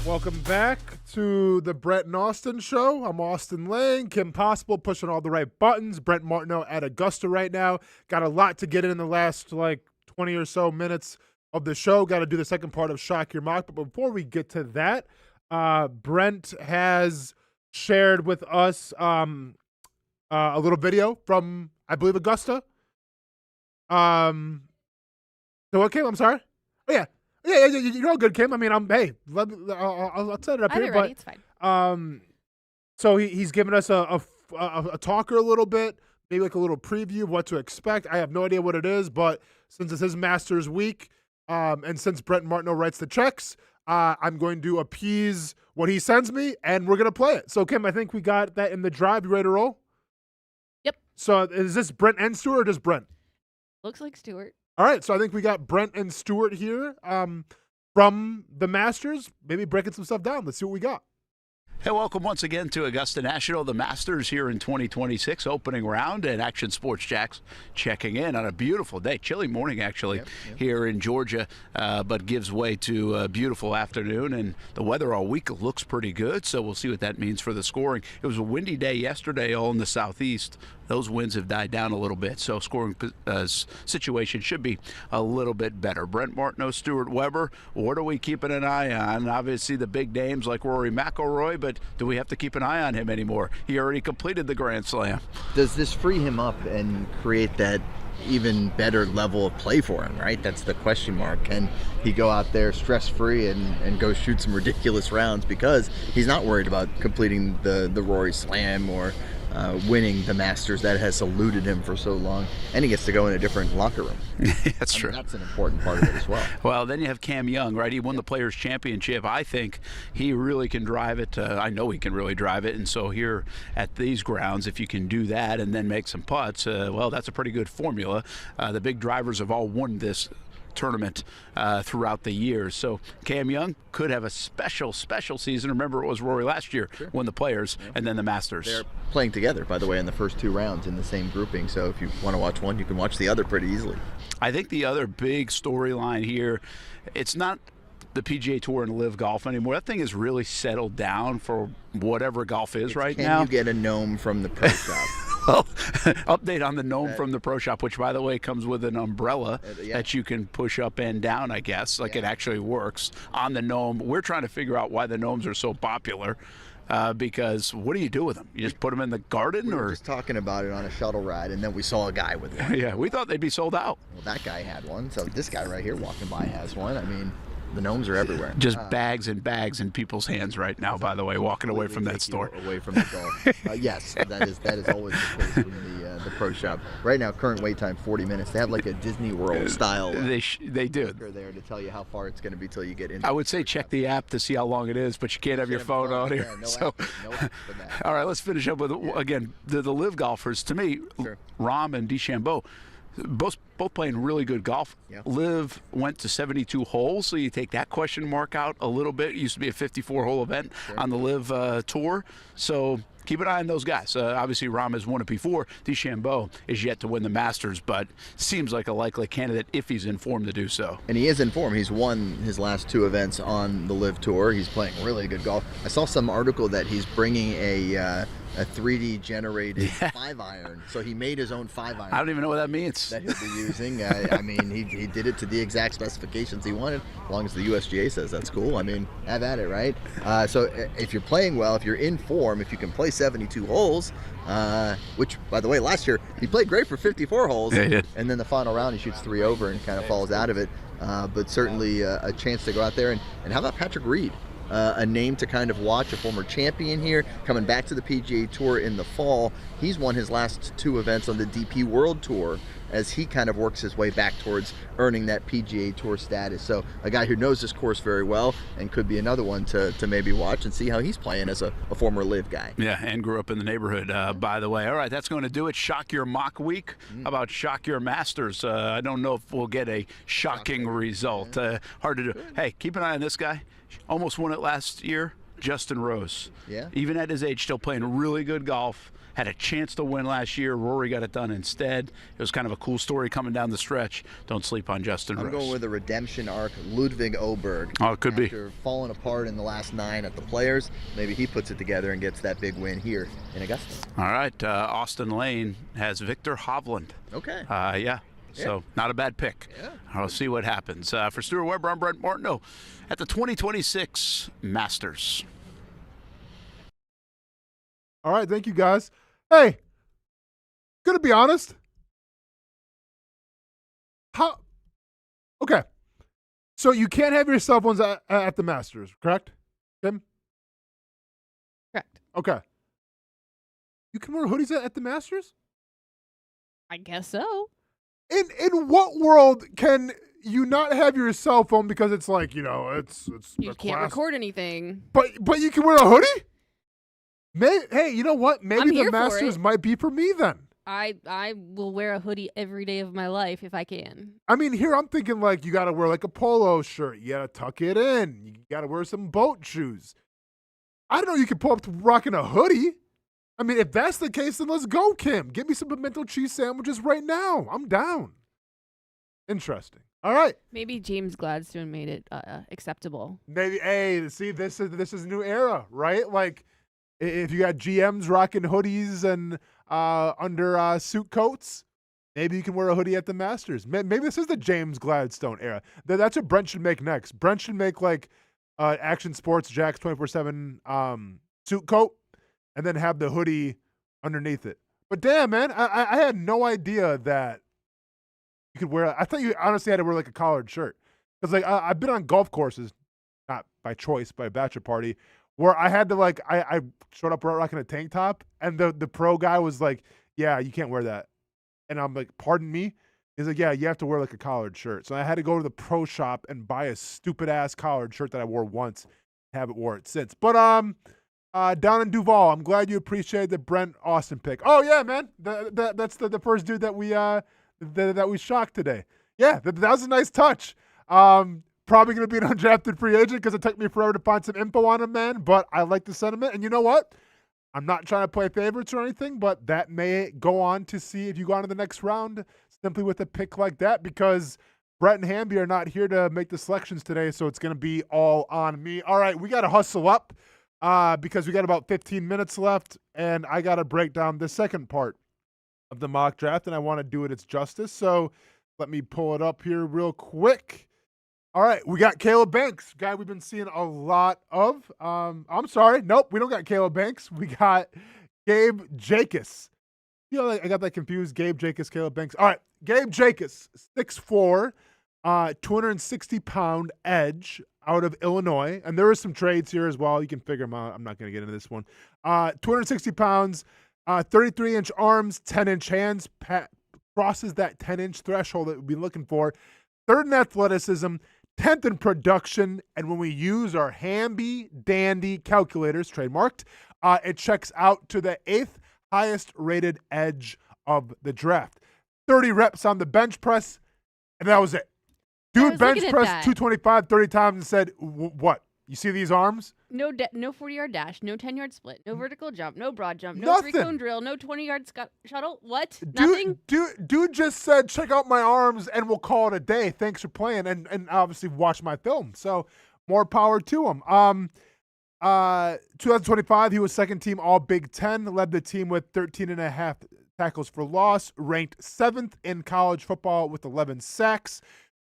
Welcome back to the Brent and Austen Show. I'm Austen Lane. Kim Possible pushing all the right buttons. Brent Martineau at Augusta right now. Got a lot to get in the last 20 or so minutes of the show. Got to do the second part of Shock Your Mock. But before we get to that, Brent has shared with us a little video from, I believe, Augusta. So what, Kim? I'm sorry. Oh yeah, you're all good, Kim. I mean, I'll set it up here. Ready. It's fine. So he's given us a talker a little bit, maybe like a little preview of what to expect. I have no idea what it is, but since it's his Masters week, and since Brent Martineau writes the checks, I'm going to appease what he sends me, and we're gonna play it. So Kim, I think we got that in the drive. You ready to roll? Yep. So is this Brent and Stewart or just Brent? Looks like Stewart. All right, so I think we got Brent and Stewart here from the Masters, maybe breaking some stuff down. Let's see what we got. Hey, welcome once again to Augusta National, the Masters here in 2026, opening round, and Action Sports Jax checking in on a beautiful day. Chilly morning, actually, here in Georgia, but gives way to a beautiful afternoon, and the weather all week looks pretty good, so we'll see what that means for the scoring. It was a windy day yesterday all in the southeast. Those winds have died down a little bit, so scoring situation should be a little bit better. Brent Martineau, Stuart Weber, what are we keeping an eye on? Obviously the big names like Rory McIlroy, but do we have to keep an eye on him anymore? He already completed the Grand Slam. Does this free him up and create that even better level of play for him, right? That's the question mark. Can he go out there stress-free and go shoot some ridiculous rounds because he's not worried about completing the Rory Slam or winning the Masters that has eluded him for so long, and he gets to go in a different locker room. That's true. That's an important part of it as well. Well, then you have Cam Young, right? He won the Players' Championship. I think he really can drive it. I know he can really drive it, and so here at these grounds, if you can do that and then make some putts, well, that's a pretty good formula. The big drivers have all won this tournament throughout the years. So Cam Young could have a special season. Remember, it was Rory last year, won the Players and then the Masters. They're playing together, by the way, in the first 2 rounds in the same grouping. So if you want to watch one, you can watch the other pretty easily. I think the other big storyline here, it's not the PGA Tour and Live Golf anymore. That thing is really settled down for whatever golf is now. Can you get a gnome from the pro shop? Well, update on the gnome from the pro shop, which, by the way, comes with an umbrella that you can push up and down, I guess. It actually works on the gnome. We're trying to figure out why the gnomes are so popular. Because what do you do with them? You just put them in the garden? We were just talking about it on a shuttle ride, and then we saw a guy with one. Yeah, we thought they'd be sold out. Well, that guy had one, so this guy right here walking by has one. I mean, the gnomes are everywhere. Just bags and bags in people's hands right now, by the way, walking away from that store. Away from the golf. Yes, that is always the case in the pro shop. Right now, current wait time 40 minutes. They have like a Disney World style. They do. There to tell you how far it's going to be till you get in. I would say check the app to see how long it is, but you can't have your phone on here. Yeah, no app all right, let's finish up with again the live golfers. To me, Rahm and DeChambeau, both playing really good golf. Live went to 72 holes, so you take that question mark out a little bit. It used to be a 54-hole event on the Live Tour. So keep an eye on those guys. Obviously, Rahm has won it before. DeChambeau is yet to win the Masters, but seems like a likely candidate if he's in form to do so. And he is in form. He's won his last 2 events on the LIV Tour. He's playing really good golf. I saw some article that he's bringing a 3D generated 5-iron. So he made his own 5-iron. I don't even know what that means. That he'll be using. I mean, he did it to the exact specifications he wanted. As long as the USGA says that's cool. I mean, have at it, right? So if you're playing well, if you're in form, if you can play 72 holes, which, by the way, last year he played great for 54 holes. Yeah, he did. And then the final round he shoots 3 over and kind of falls out of it. But certainly a chance to go out there. And how about Patrick Reed? A name to kind of watch, a former champion here, coming back to the PGA Tour in the fall. He's won his last 2 events on the DP World Tour as he kind of works his way back towards earning that PGA Tour status. So a guy who knows this course very well and could be another one to maybe watch and see how he's playing as a former LIV guy. Yeah, and grew up in the neighborhood, by the way. All right, that's going to do it. Shock Your Mock Week. How about Shock Your Masters? I don't know if we'll get a shocking result. Hard to do. Hey, keep an eye on this guy. Almost won it last year, Justin Rose. Yeah. Even at his age, still playing really good golf. Had a chance to win last year. Rory got it done instead. It was kind of a cool story coming down the stretch. Don't sleep on Justin Rose. I'm going with a redemption arc, Ludwig Oberg. Oh, it could be. After falling apart in the last 9 at the Players, maybe he puts it together and gets that big win here in Augusta. All right, Austen Lane has Victor Hovland. Okay. Yeah. So not a bad pick. Yeah. I'll see what happens. For Stuart Weber, I'm Brent Martineau at the 2026 Masters. All right, thank you guys. Hey, gonna be honest. Okay. So you can't have your cell phones at the Masters, correct, Tim? Correct. Okay. You can wear hoodies at the Masters? I guess so. In what world can you not have your cell phone because it's like, it's You can't record anything. But you can wear a hoodie? Hey, you know what? Maybe I'm the here for Masters it. might be for me then. I will wear a hoodie every day of my life if I can. I mean, here I'm thinking like you got to wear like a polo shirt. You got to tuck it in. You got to wear some boat shoes. I don't know. You can pull up to rocking a hoodie. I mean, if that's the case, then let's go, Kim. Get me some pimento cheese sandwiches right now. I'm down. Interesting. All right. Maybe James Gladstone made it acceptable. Maybe. Hey, see, this is a new era, right? Like, if you got GMs rocking hoodies and under suit coats, maybe you can wear a hoodie at the Masters. Maybe this is the James Gladstone era. That's what Brent should make next. Brent should make like Action Sports Jax 24/7 suit coat, and then have the hoodie underneath it. But damn, man, I had no idea that you could wear. I thought you honestly had to wear like a collared shirt, because like I've been on golf courses, not by choice, by a bachelor party, where I had to like I showed up rocking a tank top, and the pro guy was like, "Yeah, you can't wear that," and I'm like, "Pardon me." He's like, "Yeah, you have to wear like a collared shirt." So I had to go to the pro shop and buy a stupid ass collared shirt that I wore once, haven't wore it since. But down in Duval, I'm glad you appreciated the Brent Austin pick. Oh yeah, man, that's the first dude that we that we shocked today. Yeah, that was a nice touch. Probably going to be an undrafted free agent because it took me forever to find some info on him, man. But I like the sentiment. And you know what? I'm not trying to play favorites or anything, but that may go on to see if you go on to the next round simply with a pick like that, because Brett and Hamby are not here to make the selections today, so it's going to be all on me. All right, we got to hustle up because we got about 15 minutes left, and I got to break down the second part of the mock draft, and I want to do it its justice. So let me pull it up here real quick. All right, we got Caleb Banks, guy we've been seeing a lot of. I'm sorry, nope, we don't got Caleb Banks. We got Gabe Jacas. I got that confused. Gabe Jacas, Caleb Banks. All right, Gabe Jacas, 6'4", 260-pound edge out of Illinois. And there are some trades here as well. You can figure them out. I'm not going to get into this one. 260 pounds, 33-inch arms, 10-inch hands. Crosses that 10-inch threshold that we've been looking for. 3rd in athleticism, 10th in production. And when we use our handy-dandy calculators, trademarked, it checks out to the 8th highest rated edge of the draft. 30 reps on the bench press, and that was it. Dude bench press 225 30 times and said, what? You see these arms? No 40-yard dash, no 10-yard split, no vertical jump, no broad jump, no Nothing. 3-cone drill, no 20-yard shuttle. What? Nothing? Dude just said, check out my arms and we'll call it a day. Thanks for playing. And obviously watch my film. So more power to him. 2025, he was second team All Big Ten, led the team with 13.5 tackles for loss, ranked 7th in college football with 11 sacks,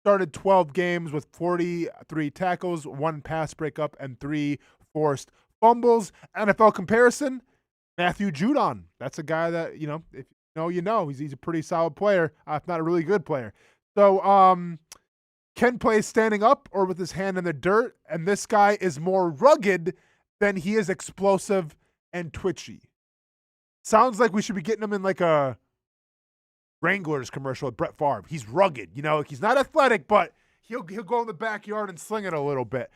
started 12 games with 43 tackles, 1 pass breakup, and 3 forced fumbles. NFL comparison, Matthew Judon. That's a guy that, if you know, you know. He's a pretty solid player, if not a really good player. So, can play standing up or with his hand in the dirt, and this guy is more rugged than he is explosive and twitchy. Sounds like we should be getting him in like a Wranglers commercial with Brett Favre. He's rugged, he's not athletic, but he'll go in the backyard and sling it a little bit.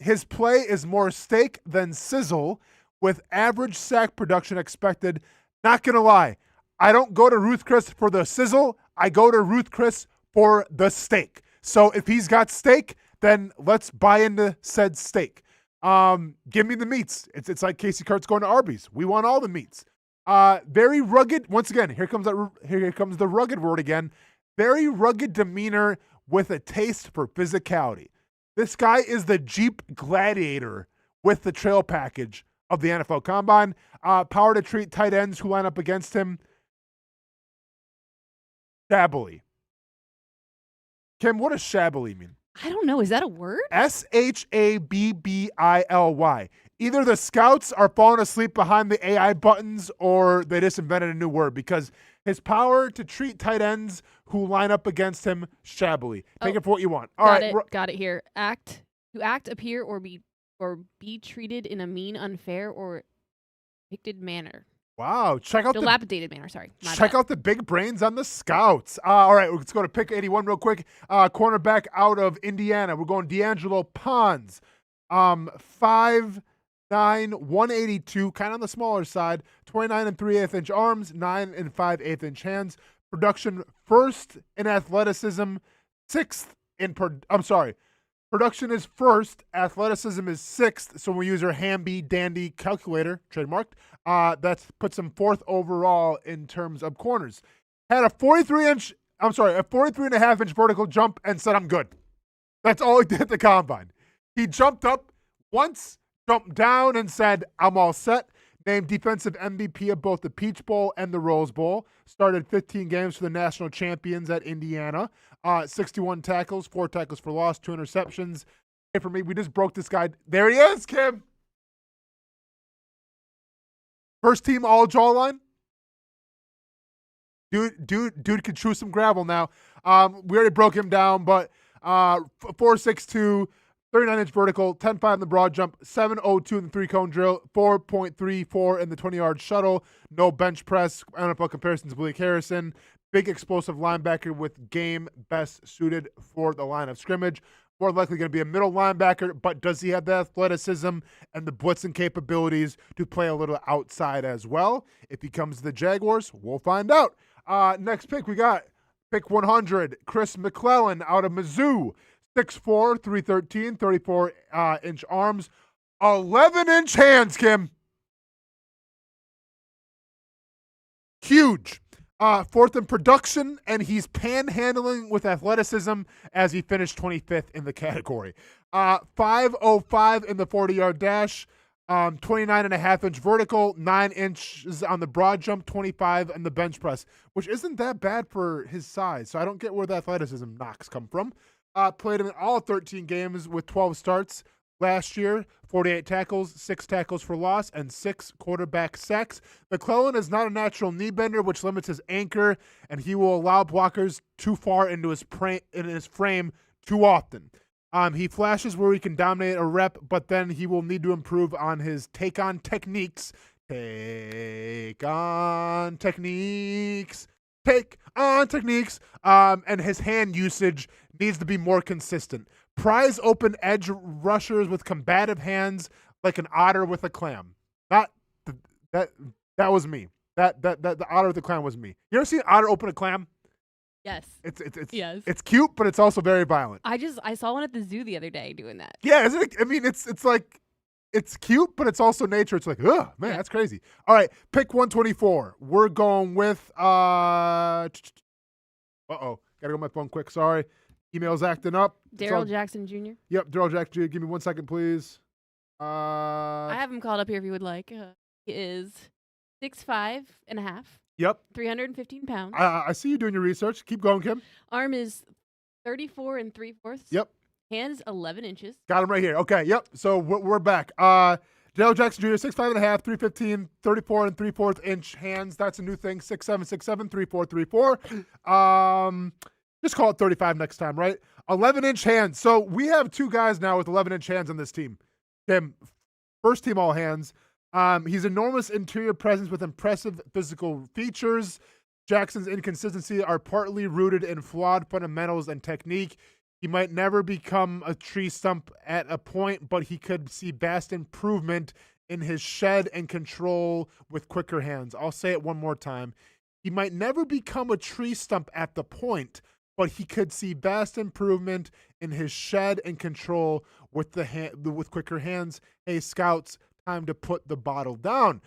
His play is more steak than sizzle, with average sack production expected. Not gonna lie, I don't go to Ruth Chris for the sizzle. I go to Ruth Chris for the steak. So if he's got steak, then let's buy into said steak. Give me the meats. It's like Casey Kurtz going to Arby's. We want all the meats. Very rugged. Once again, here comes the rugged word again. Very rugged demeanor with a taste for physicality. This guy is the Jeep Gladiator with the trail package of the NFL Combine. Power to treat tight ends who line up against him shabbily. Kim, what does shabbily mean? I don't know. Is that a word? Shabbilly. Either the scouts are falling asleep behind the AI buttons or they just invented a new word, because his power to treat tight ends who line up against him shabbily. Take it for what you want. All right. Got it here. To act, appear, or be treated in a mean, unfair, or depicted manner. Wow. Dilapidated manner, sorry. Check out the big brains on the scouts. All right, let's go to pick 81 real quick. Cornerback out of Indiana. We're going D'Angelo Pons. 5'9", 182, kind of on the smaller side. 29 and 3/8 inch arms, 9 and 5/8 inch hands. Production first in athleticism, Production is first, athleticism is 6th, so we use our handy-dandy calculator, trademarked. That puts him 4th overall in terms of corners. Had a 43.5 inch vertical jump and said, I'm good. That's all he did at the Combine. He jumped up once, jumped down, and said, I'm all set. Named defensive MVP of both the Peach Bowl and the Rose Bowl. Started 15 games for the national champions at Indiana. 61 tackles, 4 tackles for loss, 2 interceptions. Hey, for me, we just broke this guy. There he is, Kim. First team all jawline. Dude could chew some gravel now. We already broke him down, but 4'6'2", 39-inch vertical, 10.5 in the broad jump, 7.02 in the 3-cone drill, 4.34 in the 20-yard shuttle, no bench press. NFL comparisons, Blake Harrison. Big explosive linebacker with game best suited for the line of scrimmage. More likely going to be a middle linebacker, but does he have the athleticism and the blitzing capabilities to play a little outside as well? If he comes to the Jaguars, we'll find out. Next pick, we got pick 100, Chris McClellan out of Mizzou. 6'4", 313, 34-inch arms, 11-inch hands, Kim. Huge. 4th in production, and he's panhandling with athleticism as he finished 25th in the category. 5.05 in the 40-yard dash, 29.5-inch vertical, 9 inches on the broad jump, 25 in the bench press, which isn't that bad for his size. So I don't get where the athleticism knocks come from. Played in all 13 games with 12 starts last year, 48 tackles, 6 tackles for loss, and 6 quarterback sacks. McClellan is not a natural knee bender, which limits his anchor, and he will allow blockers too far into his frame too often. He flashes where he can dominate a rep, but then he will need to improve on his take-on techniques. And his hand usage needs to be more consistent. Prize open edge rushers with combative hands like an otter with a clam. That was me. The otter with the clam was me. You ever see an otter open a clam? Yes. It's yes. cute, but it's also very violent. I saw one at the zoo the other day doing that. Yeah, isn't it? I mean, it's like it's cute, but it's also nature. It's like, man, that's crazy. All right, pick 124. We're going with gotta go on my phone quick. Sorry, email's acting up. Daryl Jackson Jr. Yep, Daryl Jackson Jr. Give me 1 second, please. I have him called up here if you would like. He is 6'5.5". Yep. 315 pounds. I see you doing your research. Keep going, Kim. Arm is 34 3/4. Yep. Hands 11 inches. Got him right here. Okay, yep. So we're back. Daryl Jackson Jr., 6'5.5", 315, 34 3/4 inch hands. That's a new thing. 6'7", 6'7", 3'4", 3'4". Just call it 35 next time, right? 11-inch hands. So we have two guys now with 11-inch hands on this team. Kim, first team all hands. He's enormous interior presence with impressive physical features. Jackson's inconsistency are partly rooted in flawed fundamentals and technique. He might never become a tree stump at a point, but he could see vast improvement in his shed and control with quicker hands. I'll say it one more time. He might never become a tree stump at the point, but he could see vast improvement in his shed and control with with quicker hands. Hey, scouts, time to put the bottle down.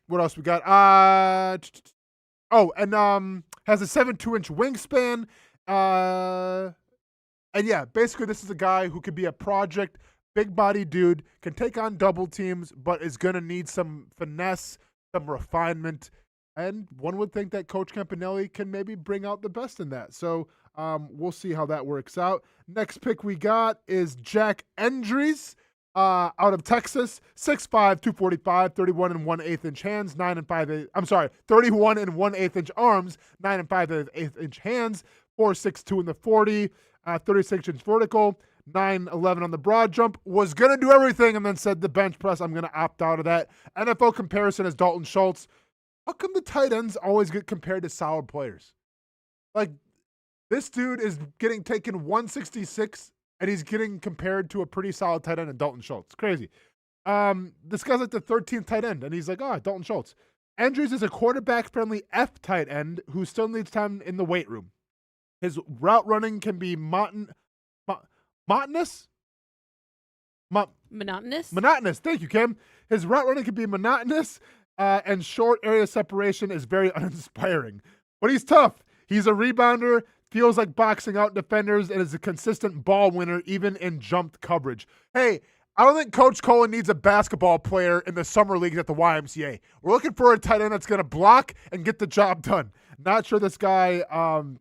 What else we got? Has a 7'2" wingspan. And yeah, basically this is a guy who could be a project, big body dude, can take on double teams, but is going to need some finesse, some refinement. And one would think that Coach Campanelli can maybe bring out the best in that. So we'll see how that works out. Next pick we got is Jack Endries. Out of Texas, 6'5", 245, 31 1/8 inch hands, 31 1/8 inch arms, 9 5/8 inch hands, 4'6" in the 40, 36 inch vertical, 9'11" on the broad jump. Was gonna do everything and then said the bench press, I'm gonna opt out of that. NFL comparison is Dalton Schultz. How come the tight ends always get compared to solid players? Like, this dude is getting taken 166. And he's getting compared to a pretty solid tight end in Dalton Schultz. Crazy. This guy's like the 13th tight end, and he's like, Dalton Schultz. Andrews is a quarterback-friendly F tight end who still needs time in the weight room. His route running can be monotonous? Monotonous? Monotonous. Thank you, Kim. His route running can be monotonous, and short area separation is very uninspiring. But he's tough. He's a rebounder, feels like boxing out defenders, and is a consistent ball winner even in jumped coverage. Hey, I don't think Coach Colin needs a basketball player in the summer leagues at the YMCA. We're looking for a tight end that's going to block and get the job done. Not sure this guy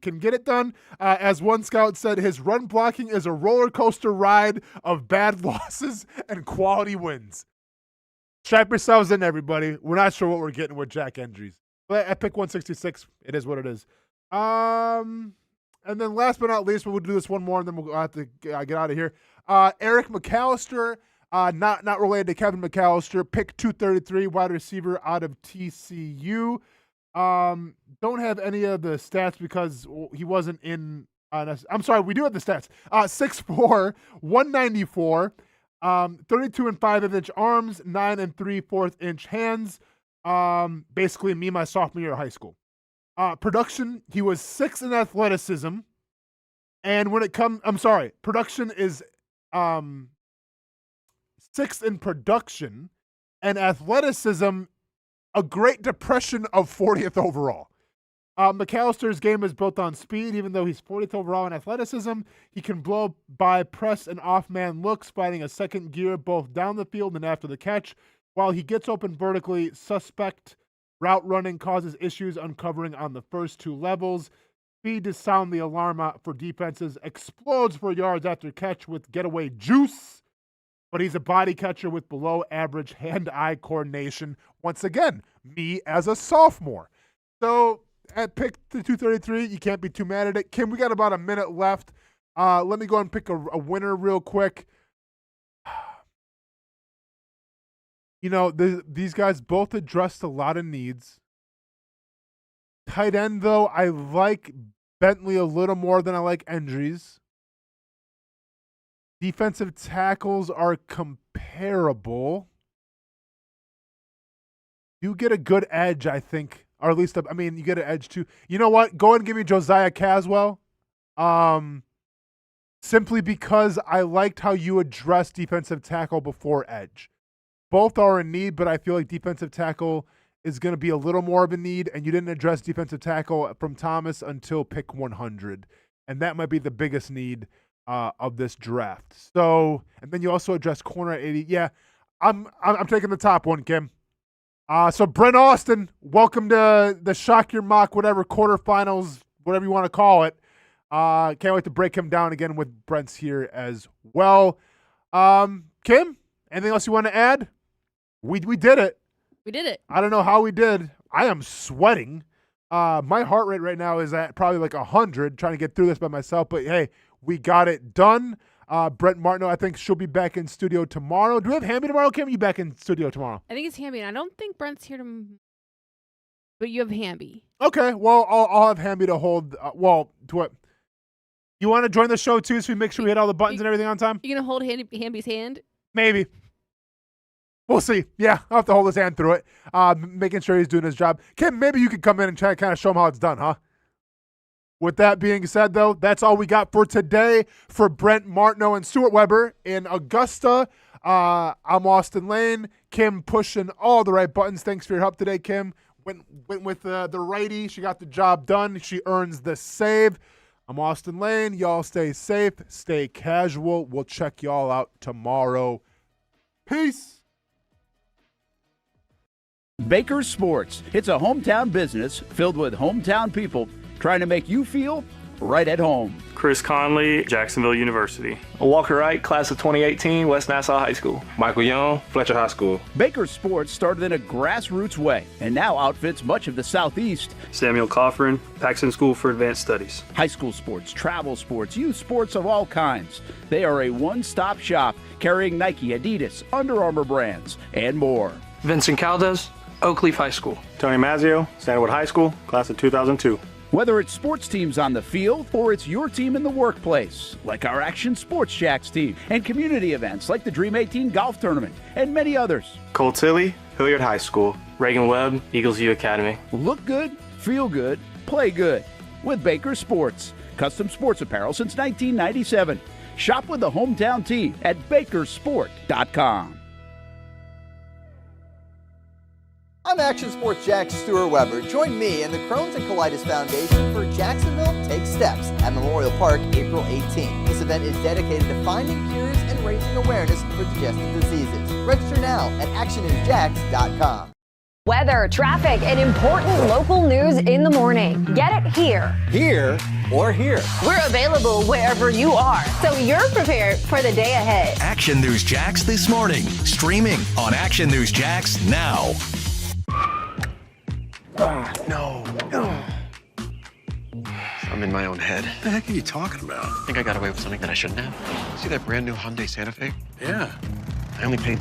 can get it done. As one scout said, his run blocking is a roller coaster ride of bad losses and quality wins. Strap yourselves in, everybody. We're not sure what we're getting with Jack Endries. But at pick 166, it is what it is. And then last but not least, we'll do this one more, and then we'll have to get out of here. Eric McAllister, not related to Kevin McAllister, pick 233, wide receiver out of TCU. Don't have any of the stats because he wasn't in. I'm sorry, we do have the stats. 6'4", 194, 32 5/5 inch arms, 9 3/4 inch hands. Basically, me my sophomore year of high school. Production, he was 6th in athleticism. And when it comes, production is 6th in production, and athleticism, a Great Depression of 40th overall. McAllister's game is built on speed, even though he's 40th overall in athleticism. He can blow by press and off-man looks, finding a second gear both down the field and after the catch. While he gets open vertically, suspect route running causes issues uncovering on the first two levels. Speed to sound the alarm out for defenses. Explodes for yards after catch with getaway juice. But he's a body catcher with below average hand-eye coordination. Once again, me as a sophomore. So at pick 233, you can't be too mad at it. Kim, we got about a minute left. Let me go and pick a winner real quick. You know, these guys both addressed a lot of needs. Tight end, though, I like Bentley a little more than I like Endries. Defensive tackles are comparable. You get a good edge, I think, or at least, you get an edge too. You know what? Go ahead and give me Josiah Caswell. Simply because I liked how you addressed defensive tackle before edge. Both are in need, but I feel like defensive tackle is going to be a little more of a need, and you didn't address defensive tackle from Thomas until pick 100, and that might be the biggest need of this draft. So, and then you also address corner at 80. Yeah, I'm taking the top one, Kim. So Brent Austin, welcome to the Shock Your Mock, whatever, quarterfinals, whatever you want to call it. Can't wait to break him down again with Brent's here as well. Kim, anything else you want to add? We did it. We did it. I don't know how we did. I am sweating. My heart rate right now is at probably like 100, trying to get through this by myself. But, hey, we got it done. Brent Martineau, I think she'll be back in studio tomorrow. Do we have Hamby tomorrow, Kim? Are you back in studio tomorrow? I think it's Hamby, and I don't think Brent's here tomorrow. But you have Hamby. Okay, well, I'll have Hamby to hold. To what? You want to join the show, too, so we make sure we hit all the buttons and everything on time? You going to hold Hamby's hand? Maybe. We'll see. Yeah, I'll have to hold his hand through it, making sure he's doing his job. Kim, maybe you could come in and try to kind of show him how it's done, huh? With that being said, though, that's all we got for today. For Brent Martineau and Stuart Weber in Augusta, I'm Austen Lane. Kim pushing all the right buttons. Thanks for your help today, Kim. Went with the righty. She got the job done. She earns the save. I'm Austen Lane. Y'all stay safe, stay casual. We'll check y'all out tomorrow. Peace. Baker Sports. It's a hometown business filled with hometown people trying to make you feel right at home. Chris Conley, Jacksonville University. Walker Wright, class of 2018, West Nassau High School. Michael Young, Fletcher High School. Baker Sports started in a grassroots way and now outfits much of the Southeast. Samuel Coffrin, Paxton School for Advanced Studies. High school sports, travel sports, youth sports of all kinds. They are a one-stop shop carrying Nike, Adidas, Under Armour brands, and more. Vincent Caldes, Oak Leaf High School. Tony Mazzio, Sandalwood High School, class of 2002. Whether it's sports teams on the field or it's your team in the workplace, like our Action Sports Jacks team, and community events like the Dream 18 Golf Tournament, and many others. Cole Tilley, Hilliard High School. Reagan Webb, Eagles View Academy. Look good, feel good, play good with Baker Sports. Custom sports apparel since 1997. Shop with the hometown team at bakersport.com. I'm Action Sports Jack's Stuart Weber. Join me and the Crohn's and Colitis Foundation for Jacksonville Take Steps at Memorial Park April 18th. This event is dedicated to finding cures and raising awareness for digestive diseases. Register now at actionnewsjacks.com. Weather, traffic, and important local news in the morning. Get it here. Here or here. We're available wherever you are, so you're prepared for the day ahead. Action News Jacks this morning, streaming on Action News Jacks now. No. I'm in my own head. What the heck are you talking about? I think I got away with something that I shouldn't have. See that brand new Hyundai Santa Fe? Yeah. I only paid.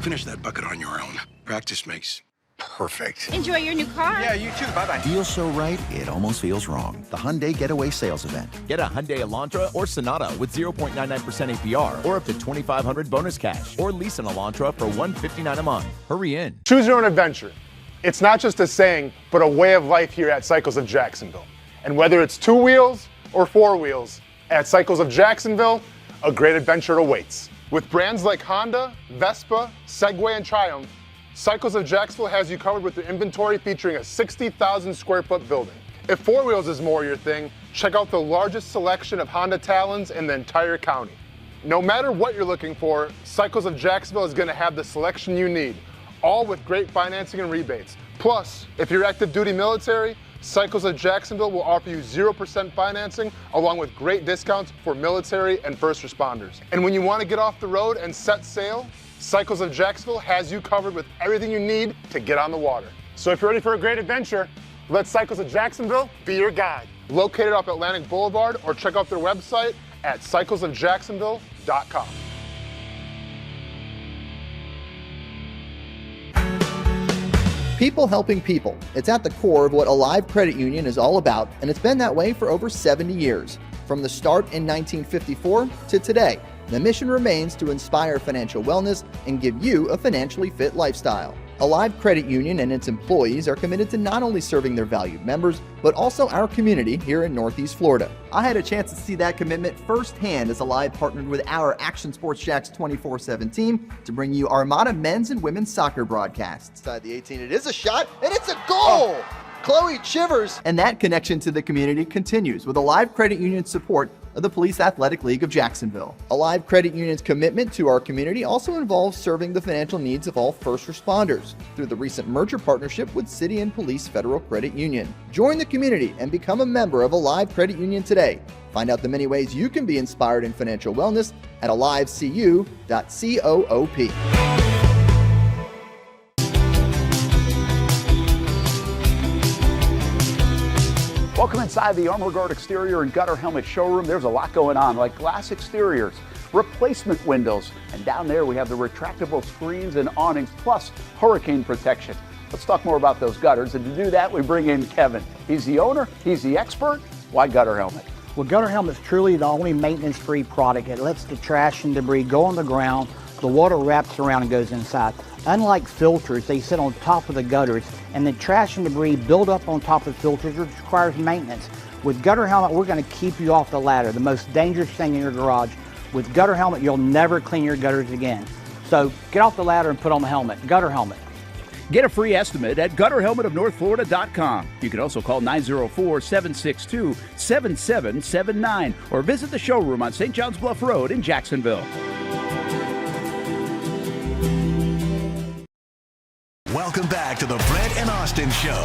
Finish that bucket on your own. Practice makes perfect. Enjoy your new car. Yeah, you too. Bye-bye. Feels so right, it almost feels wrong. The Hyundai Getaway Sales Event. Get a Hyundai Elantra or Sonata with 0.99% APR or up to $2,500 bonus cash. Or lease an Elantra for $159 a month. Hurry in. Choose your own adventure. It's not just a saying, but a way of life here at Cycles of Jacksonville. And whether it's 2 wheels or 4 wheels, at Cycles of Jacksonville, a great adventure awaits. With brands like Honda, Vespa, Segway, and Triumph, Cycles of Jacksonville has you covered with their inventory featuring a 60,000 square foot building. If 4 wheels is more your thing, check out the largest selection of Honda Talons in the entire county. No matter what you're looking for, Cycles of Jacksonville is going to have the selection you need, all with great financing and rebates. Plus, if you're active duty military, Cycles of Jacksonville will offer you 0% financing along with great discounts for military and first responders. And when you want to get off the road and set sail, Cycles of Jacksonville has you covered with everything you need to get on the water. So if you're ready for a great adventure, let Cycles of Jacksonville be your guide. Located off Atlantic Boulevard, or check out their website at cyclesofjacksonville.com. People helping people. It's at the core of what Alive Credit Union is all about, and it's been that way for over 70 years. From the start in 1954 to today, the mission remains to inspire financial wellness and give you a financially fit lifestyle. Alive Credit Union and its employees are committed to not only serving their valued members, but also our community here in Northeast Florida. I had a chance to see that commitment firsthand as Alive partnered with our Action Sports Jacks 24/7 team to bring you Armada men's and women's soccer broadcasts. Inside the 18, it is a shot, and it's a goal! Chloe Chivers! And that connection to the community continues with Alive Credit Union's support of the Police Athletic League of Jacksonville. Alive Credit Union's commitment to our community also involves serving the financial needs of all first responders through the recent merger partnership with City and Police Federal Credit Union. Join the community and become a member of Alive Credit Union today. Find out the many ways you can be inspired in financial wellness at alivecu.coop. Welcome inside the Armor Guard exterior and gutter helmet showroom. There's a lot going on, like glass exteriors, replacement windows, and down there we have the retractable screens and awnings, plus hurricane protection. Let's talk more about those gutters, and to do that we bring in Kevin. He's the owner, he's the expert. Why Gutter Helmet? Well, Gutter Helmet's truly the only maintenance-free product. It lets the trash and debris go on the ground, the water wraps around and goes inside. Unlike filters, they sit on top of the gutters, and the trash and debris build up on top of filters, which requires maintenance. With Gutter Helmet, we're going to keep you off the ladder, the most dangerous thing in your garage. With Gutter Helmet, you'll never clean your gutters again. So get off the ladder and put on the helmet. Gutter Helmet. Get a free estimate at gutterhelmetofnorthflorida.com. You can also call 904-762-7779 or visit the showroom on St. John's Bluff Road in Jacksonville. Welcome back to the Brent and Austen Show.